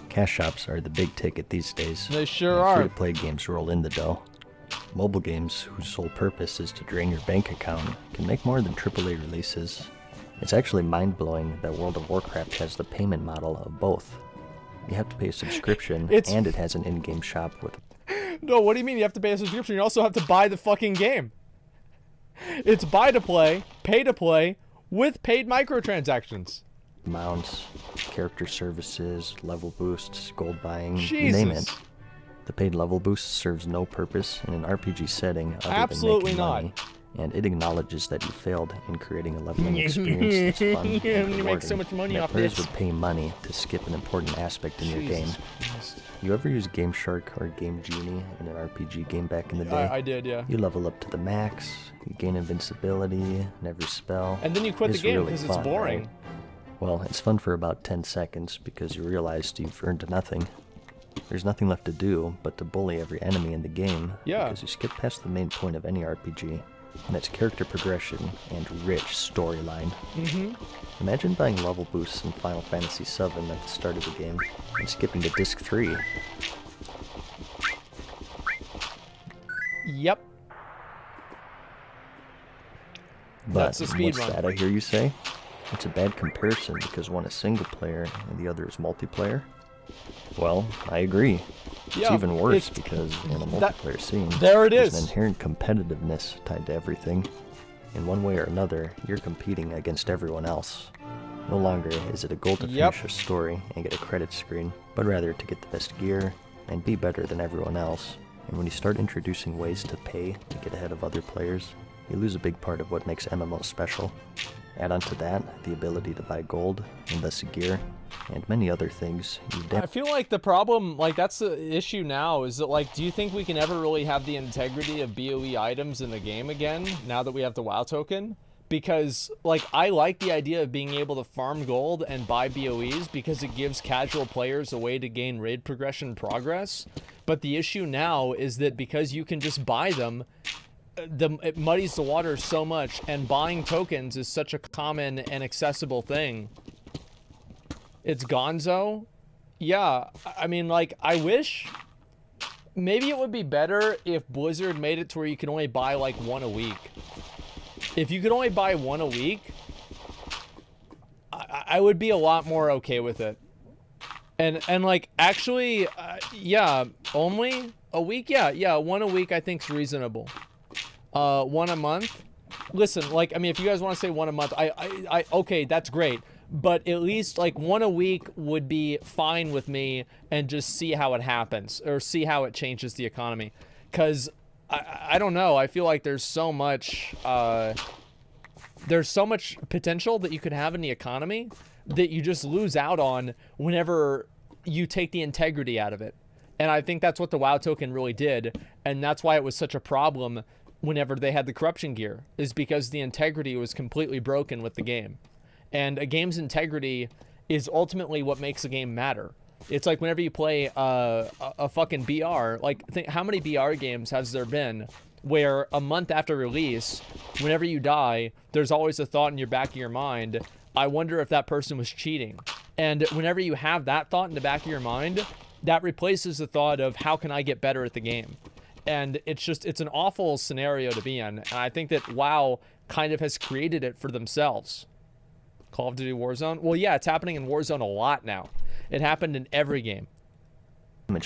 Cash shops are the big ticket these days. They sure are. Free-to-play games roll in the dough. Mobile games, whose sole purpose is to drain your bank account, can make more than AAA releases. It's actually mind-blowing that World of Warcraft has the payment model of both. You have to pay a subscription, and it has an in-game shop with... No, what do you mean you have to pay a subscription? You also have to buy the fucking game. It's buy to play, pay to play, with paid microtransactions. Mounts, character services, level boosts, gold buying, you Jesus. name it. The paid level boost serves no purpose in an RPG setting other Absolutely than making not. money, and it acknowledges that you failed in creating a leveling experience that's fun and You make so much money that off players this. would pay money to skip an important aspect in your game. You ever use Game Shark or Game Genie in an RPG game back in the day? I did, yeah. You level up to the max, you gain invincibility, and every spell. And then you quit the is game really because it's fun, boring. right? Well, it's fun for about 10 seconds because you realized you've earned nothing. There's nothing left to do but to bully every enemy in the game because you skip past the main point of any RPG, and that's character progression and rich storyline. Imagine buying level boosts in Final Fantasy VII at the start of the game and skipping to Disc 3. Yep. But That's the speed what's run. that I hear you say? It's a bad comparison because one is single player and the other is multiplayer. Well, I agree. It's Yeah, even worse because in a multiplayer scene, there it there's is. an inherent competitiveness tied to everything. In one way or another, you're competing against everyone else. No longer is it a goal to finish a story and get a credit screen, but rather to get the best gear and be better than everyone else. And when you start introducing ways to pay to get ahead of other players, you lose a big part of what makes MMOs special. Add on to that the ability to buy gold and thus gear, and many other things. I feel like the problem, like that's the issue now, is that like, do you think we can ever really have the integrity of BOE items in the game again, now that we have the WoW token? Because like, I like the idea of being able to farm gold and buy BOEs because it gives casual players a way to gain raid progression progress. But the issue now is that because you can just buy them, it muddies the water so much, and buying tokens is such a common and accessible thing. It's gonzo. Yeah, I mean, like, I wish maybe it would be better if Blizzard made it to where you can only buy like one a week. If you could only buy one a week, I would be a lot more okay with it. And like, actually, yeah, only a week. Yeah, one a week I think's reasonable. One a month. Listen, like, I mean, if you guys want to say one a month, I okay, that's great. But at least like one a week would be fine with me, and just see how it happens or see how it changes the economy. Cause I don't know. I feel like there's so much potential that you could have in the economy that you just lose out on whenever you take the integrity out of it. And I think that's what the WoW token really did. And that's why it was such a problem whenever they had the corruption gear, is because the integrity was completely broken with the game. And a game's integrity is ultimately what makes a game matter. It's like whenever you play a fucking BR, like think how many BR games has there been where a month after release, whenever you die, there's always a thought in your back of your mind, I wonder if that person was cheating. And whenever you have that thought in the back of your mind, that replaces the thought of how can I get better at the game? And it's an awful scenario to be in. And I think that WoW kind of has created it for themselves. Call of Duty Warzone? Well, yeah, it's happening in Warzone a lot now. It happened in every game.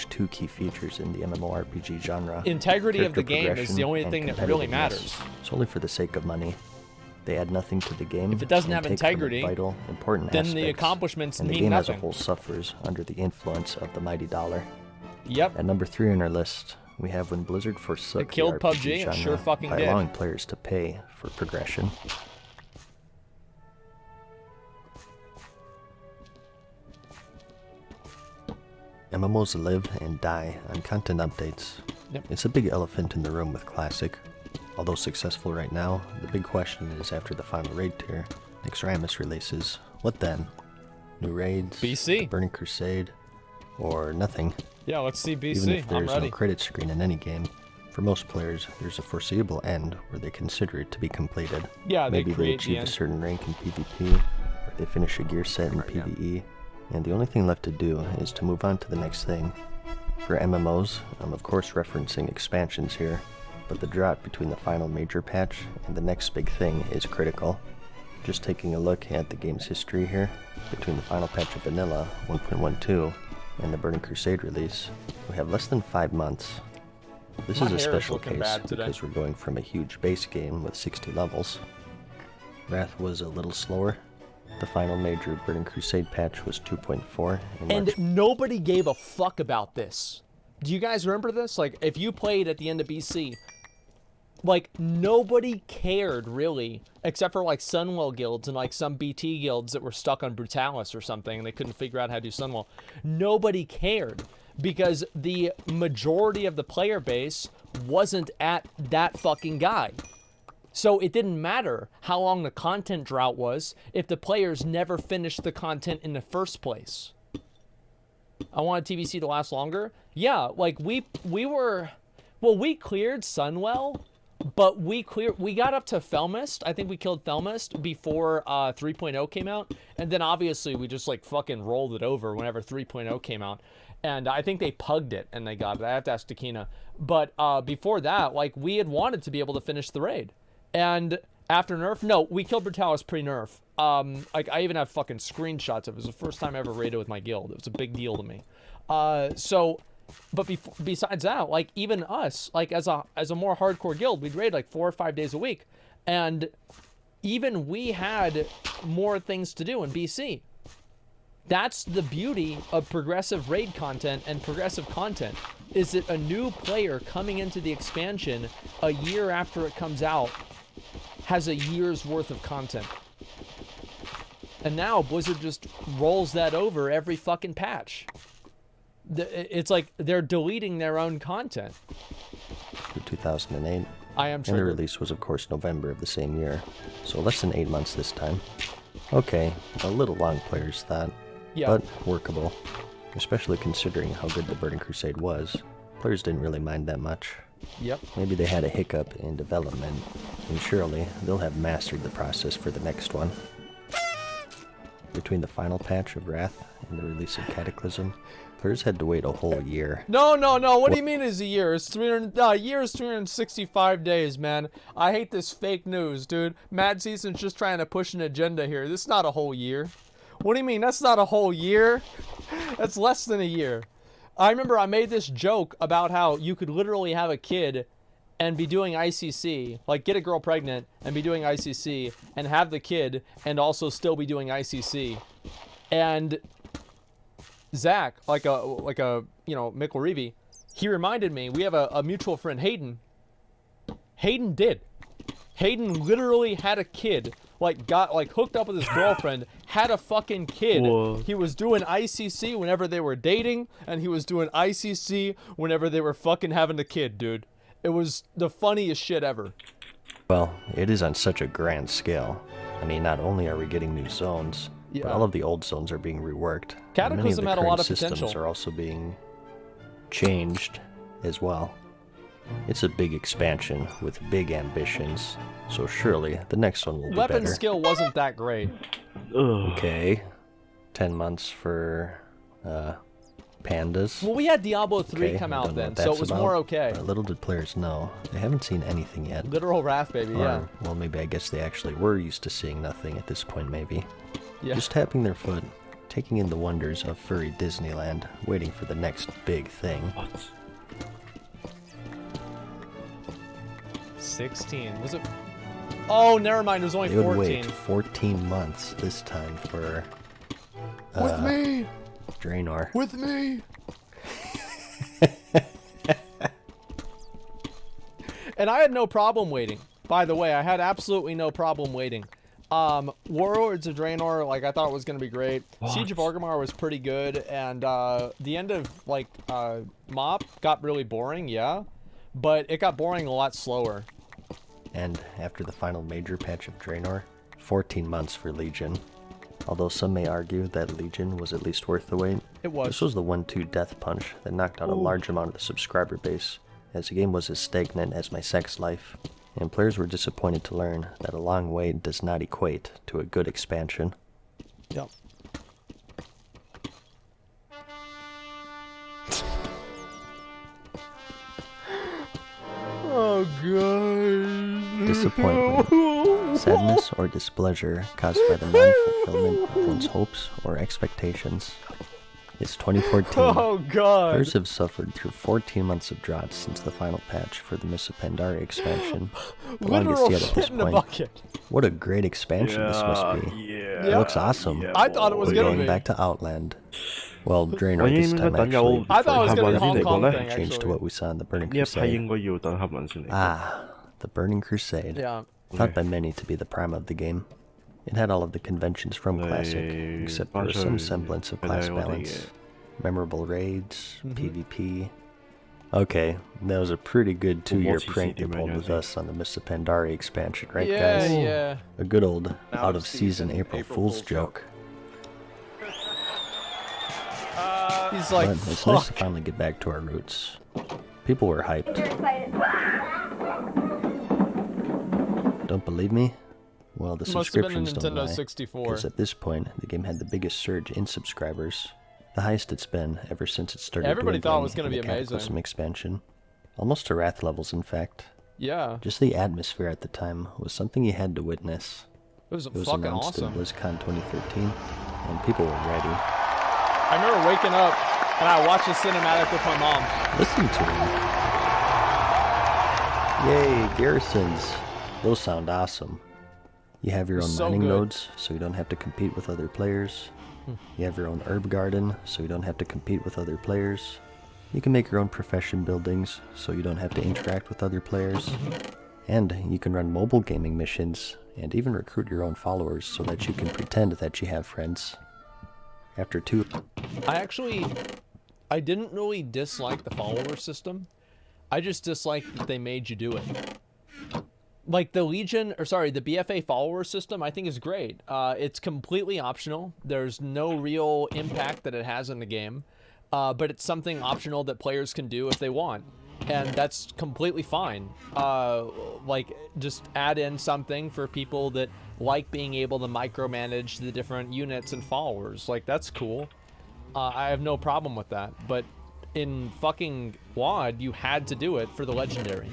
Two key features in the MMORPG genre. Integrity of the game is the only thing that really matters. Solely for the sake of money. They add nothing to the game. If it doesn't have integrity, vital, important then aspects, the accomplishments and the mean game nothing. as a whole suffers under the influence of the mighty dollar. Yep. At number 3 on our list, we have when Blizzard forsook It killed the RPG PUBG, it genre sure fucking by did. allowing players to pay for progression. MMOs live and die on content updates. Yep. It's a big elephant in the room with Classic. Although successful right now, the big question is after the final raid tier, Exramus releases, what then? New raids, BC, Burning Crusade, or nothing? Yeah, let's see BC. Even if I'm there's ready. no credit screen in any game, for most players, there's a foreseeable end where they consider it to be completed. Yeah, Maybe they create the achieve a end. certain rank in PvP, or they finish a gear set in PvE, and the only thing left to do is to move on to the next thing. For MMOs, I'm of course referencing expansions here, but the drop between the final major patch and the next big thing is critical. Just taking a look at the game's history here, between the final patch of Vanilla 1.12 and the Burning Crusade release, we have less than 5 months. This My is a hair is special looking case bad today. because we're going from a huge base game with 60 levels. Wrath was a little slower. The final major Burning Crusade patch was 2.4 in March. And nobody gave a fuck about this. Do you guys remember this? Like, if you played at the end of BC, like nobody cared really, except for like Sunwell guilds and like some BT guilds that were stuck on Brutalis or something and they couldn't figure out how to do Sunwell. Nobody cared because the majority of the player base wasn't at that fucking guy. So it didn't matter how long the content drought was if the players never finished the content in the first place. I wanted TBC to last longer. Yeah, like we cleared Sunwell, but we got up to Felmist. I think we killed Felmist before 3.0 came out, and then obviously we just like fucking rolled it over whenever 3.0 came out. And I think they pugged it and they got it. I have to ask Takina. But before that, like we had wanted to be able to finish the raid. And after nerf, no, we killed Brutalis pre-nerf. Like I even have fucking screenshots of it. It was the first time I ever raided with my guild. It was a big deal to me. But besides that, like even us, like as a more hardcore guild, we'd raid like 4 or 5 days a week, and even we had more things to do in BC. That's the beauty of progressive raid content and progressive content, is that a new player coming into the expansion a year after it comes out has a year's worth of content. And now Blizzard just rolls that over every fucking patch. It's like they're deleting their own content. 2008. I am triggered. And the release was, of course, November of the same year, so less than 8 months this time. Okay, a little long, players thought, but workable, especially considering how good the Burning Crusade was. Players didn't really mind that much. Yep. Maybe they had a hiccup in development, and surely they'll have mastered the process for the next one. Between the final patch of Wrath and the release of Cataclysm, players had to wait a whole year. No. What do you mean is a year? It's 365 days, man. I hate this fake news, dude. Mad Season's just trying to push an agenda here. This is not a whole year. What do you mean? That's not a whole year? That's less than a year. I remember I made this joke about how you could literally have a kid and be doing ICC, like get a girl pregnant and be doing ICC, and have the kid and also still be doing ICC. And Zach, like a Mikkel Reevy, he reminded me, we have a mutual friend, Hayden. Hayden literally had a kid, got hooked up with his girlfriend, had a fucking kid. Whoa. He was doing ICC whenever they were dating, and he was doing ICC whenever they were fucking having a kid, dude. It was the funniest shit ever. Well, it is on such a grand scale. I mean, not only are we getting new zones, but all of the old zones are being reworked. Cataclysm had a lot of systems potential. Are also being changed as well. It's a big expansion with big ambitions, so surely the next one will be better. Weapon skill wasn't that great. Okay. 10 months for pandas. Well, we had Diablo 3 come out then, so it was more okay. But little did players know, they haven't seen anything yet. Literal Wrath, baby, yeah. Well, maybe I guess they actually were used to seeing nothing at this point, maybe. Yeah. Just tapping their foot, taking in the wonders of furry Disneyland, waiting for the next big thing. What? 16. Was it? Oh, never mind. It was only 14. They would wait 14 months this time for... With me! Draenor. With me! And I had no problem waiting. By the way, I had absolutely no problem waiting. Warlords of Draenor, I thought it was going to be great. What? Siege of Orgrimmar was pretty good. And the end of, Mop got really boring, yeah. But it got boring a lot slower. And after the final major patch of Draenor, 14 months for Legion. Although some may argue that Legion was at least worth the wait. It was. This was the 1-2 death punch that knocked out a large amount of the subscriber base, as the game was as stagnant as my sex life, and players were disappointed to learn that a long wait does not equate to a good expansion. Yep. Oh, God. Disappointment, sadness, or displeasure caused by the non-fulfillment of one's hopes or expectations. It's 2014. Oh, God. Players have suffered through 14 months of drought since the final patch for the Mists of Pandaria expansion. The longest yet at this point. What a great expansion this must be. Yeah. It looks awesome. I thought it was going to be. Going back to Outland. Well, Draenor this time actually. I thought it was going to be a Hong Kong thing, Changed to what we saw in the Burning 呢一批 Crusade. 應該要等黑文先嚟。 Ah, The Burning Crusade. Yeah. Thought by many to be the prime of the game. It had all of the conventions from Classic, except for some semblance of class balance. Memorable raids, PvP. Okay, that was a pretty good 2-year prank they pulled with us on the Mr. Pandari expansion, right guys? Yeah. A good old out-of-season April Fool's joke. He's like, but it's nice to finally get back to our roots. People were hyped. Don't believe me? Well, the subscriptions don't lie, because at this point, the game had the biggest surge in subscribers. The highest it's been ever since it started. Everybody thought it was going to be amazing. Cataclysm expansion. Almost to Wrath levels, in fact. Yeah. Just the atmosphere at the time was something you had to witness. It was fucking announced awesome. in BlizzCon 2013, and people were ready. I remember waking up, and I watched the cinematic with my mom. Listen to them. Yay, garrisons. Those sound awesome. You have your own mining nodes, so you don't have to compete with other players. You have your own herb garden, so you don't have to compete with other players. You can make your own profession buildings, so you don't have to interact with other players. And you can run mobile gaming missions, and even recruit your own followers so that you can pretend that you have friends. After 2... I didn't really dislike the follower system. I just disliked that they made you do it. Like the BFA follower system, I think is great. It's completely optional. There's no real impact that it has in the game, but it's something optional that players can do if they want, and that's completely fine. Like, just add in something for people that like being able to micromanage the different units and followers. Like, that's cool. I have no problem with that. But in fucking WoD, you had to do it for the legendary.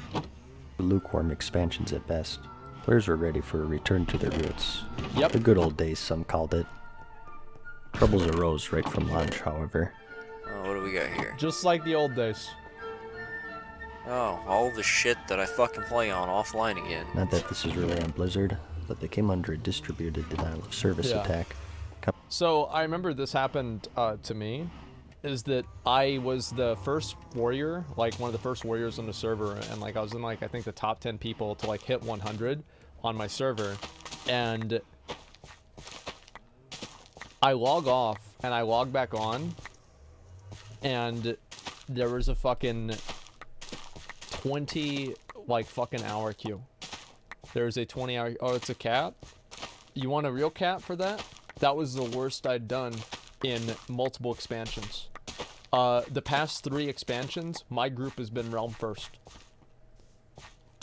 Lukewarm expansions at best. Players were ready for a return to their roots. Yep. The good old days, some called it. Troubles arose right from launch, however. Oh, what do we got here? Just like the old days. Oh, all the shit that I fucking play on offline again. Not that this is really on Blizzard, but they came under a distributed denial of service attack. So I remember this happened to me, is that I was the first warrior, like one of the first warriors on the server, and like I was in like I think the top 10 people to like hit 100 on my server, and I log off and I log back on, and there was a fucking 20 like fucking hour queue. There's a 20-hour. Oh, it's a cap? You want a real cap for that? That was the worst I'd done in multiple expansions. The past 3 expansions, my group has been realm first.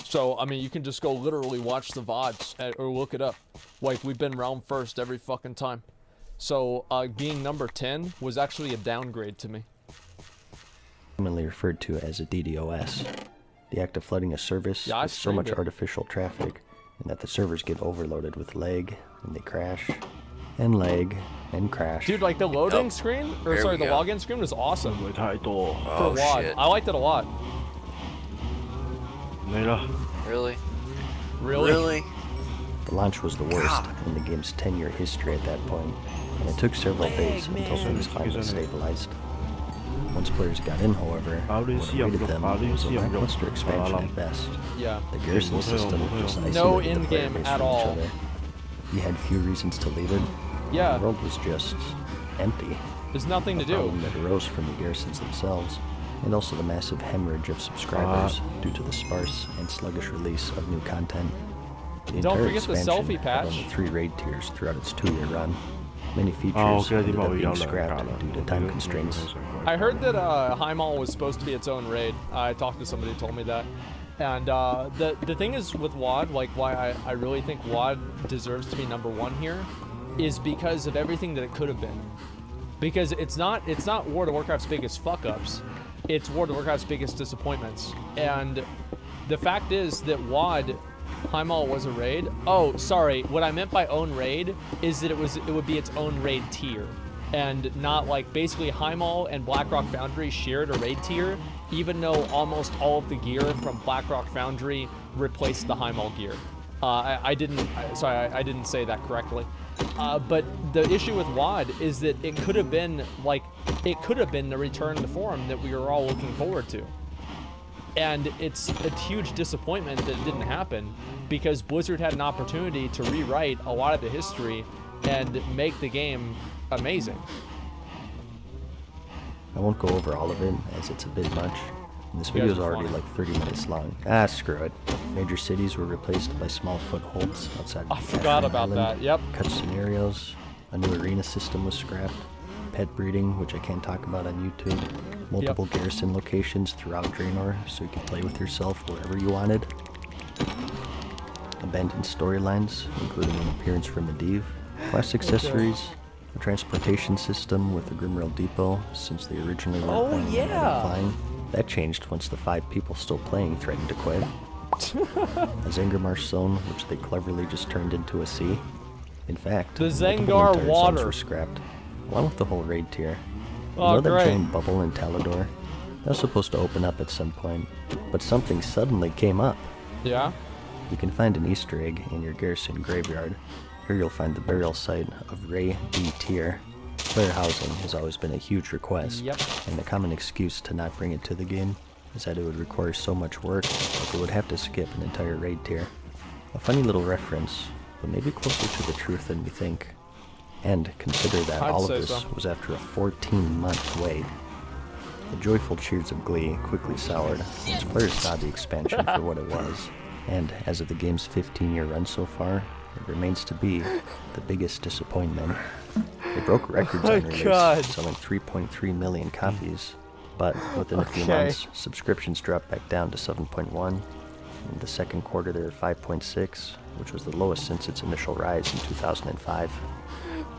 So, I mean, you can just go literally watch the VODs or look it up. Like, we've been realm first every fucking time. So, being number 10 was actually a downgrade to me. Commonly referred to as a DDoS. The act of flooding a service with so much artificial traffic, and that the servers get overloaded with lag, and they crash. And lag, and crash. Dude, like the loading screen, or sorry, the login screen was awesome. For WoD. Shit. I liked it a lot. Really? Really? The launch was the worst in the game's 10-year history at that point, and it took several days until things finally stabilized. Once players got in, however, what awaited them was a lackluster expansion at best. Yeah. The garrison system just isolated no the player in-game base at from all. each other. You had few reasons to leave it. Yeah. The world was just empty. There's nothing to do. A problem that arose from the garrisons themselves, and also the massive hemorrhage of subscribers due to the sparse and sluggish release of new content. The Don't entire forget the expansion selfie patch. had only 3 raid tiers throughout its 2-year run. Many features ended up being scrapped due to time constraints. I heard that Highmall was supposed to be its own raid. I talked to somebody who told me that. And the thing is with WoD, like why I really think WoD deserves to be number 1 here, is because of everything that it could have been. Because it's not World of Warcraft's biggest fuck-ups, it's World of Warcraft's biggest disappointments. And the fact is that WoD, Highmall was a raid. Oh, sorry, what I meant by own raid is that it would be its own raid tier. And not like basically Highmall and Blackrock Foundry shared a raid tier, even though almost all of the gear from Blackrock Foundry replaced the Highmall gear. I didn't say that correctly. But the issue with WoD is that it could have been the return to form that we were all looking forward to. And it's a huge disappointment that it didn't happen, because Blizzard had an opportunity to rewrite a lot of the history and make the game amazing. I won't go over all of it, as it's a bit much. And this video is already like 30 minutes long. Ah, screw it. Major cities were replaced by small footholds outside. I forgot about that, yep. Cut scenarios. A new arena system was scrapped. Pet breeding, which I can't talk about on YouTube. Multiple garrison locations throughout Draenor, so you can play with yourself wherever you wanted. Abandoned storylines, including an appearance from Medivh. Class accessories. A transportation system with the Rimworld depot, since they originally were flying. That changed once the 5 people still playing threatened to quit. A Zengarmarsh zone, which they cleverly just turned into a sea. In fact, the Zengar water zones were scrapped, along with the whole raid tier. Oh, that giant bubble in Talador? That was supposed to open up at some point, but something suddenly came up. Yeah? You can find an Easter egg in your garrison graveyard. Here you'll find the burial site of Ray D. Tier. Player housing has always been a huge request, and the common excuse to not bring it to the game is that it would require so much work that they would have to skip an entire raid tier. A funny little reference, but maybe closer to the truth than we think. And consider that all of this was after a 14-month wait. The joyful cheers of glee quickly soured once players saw the expansion for what it was. And as of the game's 15-year run so far, it remains to be the biggest disappointment. They broke records on release, selling 3.3 million copies, but within a few months, subscriptions dropped back down to 7.1. In the second quarter, they were 5.6, which was the lowest since its initial rise in 2005.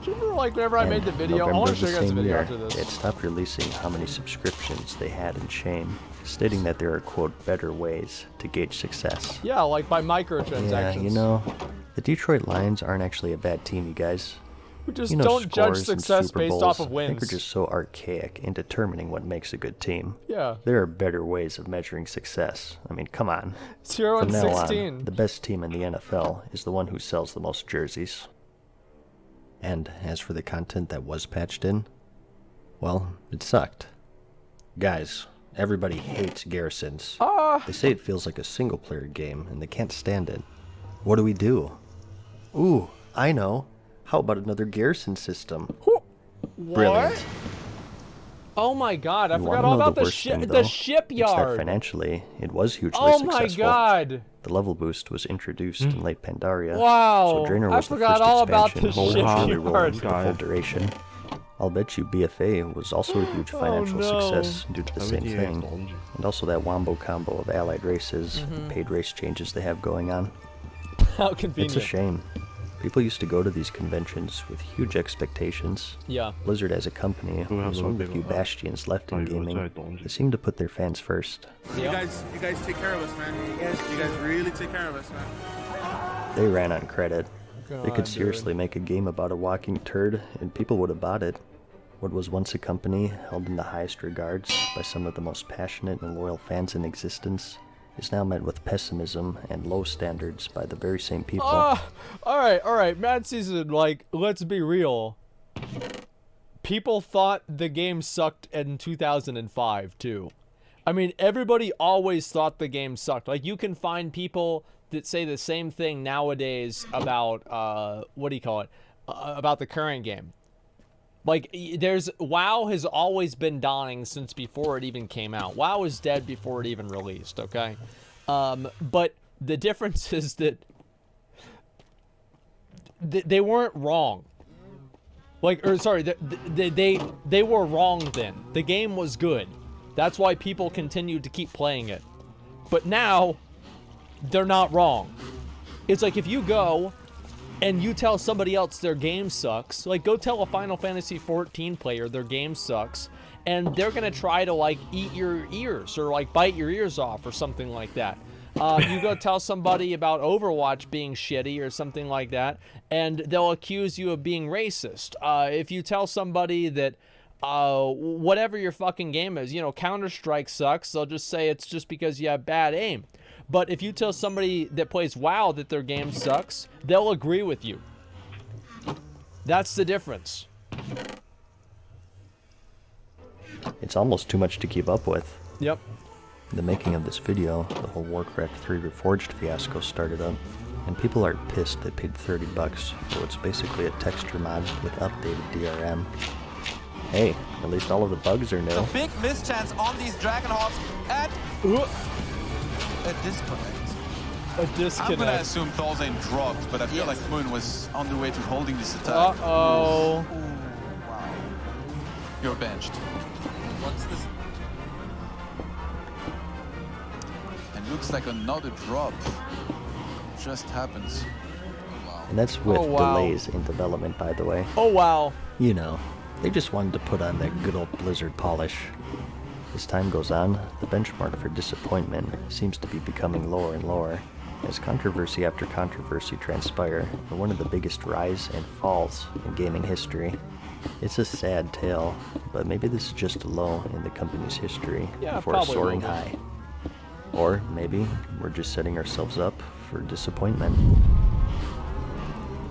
Do you remember, like, whenever I made the video? I want to show you guys a video after this. It stopped releasing how many subscriptions they had in shame, stating that there are, quote, better ways to gauge success. Yeah, like by microtransactions. Yeah, you know, the Detroit Lions aren't actually a bad team, you guys. We just don't judge success based off of wins. I think we're just so archaic in determining what makes a good team. Yeah. There are better ways of measuring success. I mean, come on. 0 and 16. From now on, the best team in the NFL is the one who sells the most jerseys. And as for the content that was patched in, well, it sucked. Guys, everybody hates garrisons. They say it feels like a single-player game, and they can't stand it. What do? Ooh, I know. How about another garrison system? What? Brilliant. Oh my god, I forgot all about the shipyard. That financially, it was hugely successful. Oh my god. The level boost was introduced in late Pandaria. Wow. So Draenor was I forgot all about the shipyard. For the full duration. I'll bet you BFA was also a huge financial success due to the same thing. And also that wombo combo of allied races and paid race changes they have going on. How convenient. It's a shame. People used to go to these conventions with huge expectations. Yeah. Blizzard as a company, with only a few bastions left in gaming, they seem to put their fans first. You guys take care of us, man. You guys really take care of us, man. They ran on credit. They could seriously make a game about a walking turd, and people would have bought it. What was once a company held in the highest regards by some of the most passionate and loyal fans in existence is now met with pessimism and low standards by the very same people. Alright, Mad Season, like, let's be real. People thought the game sucked in 2005, too. I mean, everybody always thought the game sucked. Like, you can find people that say the same thing nowadays about, about the current game. Like, WoW has always been dying since before it even came out. WoW is dead before it even released, okay? But the difference is that they weren't wrong. Like, or sorry, they were wrong then. The game was good. That's why people continued to keep playing it. But now, they're not wrong. It's like if you go and you tell somebody else their game sucks, like go tell a Final Fantasy XIV player their game sucks, and they're gonna try to like eat your ears or like bite your ears off or something like that. You go tell somebody about Overwatch being shitty or something like that, and they'll accuse you of being racist. If you tell somebody that whatever your fucking game is, you know, Counter-Strike sucks, they'll just say it's just because you have bad aim. But if you tell somebody that plays WoW that their game sucks, they'll agree with you. That's the difference. It's almost too much to keep up with. Yep. the making of this video, the whole Warcraft 3 Reforged fiasco started up, and people are pissed they paid $30 for what's basically a texture mod with updated DRM. Hey, at least all of the bugs are new. The big mischance on these Dragonhawks at a disconnect. A disconnect. I'm gonna assume Thorzain dropped, but I feel like Moon was on the way to holding this attack. Uh-oh. Wow. You're benched. What's this? And looks like another drop just happens. Wow. And that's with delays in development, by the way. Oh, wow. You know, they just wanted to put on that good old Blizzard polish. As time goes on, the benchmark for disappointment seems to be becoming lower and lower, as controversy after controversy transpire, and one of the biggest rise and falls in gaming history. It's a sad tale, but maybe this is just a low in the company's history before a soaring high. Or maybe we're just setting ourselves up for disappointment.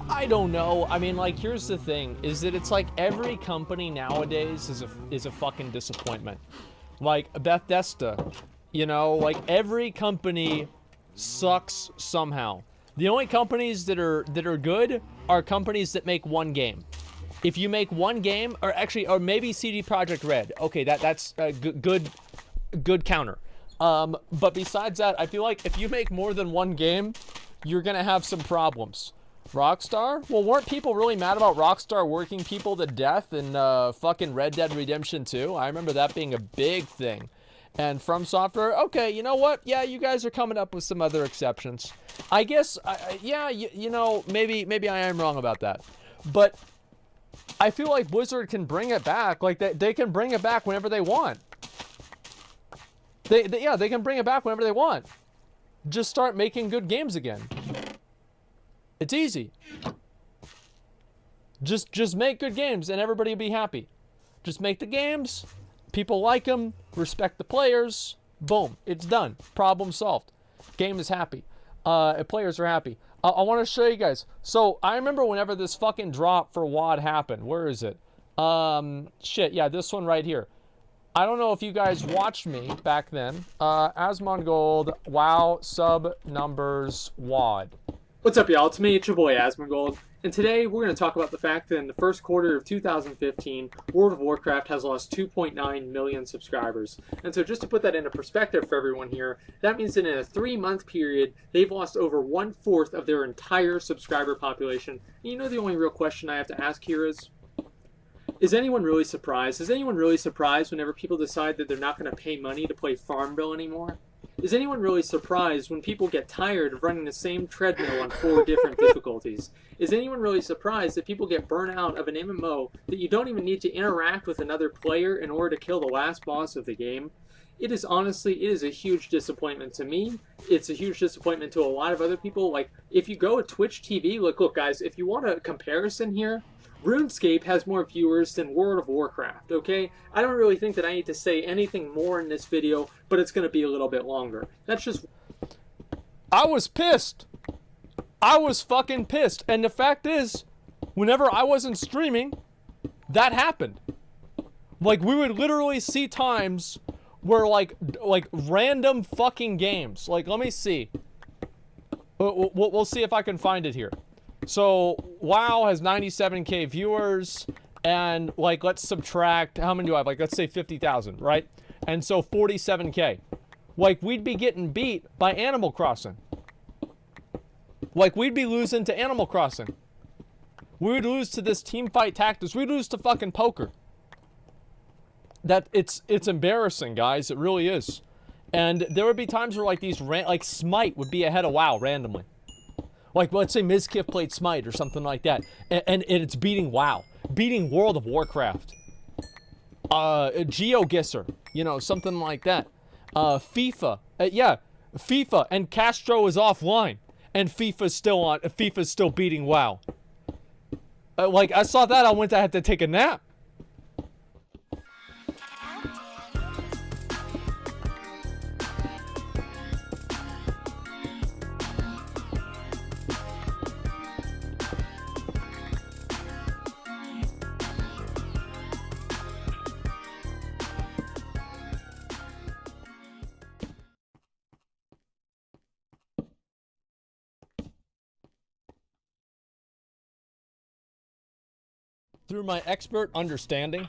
I don't know. I mean, like, here's the thing, is that it's like every company nowadays is a fucking disappointment. Like, Bethesda, you know, like, every company sucks somehow. The only companies that are good are companies that make one game. If you make one game, or maybe CD Projekt Red, okay, that's a good counter. But besides that, I feel like if you make more than one game, you're gonna have some problems. Rockstar? Well, weren't people really mad about Rockstar working people to death in fucking Red Dead Redemption 2? I remember that being a big thing. And From Software, okay, you know what? Yeah, you guys are coming up with some other exceptions. I guess, yeah, you know, maybe I am wrong about that. But I feel like Blizzard can bring it back. Like, they can bring it back whenever they want. They can bring it back whenever they want. Just start making good games again. It's easy. Just make good games and everybody will be happy. Just make the games, people like them, respect the players, boom, it's done. Problem solved. Game is happy. Players are happy. I want to show you guys. So I remember whenever this fucking drop for WoD happened. Where is it? Shit, yeah, this one right here. I don't know if you guys watched me back then. Asmongold, WoW, sub numbers, WoD. What's up, y'all? It's me, it's your boy Asmongold, and today we're going to talk about the fact that in the first quarter of 2015, World of Warcraft has lost 2.9 million subscribers. And so just to put that into perspective for everyone here, that means that in a 3-month period, they've lost over 1/4 of their entire subscriber population. And you know the only real question I have to ask here is anyone really surprised? Is anyone really surprised whenever people decide that they're not going to pay money to play Farmville anymore? Is anyone really surprised when people get tired of running the same treadmill on 4 different difficulties? Is anyone really surprised that people get burnt out of an MMO that you don't even need to interact with another player in order to kill the last boss of the game? It is a huge disappointment to me. It's a huge disappointment to a lot of other people. Like, if you go to Twitch TV, look guys, if you want a comparison here, RuneScape has more viewers than World of Warcraft, okay? I don't really think that I need to say anything more in this video, but it's going to be a little bit longer. That's just... I was pissed. I was fucking pissed. And the fact is, whenever I wasn't streaming, that happened. Like, we would literally see times where, like random fucking games. Like, let me see. We'll see if I can find it here. So, WoW has 97k viewers, and, like, let's subtract, how many do I have? Like, let's say 50,000, right? And so 47k. Like, we'd be getting beat by Animal Crossing. Like, we'd be losing to Animal Crossing. We would lose to this Teamfight Tactics. We'd lose to fucking poker. It's embarrassing, guys. It really is. And there would be times where, like, like, Smite would be ahead of WoW randomly. Like, let's say Mizkif played Smite or something like that. And it's beating WoW. Beating World of Warcraft. GeoGuessr. You know, something like that. FIFA. Yeah. FIFA. And Castro is offline. And FIFA's still on. FIFA's still beating WoW. Like, I saw that. I had to take a nap. Through my expert understanding,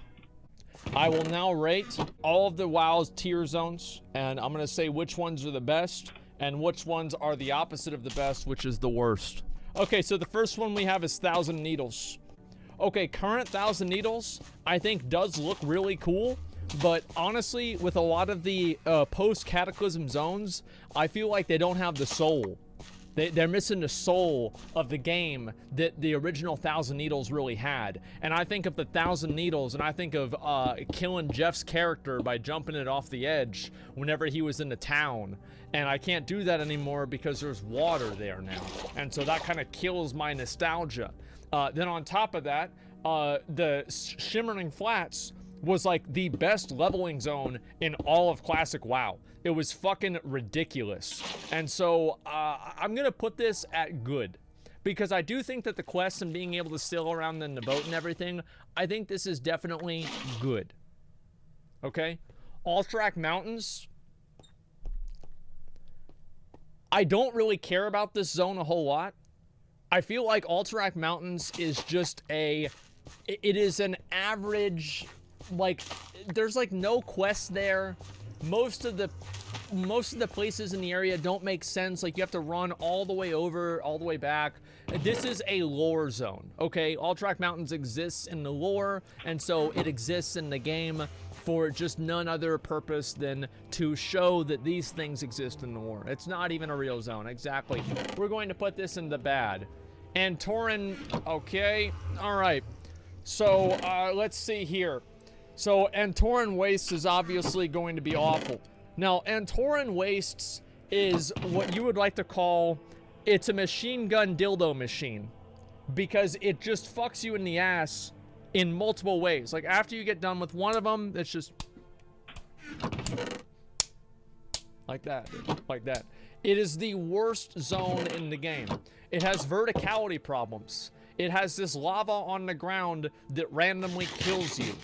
I will now rate all of the WoW's tier zones, and I'm gonna say which ones are the best and which ones are the opposite of the best, which is the worst. Okay, so the first one we have is Thousand Needles. Okay, current Thousand Needles, I think does look really cool, but honestly, with a lot of the post-Cataclysm zones, I feel like they don't have the soul. They're missing the soul of the game that the original Thousand Needles really had. And I think of the Thousand Needles, and I think of killing Jeff's character by jumping it off the edge whenever he was in the town. And I can't do that anymore because there's water there now. And so that kind of kills my nostalgia. Then on top of that, the Shimmering Flats was like the best leveling zone in all of Classic WoW. It was fucking ridiculous. And so I'm gonna put this at good, because I do think that the quests and being able to sail around in the boat and everything, I think this is definitely good. Okay? Alterac Mountains, I don't really care about this zone a whole lot. I feel like Alterac Mountains is just it is an average, like, there's like no quests there. Most of the places in the area don't make sense. Like, you have to run all the way over, all the way back. This is a lore zone, okay? Alterac Mountains exists in the lore, and so it exists in the game for just none other purpose than to show that these things exist in the lore. It's not even a real zone, exactly. We're going to put this in the bad. Antoran, okay, all right. So, let's see here. So, Antoran Wastes is obviously going to be awful. Now, Antoran Wastes is what you would like to call, it's a machine gun dildo machine. Because it just fucks you in the ass in multiple ways. Like, after you get done with one of them, it's just like that, like that. It is the worst zone in the game. It has verticality problems. It has this lava on the ground that randomly kills you.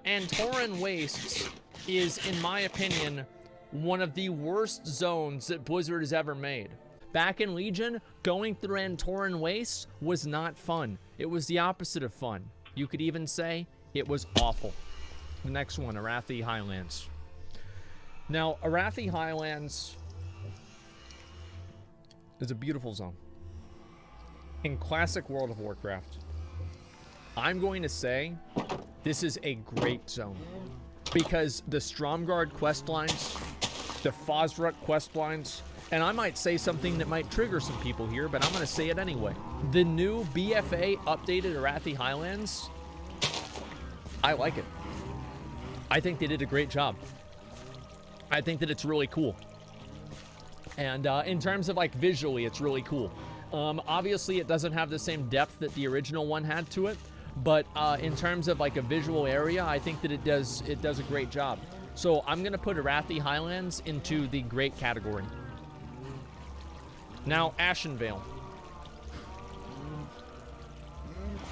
Antoran Wastes is, in my opinion, one of the worst zones that Blizzard has ever made. Back in Legion, going through Antoran Wastes was not fun. It was the opposite of fun. You could even say it was awful. The next one, Arathi Highlands. Now, Arathi Highlands is a beautiful zone. In classic World of Warcraft, I'm going to say this is a great zone, because the Stromgarde quest lines, the Fosruk quest lines, and I might say something that might trigger some people here, but I'm going to say it anyway. The new BFA updated Arathi Highlands, I like it. I think they did a great job. I think that it's really cool. And in terms of like visually, it's really cool. Obviously, it doesn't have the same depth that the original one had to it, but in terms of like a visual area, I think that it does a great job. So I'm gonna put Arathi Highlands into the great category. Now, Ashenvale.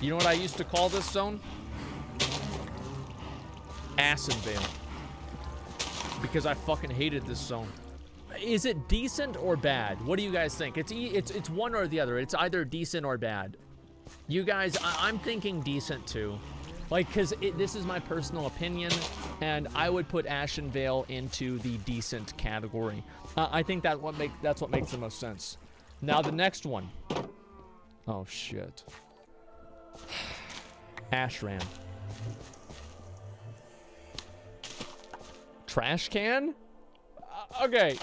You know what I used to call this zone? Ashenvale. Because I fucking hated this zone. Is it decent or bad? What do you guys think? It's one or the other. It's either decent or bad. You guys, I'm thinking decent too. Like, because this is my personal opinion, and I would put Ashenvale into the decent category. I think that's what makes the most sense. Now, the next one. Oh, shit. Ashran. Trash can? Okay.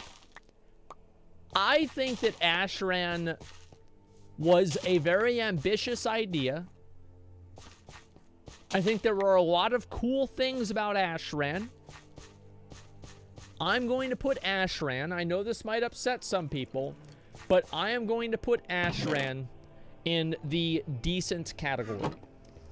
I think that Ashran was a very ambitious idea. I think there were a lot of cool things about Ashran. I'm going to put Ashran. I know this might upset some people, but I am going to put Ashran in the decent category.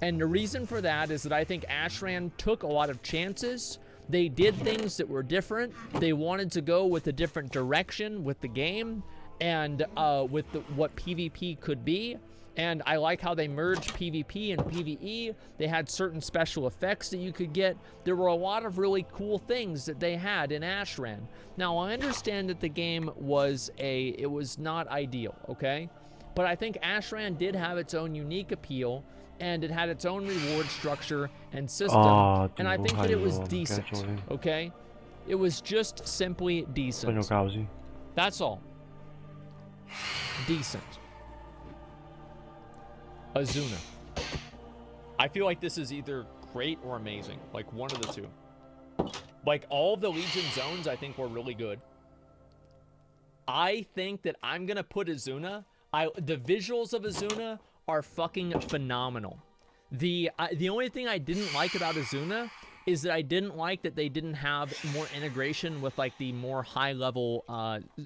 And the reason for that is that I think Ashran took a lot of chances. They did things that were different. They wanted to go with a different direction with the game and with what PvP could be. And I like how they merged PvP and PvE. They had certain special effects that you could get. There were a lot of really cool things that they had in Ashran. Now, I understand that the game was not ideal, okay? But I think Ashran did have its own unique appeal, and it had its own reward structure and system, and I think that it was decent, okay? It was just simply decent. That's all. Decent. Azuna. I feel like this is either great or amazing, like one of the two. Like, all of the Legion zones I think were really good. I think that I'm gonna put Azuna, the visuals of Azuna are fucking phenomenal. The only thing I didn't like about Azuna is that I didn't like that they didn't have more integration with like the more high level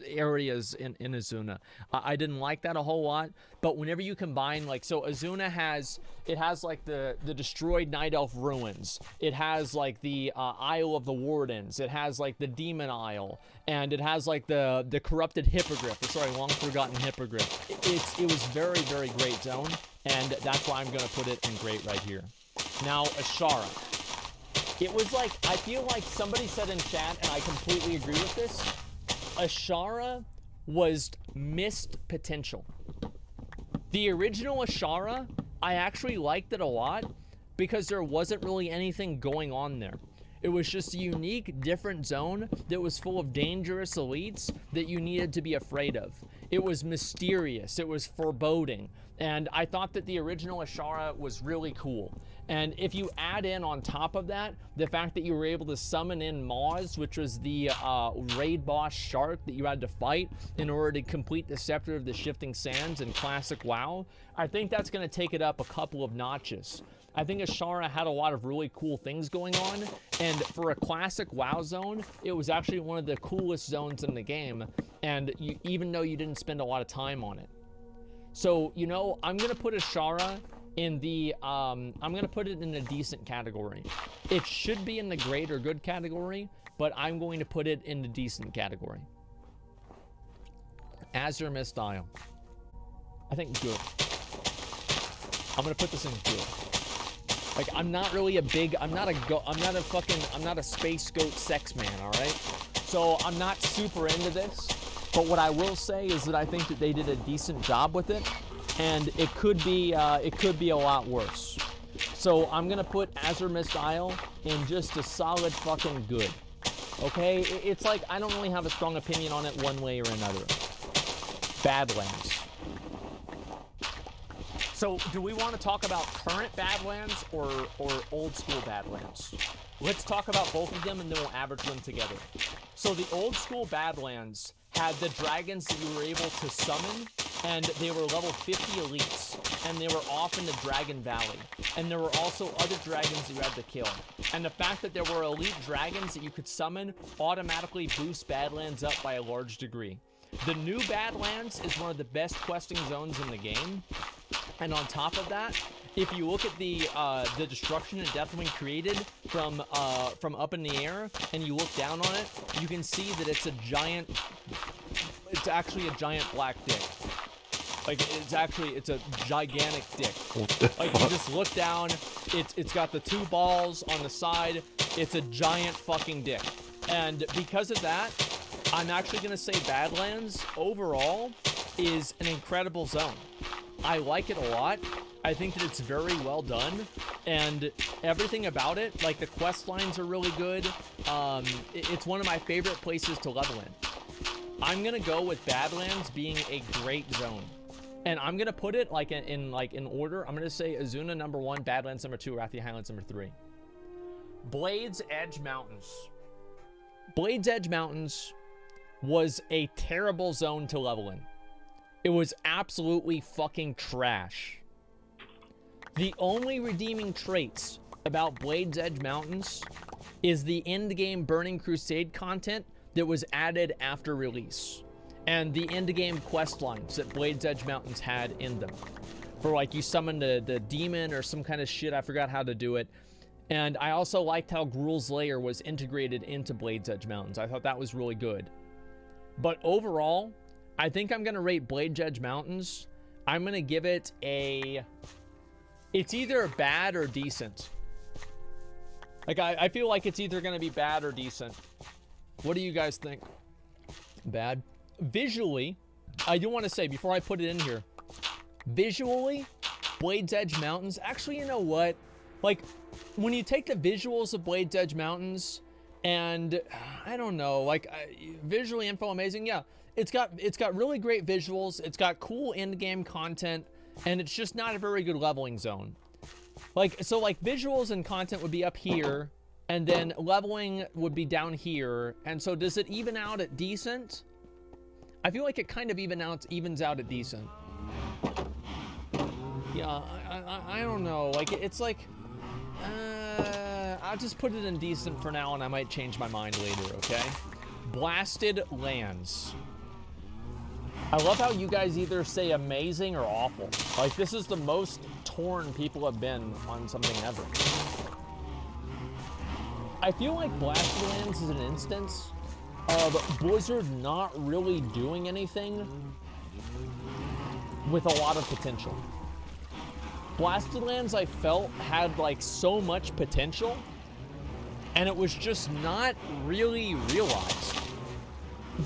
areas in Azuna. I didn't like that a whole lot, but whenever you combine, like, so Azuna has like the destroyed Night Elf ruins, it has like the Isle of the Wardens, it has like the Demon Isle, and it has like the corrupted Hippogriff, or sorry, long forgotten Hippogriff. It was very, very great zone, and that's why I'm gonna put it in great right here. Now, Ashara. It was like, I feel like somebody said in chat, and I completely agree with this, Ashara was missed potential. The original Ashara, I actually liked it a lot because there wasn't really anything going on there. It was just a unique, different zone that was full of dangerous elites that you needed to be afraid of. It was mysterious, it was foreboding, and I thought that the original Ashara was really cool. And if you add in on top of that, the fact that you were able to summon in Maz, which was the raid boss shark that you had to fight in order to complete the Scepter of the Shifting Sands in classic WoW, I think that's going to take it up a couple of notches. I think Ashara had a lot of really cool things going on, and for a classic WoW zone, it was actually one of the coolest zones in the game, and even though you didn't spend a lot of time on it. So, you know, I'm going to put Ashara in the, I'm going to put it in a decent category. It should be in the great or good category, but I'm going to put it in the decent category. Azure Mist Isle. I think good. I'm going to put this in good. Like, I'm not really a big, I'm not a space goat sex man, all right? So I'm not super into this, but what I will say is that I think that they did a decent job with it, and it could be a lot worse. So I'm gonna put Azure Mist Isle in just a solid fucking good. Okay, it's like I don't really have a strong opinion on it one way or another. Badlands. So, do we want to talk about current Badlands or old school Badlands? Let's talk about both of them and then we'll average them together. So, the old school Badlands had the dragons that you were able to summon, and they were level 50 elites, and they were off in the Dragon Valley. And there were also other dragons that you had to kill. And the fact that there were elite dragons that you could summon automatically boosts Badlands up by a large degree. The new Badlands is one of the best questing zones in the game. And on top of that, if you look at the destruction and deathwing created from up in the air, and you look down on it, you can see that it's actually a giant black dick. Like, it's a gigantic dick. Like, you just look down, it's got the two balls on the side, it's a giant fucking dick. And because of that, I'm actually gonna say Badlands overall is an incredible zone. I like it a lot. I think that it's very well done, and everything about it, like the quest lines are really good. It's one of my favorite places to level in. I'm gonna go with Badlands being a great zone, and I'm gonna put it like in order. I'm gonna say Azuna number 1, Badlands number 2, Wrathy Highlands number 3. Blades Edge Mountains. Blades Edge Mountains was a terrible zone to level in. It was absolutely fucking trash. The only redeeming traits about Blades Edge Mountains is the end-game Burning Crusade content that was added after release, and the end-game quest lines that Blades Edge Mountains had in them. For like, you summoned the demon or some kind of shit, I forgot how to do it. And I also liked how Gruul's Lair was integrated into Blades Edge Mountains. I thought that was really good. But overall, I think I'm going to rate Blades Edge Mountains. I'm going to give it it's either bad or decent. Like, I feel like it's either going to be bad or decent. What do you guys think? Bad? Visually, I do want to say, before I put it in here, visually, Blade's Edge Mountains, actually, you know what? Like, when you take the visuals of Blade's Edge Mountains, and I don't know, like visually info amazing, yeah. It's got really great visuals. It's got cool in-game content, and it's just not a very good leveling zone. Like, so like visuals and content would be up here, and then leveling would be down here. And so does it even out at decent? I feel like it kind of evens out at decent. Yeah, I don't know. Like, it's like, I'll just put it in decent for now, and I might change my mind later, okay? Blasted Lands. I love how you guys either say amazing or awful. Like, this is the most torn people have been on something ever. I feel like Blasted Lands is an instance of Blizzard not really doing anything with a lot of potential. Blasted Lands, I felt, had like so much potential, and it was just not really realized.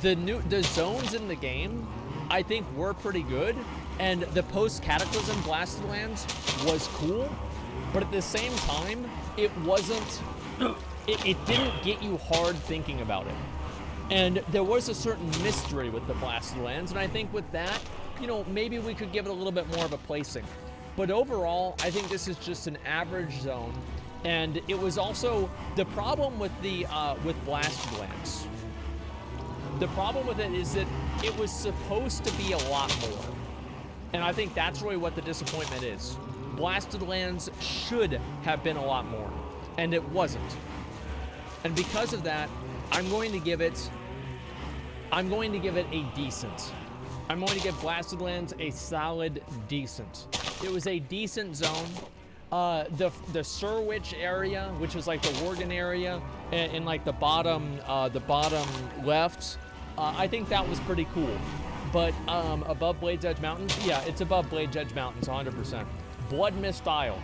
The zones in the game, I think, were pretty good, and the post-Cataclysm Blasted Lands was cool, but at the same time, it wasn't, it didn't get you hard thinking about it. And there was a certain mystery with the Blasted Lands, and I think with that, you know, maybe we could give it a little bit more of a placing. But overall, I think this is just an average zone, and it was also the problem with the with Blasted Lands. The problem with it is that it was supposed to be a lot more, and I think that's really what the disappointment is. Blasted Lands should have been a lot more, and it wasn't. And because of that, I'm going to give it a decent. I'm going to give Blasted Lands a solid decent. It was a decent zone. The Surwich area, which is like the Worgen area, in like the bottom left, I think that was pretty cool. But above Blade's Edge Mountains, yeah, it's above Blade's Edge Mountains, 100%. Blood Mist Isle.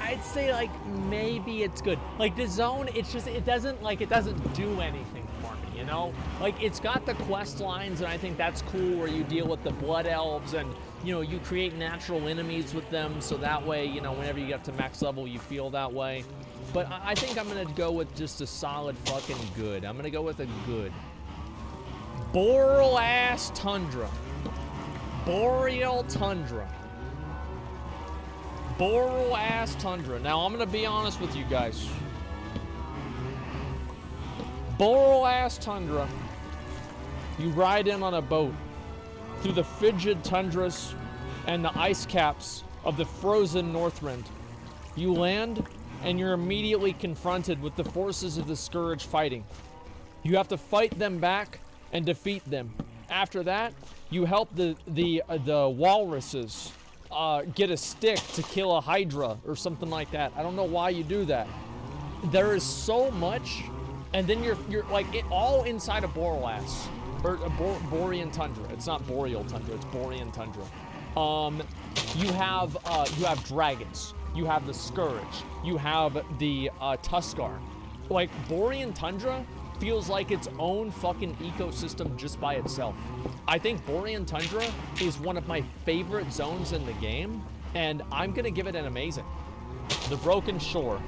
I'd say like maybe it's good. Like the zone, it doesn't do anything for me, you know? Like it's got the quest lines, and I think that's cool, where you deal with the Blood Elves, and you know, you create natural enemies with them, so that way, you know, whenever you get to max level, you feel that way. But I think I'm gonna go with just a solid fucking good. I'm gonna go with a good. Boreal ass tundra. Boreal tundra. Boreal ass tundra. Now I'm gonna be honest with you guys. Boreal ass tundra. You ride in on a boat through the frigid tundras and the ice caps of the frozen Northrend. You land, and you're immediately confronted with the forces of the Scourge fighting. You have to fight them back and defeat them. After that, you help the walruses get a stick to kill a Hydra or something like that. I don't know why you do that. There is so much, and then you're like it all inside of Borealas. Or Borean Tundra. It's not Boreal Tundra, it's Borean Tundra. You have dragons. You have the Scourge. You have the Tuskar. Like, Borean Tundra feels like its own fucking ecosystem just by itself. I think Borean Tundra is one of my favorite zones in the game, and I'm gonna give it an amazing. The Broken Shore.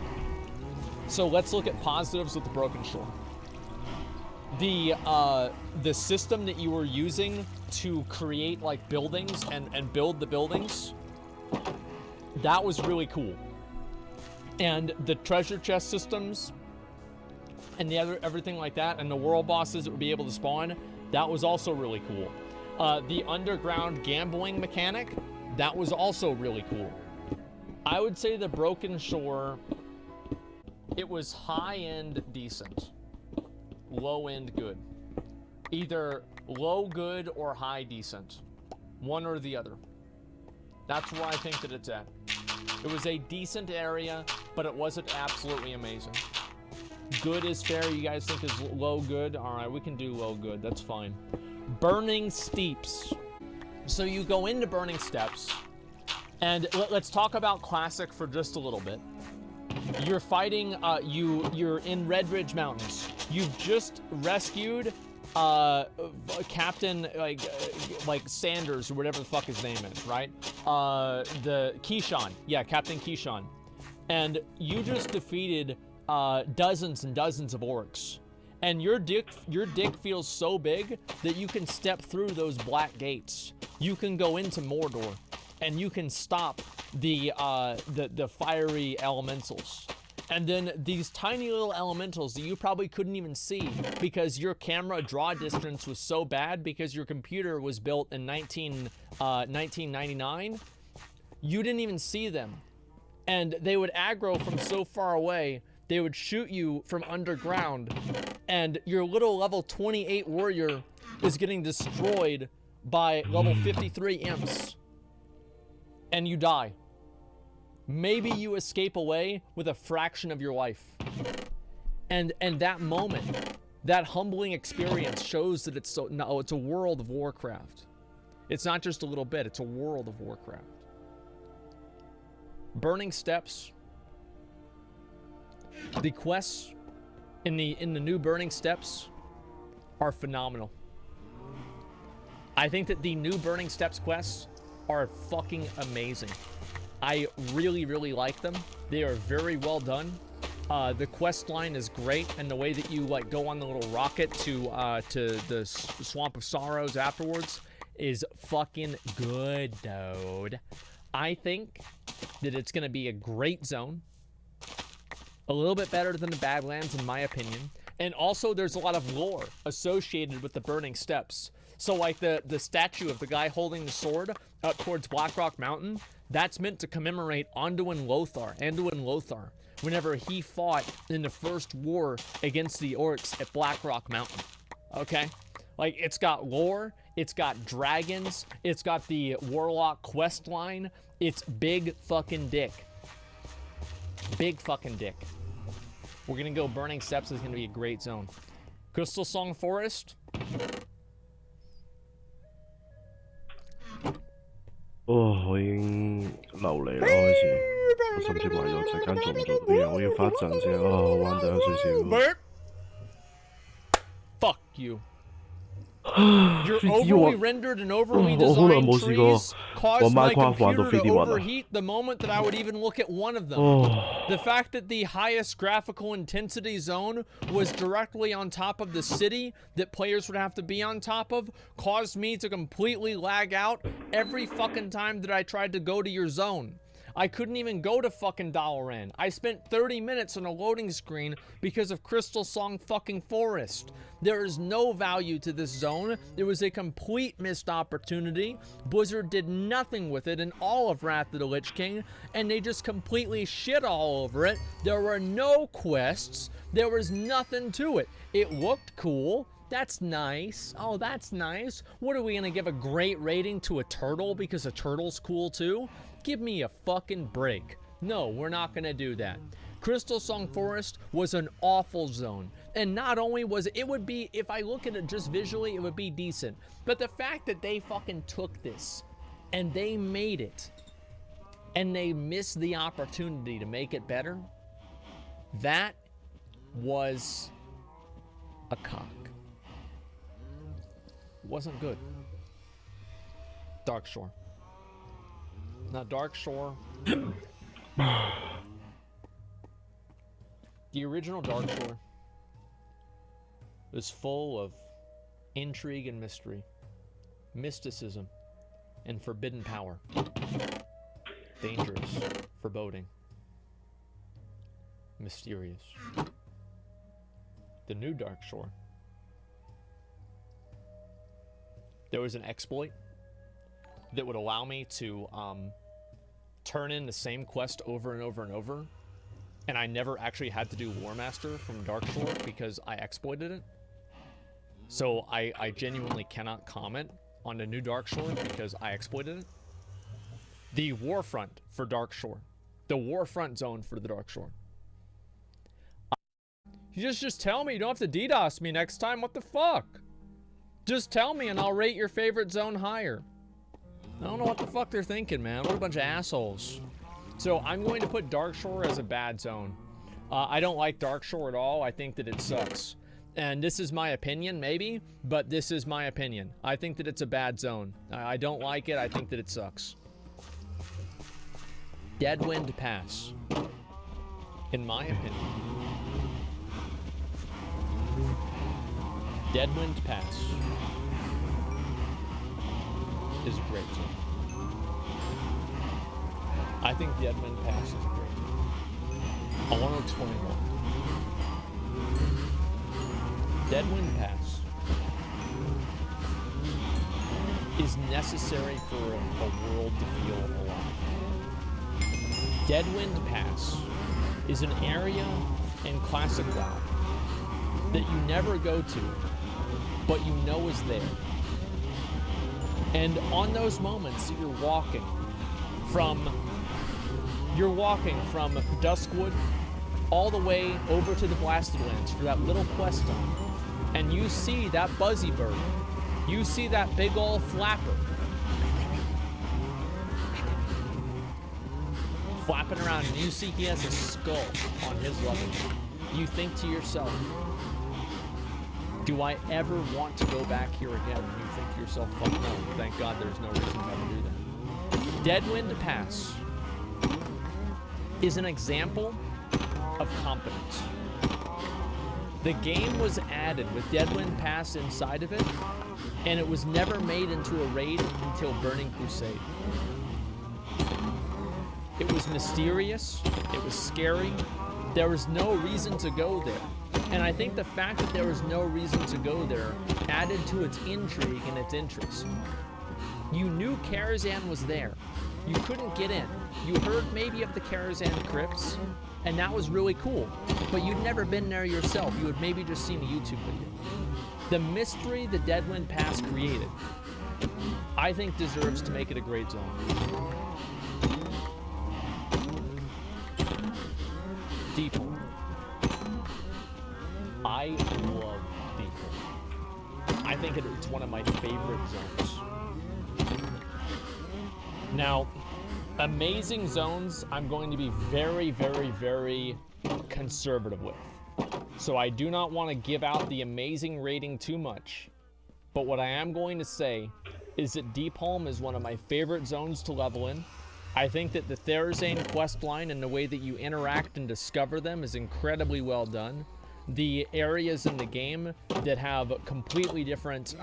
So let's look at positives with the Broken Shore. The system that you were using to create like buildings and build the buildings, that was really cool. And the treasure chest systems and everything like that, and the world bosses that would be able to spawn, that was also really cool. The underground gambling mechanic, that was also really cool. I would say the Broken Shore, it was high-end decent. Low end good. Either low good or high decent. One or the other. That's where I think that it's at. It was a decent area, but it wasn't absolutely amazing. Good is fair. You guys think is low good? Alright, we can do low good. That's fine. Burning Steeps. So you go into Burning Steps, and let's talk about Classic for just a little bit. You're fighting, you're in Red Ridge Mountains. You've just rescued Captain like Sanders or whatever the fuck his name is, right? The Keyshawn, yeah, Captain Keyshawn, and you just defeated dozens and dozens of orcs, and your dick feels so big that you can step through those black gates. You can go into Mordor, and you can stop the fiery elementals. And then these tiny little elementals that you probably couldn't even see because your camera draw distance was so bad because your computer was built in 1999, you didn't even see them. And they would aggro from so far away, they would shoot you from underground, and your little level 28 warrior is getting destroyed by level 53 imps. And you die. Maybe you escape away with a fraction of your life. And that moment, that humbling experience shows that it's a world of Warcraft. It's not just a little bit, it's a world of Warcraft. Burning Steps. The quests in the new Burning Steps are phenomenal. I think that the new Burning Steps quests are fucking amazing. I really, really like them. They are very well done. The quest line is great, and the way that you like go on the little rocket to the Swamp of Sorrows afterwards is fucking good, dude. I think that it's gonna be a great zone. A little bit better than the Badlands, in my opinion. And also, there's a lot of lore associated with the Burning Steps. So, like the statue of the guy holding the sword up towards Blackrock Mountain, that's meant to commemorate Anduin Lothar, whenever he fought in the first war against the orcs at Blackrock Mountain. Okay? Like, it's got lore, it's got dragons, it's got the Warlock quest line. It's big fucking dick. Big fucking dick. We're gonna go Burning Steps is gonna be a great zone. Crystal Song Forest. Oh, 我已經流離啦開始，我甚至懷疑我陣間做唔做啲嘢，我要發一陣先啊，我玩得有少少。Fuck you. Your overly rendered and overly designed trees caused my computer to overheat the moment that I would even look at one of them. The fact that the highest graphical intensity zone was directly on top of the city that players would have to be on top of caused me to completely lag out every fucking time that I tried to go to your zone. I couldn't even go to fucking Dalaran. I spent 30 minutes on a loading screen because of Crystal Song fucking Forest. There is no value to this zone. It was a complete missed opportunity. Blizzard did nothing with it in all of Wrath of the Lich King, and they just completely shit all over it. There were no quests. There was nothing to it. It looked cool. That's nice. Oh, that's nice. What, are we gonna give a great rating to a turtle because a turtle's cool too? Give me a fucking break. No, we're not gonna do that. Crystal Song Forest was an awful zone. And not only was it would be, if I look at it just visually, it would be decent. But the fact that they fucking took this and they made it and they missed the opportunity to make it better, that was a cock. Wasn't good. Dark Shore. Now, Dark Shore. The original Dark Shore was full of intrigue and mystery, mysticism, and forbidden power. Dangerous, foreboding, mysterious. The new Dark Shore. There was an exploit that would allow me to turn in the same quest over and over and over, and I never actually had to do War Master from Dark Shore because I exploited it. So I genuinely cannot comment on the new Dark Shore because I exploited it. The Warfront for Dark Shore. The Warfront zone for the Dark Shore. You just tell me. You don't have to DDoS me next time. What the fuck? Just tell me and I'll rate your favorite zone higher. I don't know what the fuck they're thinking, man. What a bunch of assholes. So I'm going to put Dark Shore as a bad zone. I don't like Dark Shore at all. I think that it sucks. And this is my opinion, maybe, but this is my opinion. I think that it's a bad zone. I don't like it. I think that it sucks. Deadwind Pass. In my opinion. Deadwind Pass is a great zone. I think Deadwind Pass is great. I want to explain why. Deadwind Pass is necessary for a world to feel alive. Deadwind Pass is an area in Classic WoW that you never go to, but you know is there. And on those moments that you're walking from Duskwood all the way over to the Blasted Lands for that little quest zone, and you see that Buzzy Bird, you see that big ol' flapper flapping around, and you see he has a skull on his level. You think to yourself, do I ever want to go back here again? And you think to yourself, fuck no, thank God there's no reason to ever do that. Deadwind Pass is an example of competence. The game was added with Deadwind Pass inside of it, and it was never made into a raid until Burning Crusade. It was mysterious, it was scary, there was no reason to go there. And I think the fact that there was no reason to go there added to its intrigue and its interest. You knew Karazhan was there. You couldn't get in. You heard maybe of the Karazhan crypts, and that was really cool. But you'd never been there yourself. You had maybe just seen a YouTube video. The mystery the Deadwind Pass created, I think deserves to make it a great zone. Deep Hole. I love Deep Hole. I think it's one of my favorite zones. Now, amazing zones, I'm going to be very, very, very conservative with. So I do not want to give out the amazing rating too much. But what I am going to say is that Deep Home is one of my favorite zones to level in. I think that the Therazane questline and the way that you interact and discover them is incredibly well done. The areas in the game that have completely different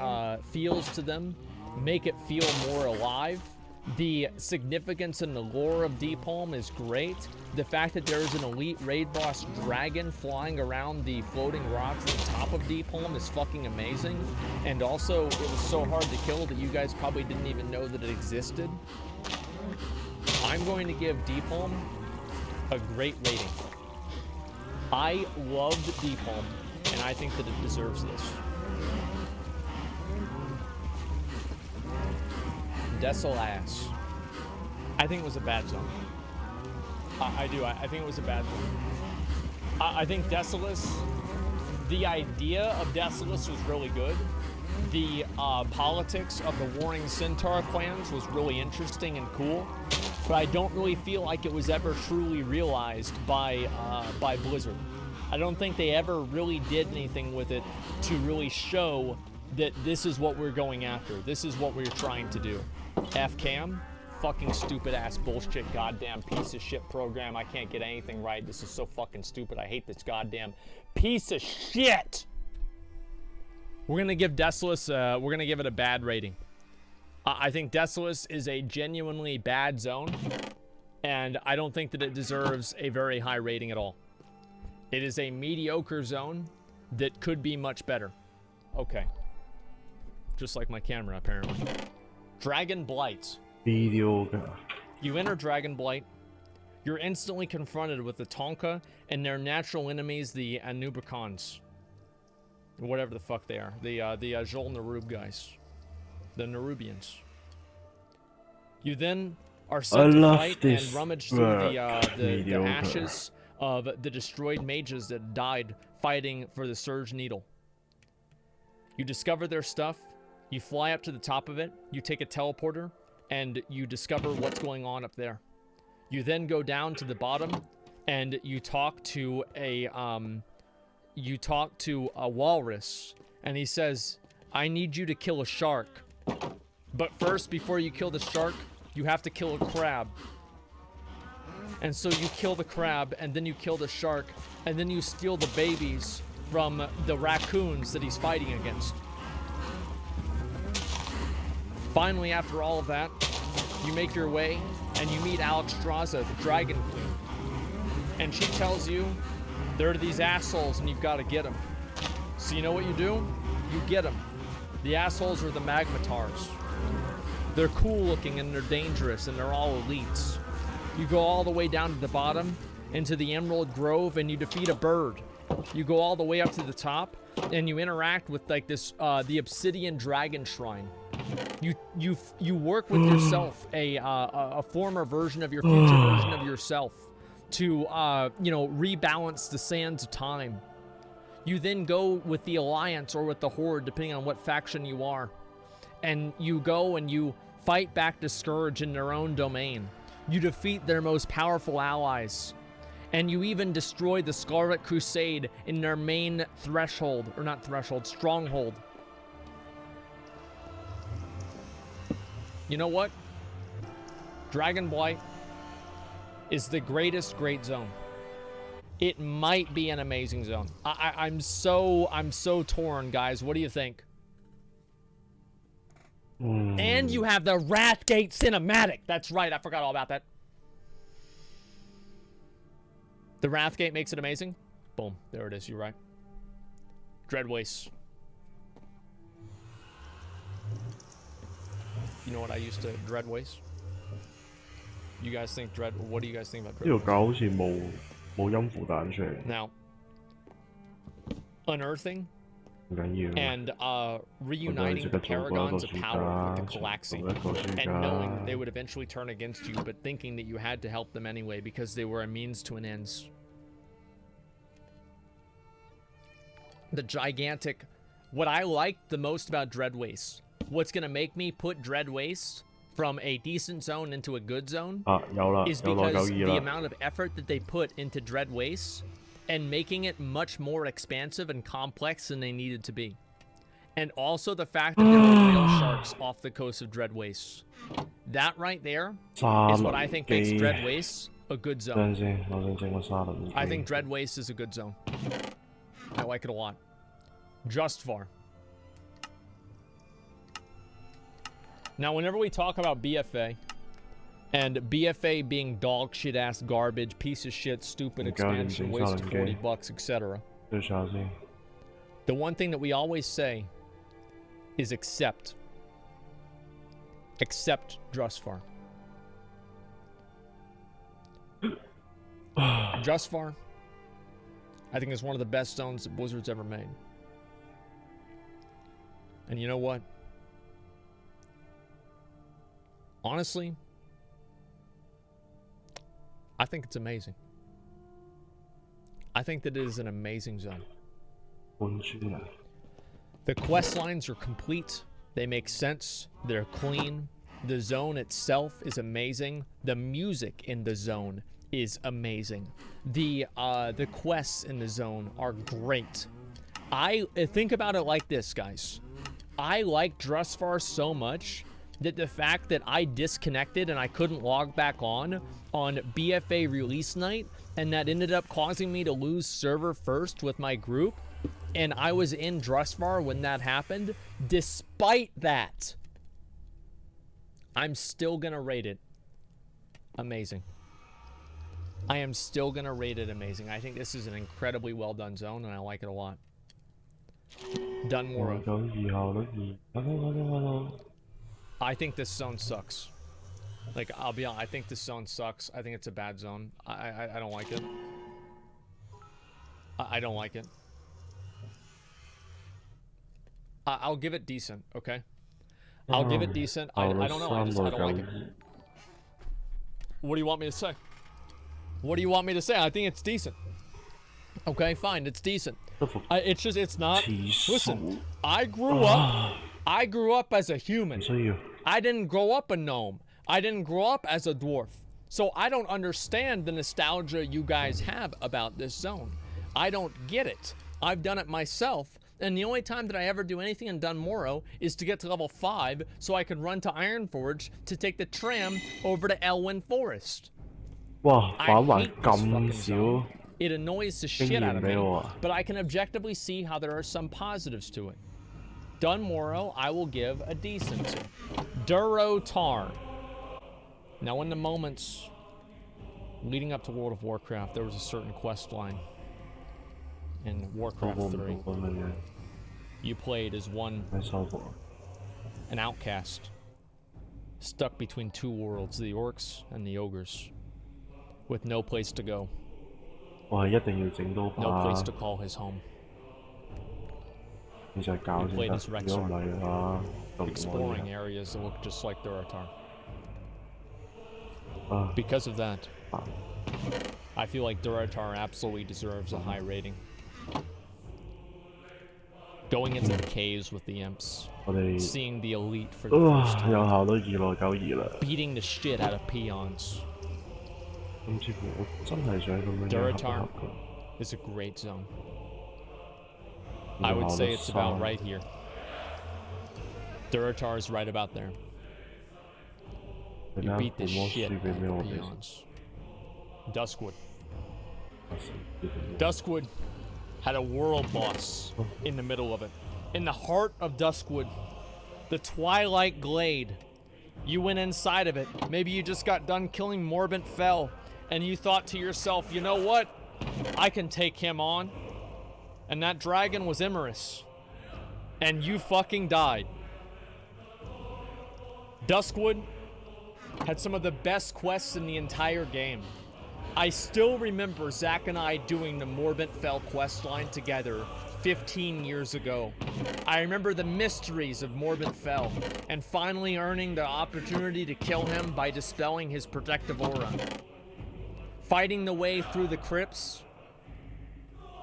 feels to them make it feel more alive. The significance and the lore of Deep Home is great. The fact that there is an elite raid boss dragon flying around the floating rocks at the top of Deep Home is fucking amazing. And also, it was so hard to kill that you guys probably didn't even know that it existed. I'm going to give Deep Home a great rating. I loved Deep Home, and I think that it deserves this. Desolace. I think it was a bad zone. I do. I think it was a bad zone. I think Desolace, the idea of Desolace was really good. The politics of the Warring Centaur clans was really interesting and cool, but I don't really feel like it was ever truly realized by Blizzard. I don't think they ever really did anything with it to really show that this is what we're going after. This is what we're trying to do. FCAM, fucking stupid ass bullshit goddamn piece of shit program. I can't get anything right. This is so fucking stupid. I hate this goddamn piece of shit. We're gonna give Desolace, we're gonna give it a bad rating. I think Desolace is a genuinely bad zone, and I don't think that it deserves a very high rating at all. It is a mediocre zone that could be much better. Okay. Just like my camera, apparently. Dragon Blight. Mediocre. You enter Dragon Blight. You're instantly confronted with the Tonka and their natural enemies, the Anubicons. Whatever the fuck they are. The Jol Narub guys. The Nerubians. You then are sent to fight and rummage through the ashes of the destroyed mages that died fighting for the Surge Needle. You discover their stuff. You fly up to the top of it. You take a teleporter, and you discover what's going on up there. You then go down to the bottom, and you talk to a you talk to a walrus, and he says, I need you to kill a shark. But first, before you kill the shark, you have to kill a crab. And so you kill the crab, and then you kill the shark, and then you steal the babies from the raccoons that he's fighting against. Finally, after all of that, you make your way, and you meet Alexstrasza, the Dragon Queen. And she tells you, there are these assholes, and you've got to get them. So you know what you do? You get them. The assholes are the Magmatars. They're cool looking, and they're dangerous, and they're all elites. You go all the way down to the bottom, into the Emerald Grove, and you defeat a bird. You go all the way up to the top, and you interact with like this, the Obsidian Dragon Shrine. You work with yourself, a former version of your future version of yourself, to rebalance the sands of time. You then go with the Alliance or with the Horde, depending on what faction you are, and you go and you fight back the Scourge in their own domain. You defeat their most powerful allies, and you even destroy the Scarlet Crusade in their main stronghold. You know what? Dragonblight is the greatest great zone. It might be an amazing zone. I'm so torn, guys. What do you think? And you have the Wrathgate cinematic. That's right. I forgot all about that. The Wrathgate makes it amazing. Boom. There it is. You're right. Dreadwaste. You know what I used to Dreadwaste? You guys think what do you guys think about Dreadwaste? Now, unearthing and reuniting the paragons of power with the Calaxi, and knowing they would eventually turn against you, but thinking that you had to help them anyway because they were a means to an ends. The gigantic... What I liked the most about Dreadwaste, what's going to make me put Dreadwaste from a decent zone into a good zone, is because the amount of effort that they put into Dreadwaste and making it much more expansive and complex than they needed to be. And also the fact that there were whale sharks off the coast of Dreadwaste. That right there is what I think makes Dreadwaste a good zone. I think Dreadwaste is a good zone. I like it a lot. Justvar. Now, whenever we talk about BFA, and BFA being dog shit ass garbage, piece of shit, stupid expansion, waste of $40, etc. The one thing that we always say is accept. Accept Justvar. Justvar, I think, is one of the best zones that Blizzard's ever made. And you know what? Honestly, I think it's amazing. I think that it is an amazing zone. The quest lines are complete. They make sense. They're clean. The zone itself is amazing. The music in the zone is amazing. The quests in the zone are great. I think about it like this, guys. I like Drustvar so much that the fact that I disconnected and I couldn't log back on BFA release night, and that ended up causing me to lose server first with my group, and I was in Drustvar when that happened, despite that, I'm still gonna rate it amazing. I am still gonna rate it amazing. I think this is an incredibly well done zone, and I like it a lot. Done more of. I think this zone sucks. Like, I'll be honest, I think this zone sucks. I think it's a bad zone. I don't like it. I don't like it. I'll give it decent, okay? I'll give it decent. I don't know. I don't like it. What do you want me to say? What do you want me to say? I think it's decent. Okay, fine. It's decent. It's just, it's not. Listen, I grew up as a human. I didn't grow up a gnome. I didn't grow up as a dwarf. So I don't understand the nostalgia you guys have about this zone. I don't get it. I've done it myself, and the only time that I ever do anything in Dunmorrow is to get to level 5 so I can run to Ironforge to take the tram over to Elwyn Forest. 哇，反還 hate this 咁 fucking 少 zone. It annoys the 經 shit out 驗 of 俾 me, 我啊！ but I can objectively see how there are some positives to it. Dunmorrow, I will give a decent to. Durotar. Now, in the moments leading up to World of Warcraft, there was a certain quest line in Warcraft 3. 咁樣 You played as an outcast, stuck between two worlds, the orcs and the ogres, with no place to go. 我係一定要整到 No place to call his home. 你就係教 You 先 played 得， as 如果 Rexar, 唔係嘅話，就唔可以 exploring areas that look just like Durotar. 啊。 Because of that, I feel like Durotar absolutely deserves a high rating. Going into the caves with the imps, 我哋 seeing the elite for the first 有 time, 效都292啦。 beating the shit out of peons. 咁似乎我真係想咁樣 Durotar is a great zone. I would say it's about right here. Durotar is right about there. You beat the shit out of the peons. Duskwood. Duskwood had a world boss in the middle of it. In the heart of Duskwood, the Twilight Glade. You went inside of it. Maybe you just got done killing Morbent Fell, and you thought to yourself, you know what? I can take him on. And that dragon was Imerus. And you fucking died. Duskwood had some of the best quests in the entire game. I still remember Zach and I doing the Morbent Fell quest line together 15 years ago. I remember the mysteries of Morbent Fell and finally earning the opportunity to kill him by dispelling his protective aura. Fighting the way through the crypts,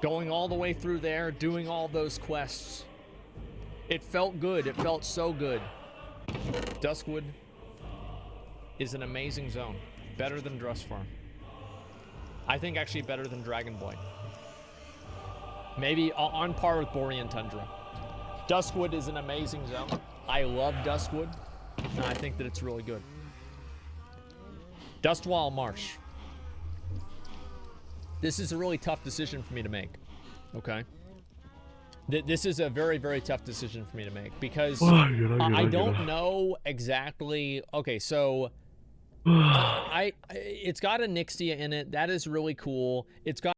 going all the way through there, doing all those quests. It felt good. It felt so good. Duskwood is an amazing zone. Better than Drustfarm. I think actually better than Dragonblight. Maybe on par with Borean Tundra. Duskwood is an amazing zone. I love Duskwood, and I think that it's really good. Dustwall Marsh. This is a really tough decision for me to make, okay? This is a very, very tough decision for me to make because I don't know exactly. Okay, so it's got a Nixia in it. That is really cool. It's got